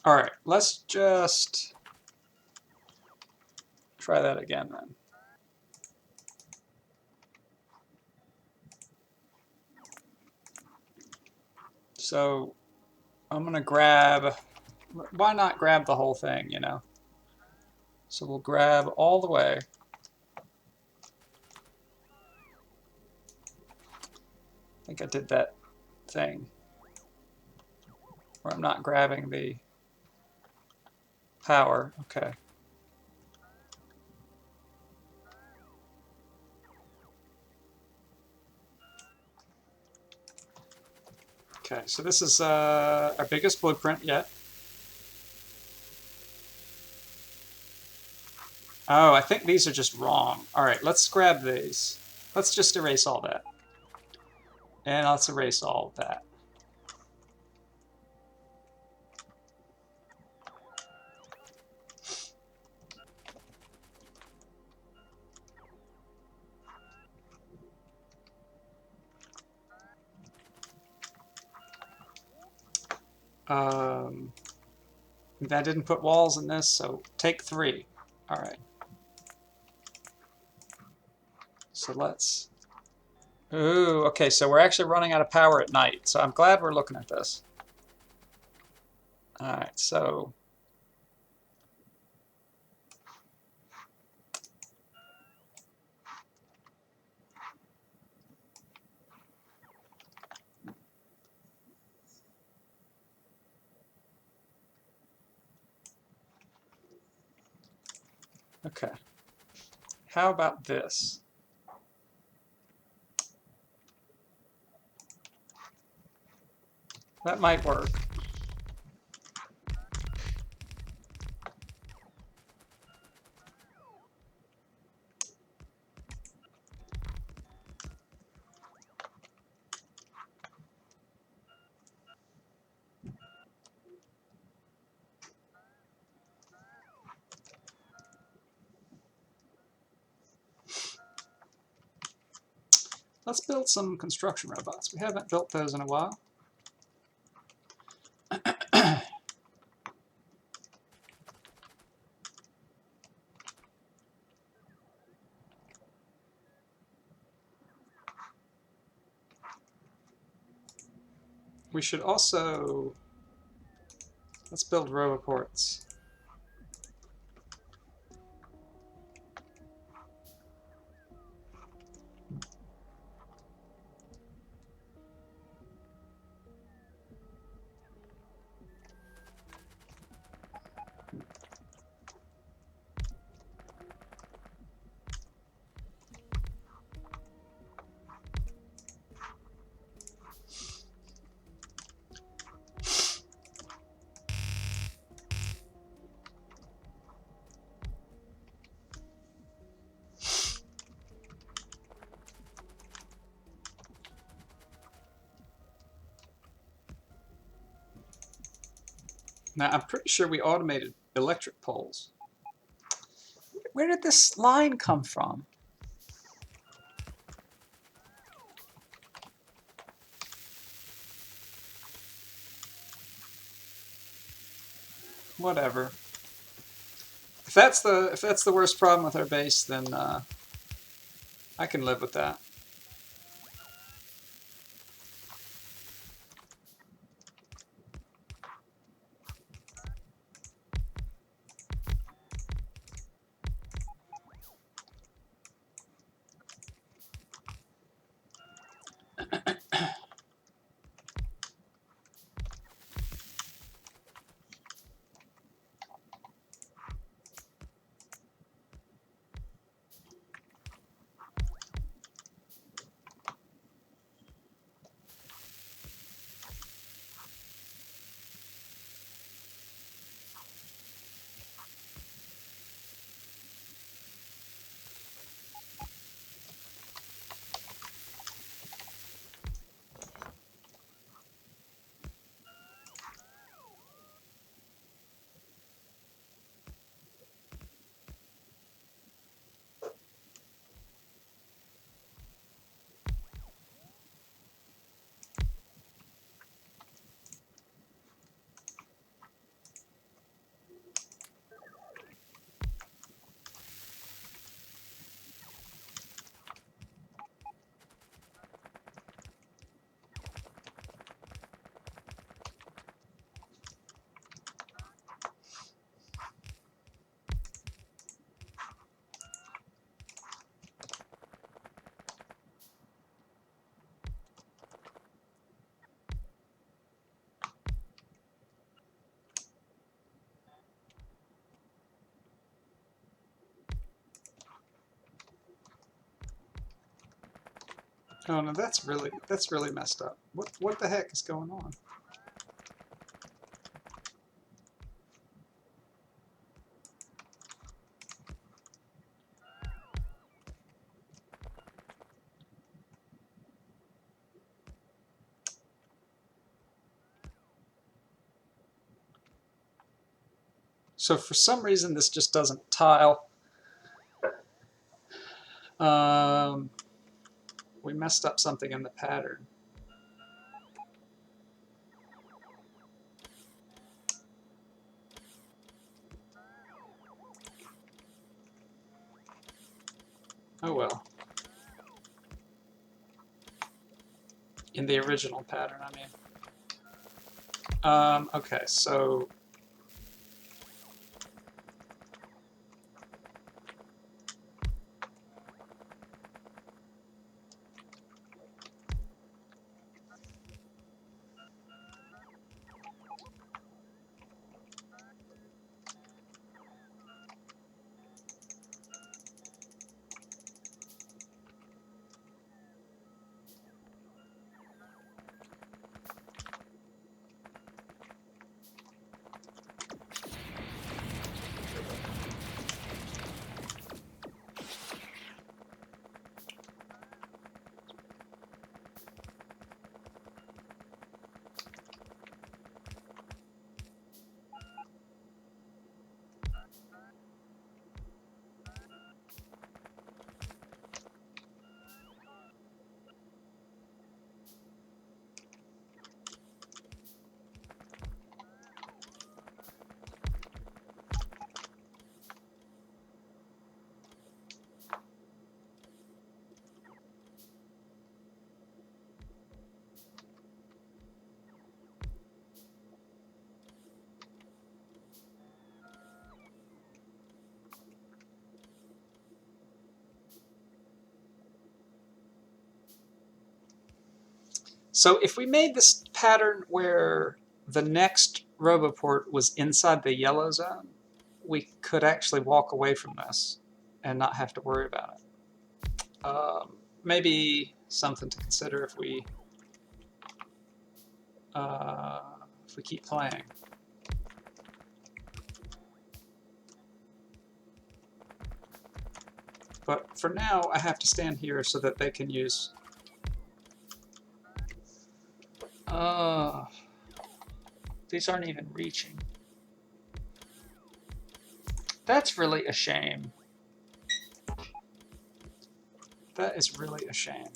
A: Alright, let's just try that again then. So I'm going to grab, why not grab the whole thing, you know? So we'll grab all the way. I think I did that thing where I'm not grabbing the Power, okay. Okay, so this is our biggest blueprint yet. Oh, I think these are just wrong. All right, let's grab these. Let's just erase all that. And let's erase all of that. That didn't put walls in this, so take 3. All right. So let's... Ooh, okay, so we're actually running out of power at night, so I'm glad we're looking at this. All right, so... Okay. How about this? That might work. Let's build some construction robots. We haven't built those in a while. We should also... Let's build roboports. Now, I'm pretty sure we automated electric poles. Where did this line come from? Whatever. If that's the worst problem with our base, then I can live with that. Oh no, that's really messed up. What the heck is going on? So for some reason this just doesn't tile. We messed up something in the pattern. Oh well. In the original pattern, I mean. Okay, so if we made this pattern where the next RoboPort was inside the yellow zone, we could actually walk away from this and not have to worry about it. Maybe something to consider if we keep playing. But for now, I have to stand here so that they can use... these aren't even reaching. That's really a shame. That is really a shame.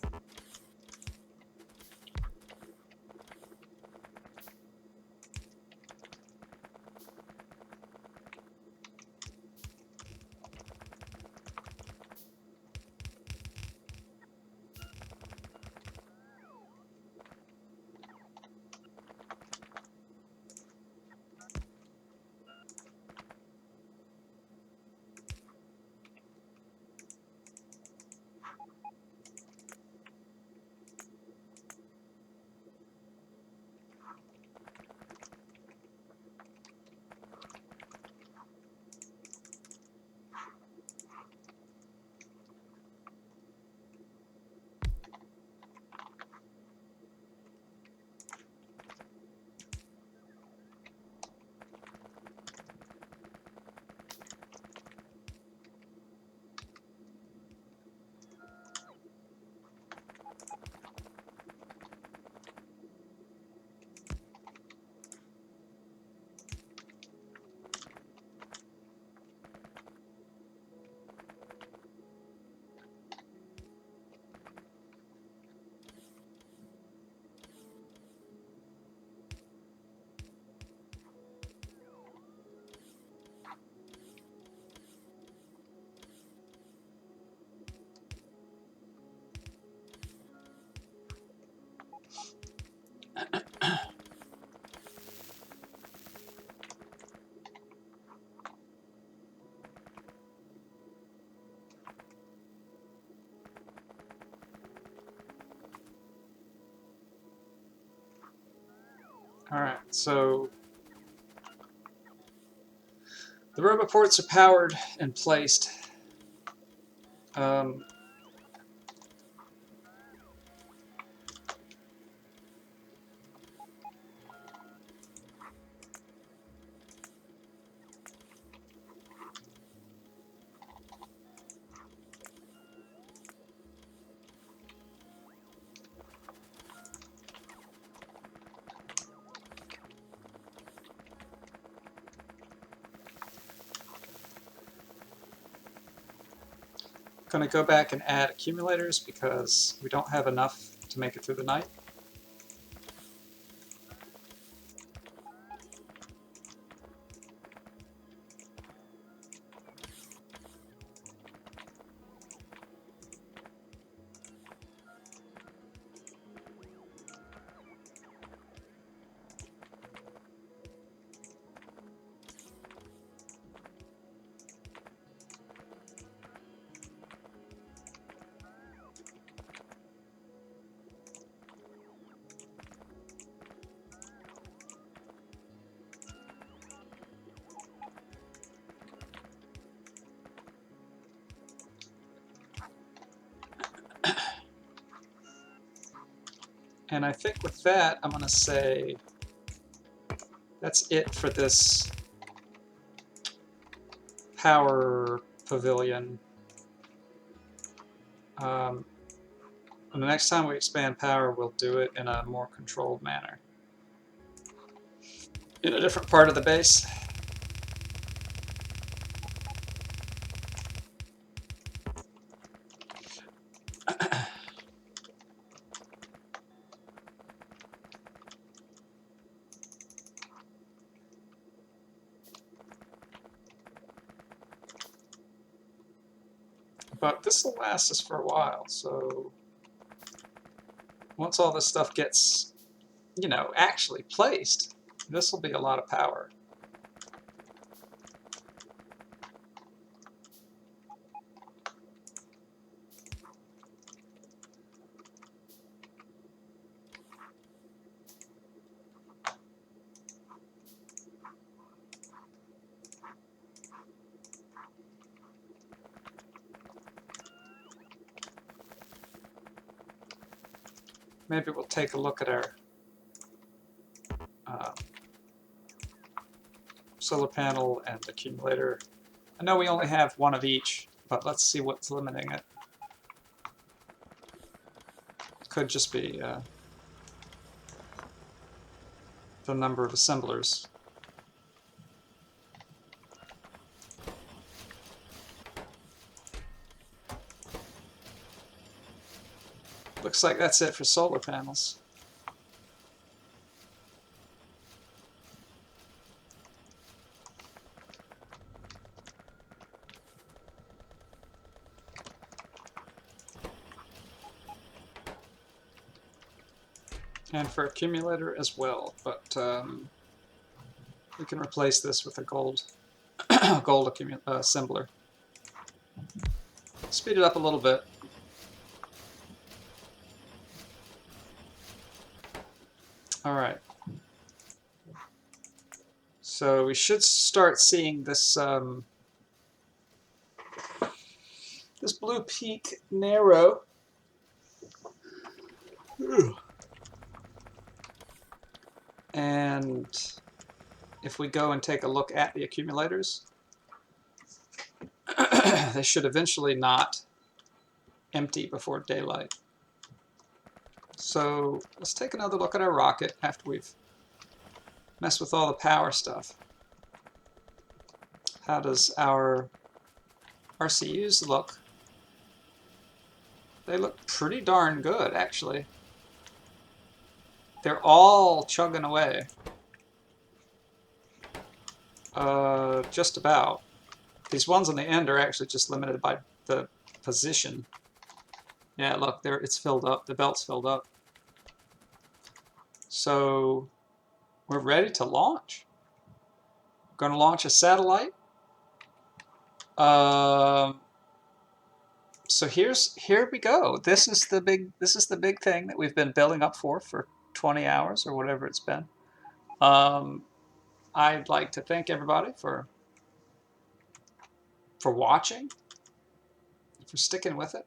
A: Alright, so the RoboPorts are powered and placed. Going to go back and add accumulators because we don't have enough to make it through the night. And I think with that, I'm going to say that's it for this power pavilion. And the next time we expand power, we'll do it in a more controlled manner, in a different part of the base. But this will last us for a while, so once all this stuff gets, you know, actually placed, this will be a lot of power. Maybe we'll take a look at our solar panel and accumulator. I know we only have one of each, but let's see what's limiting it. It could just be the number of assemblers. Looks like that's it for solar panels. And for accumulator as well, but we can replace this with a gold gold assembler. Speed it up a little bit. All right. So we should start seeing this this blue peak narrow. And if we go and take a look at the accumulators, they should eventually not empty before daylight. So let's take another look at our rocket after we've messed with all the power stuff. How does our RCUs look? They look pretty darn good, actually. They're all chugging away. Just about. These ones on the end are actually just limited by the position. Yeah, look, there it's filled up. The belt's filled up. So we're ready to launch. We're going to launch a satellite. So here we go. This is the big thing that we've been building up for 20 hours or whatever it's been. I'd like to thank everybody for watching, for sticking with it.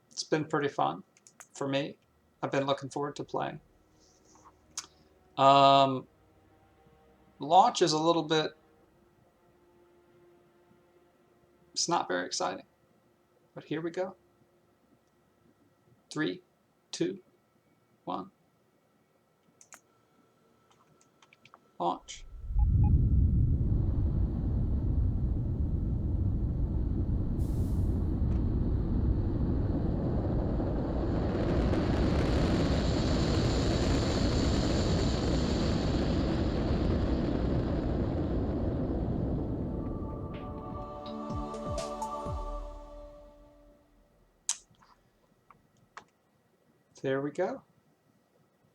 A: It's been pretty fun for me. I've been looking forward to playing. Launch is a little bit, it's not very exciting, but here we go. 3, 2, 1. Launch. There we go.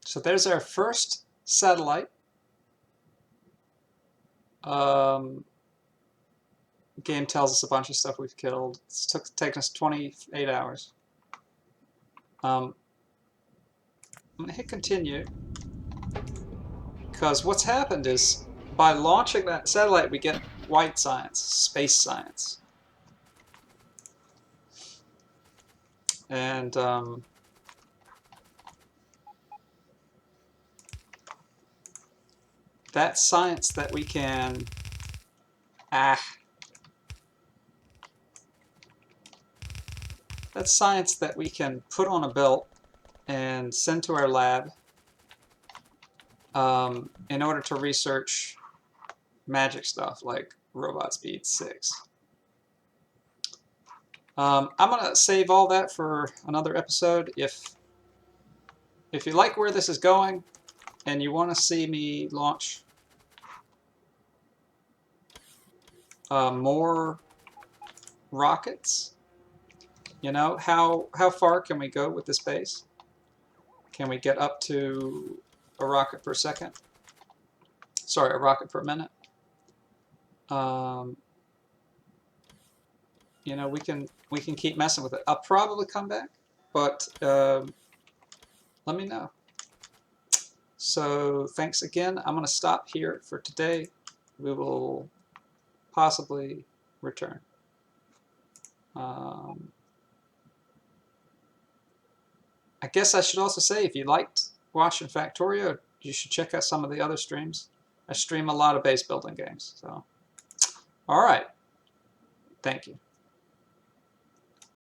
A: So there's our first satellite. Game tells us a bunch of stuff we've killed. It's taken us 28 hours. I'm going to hit continue, because what's happened is by launching that satellite we get white science, space science. And that's science that we can that's science that we can put on a belt and send to our lab in order to research magic stuff like Robot Speed 6. I'm going to save all that for another episode. If you like where this is going and you want to see me launch more rockets, you know, how far can we go with this base? Can we get up to a rocket per second? Sorry, a rocket per minute. You know, we can keep messing with it. I'll probably come back, but let me know. So thanks again. I'm going to stop here for today. We will possibly return. I guess I should also say, if you liked watching Factorio, you should check out some of the other streams. I stream a lot of base building games. So, all right. Thank you.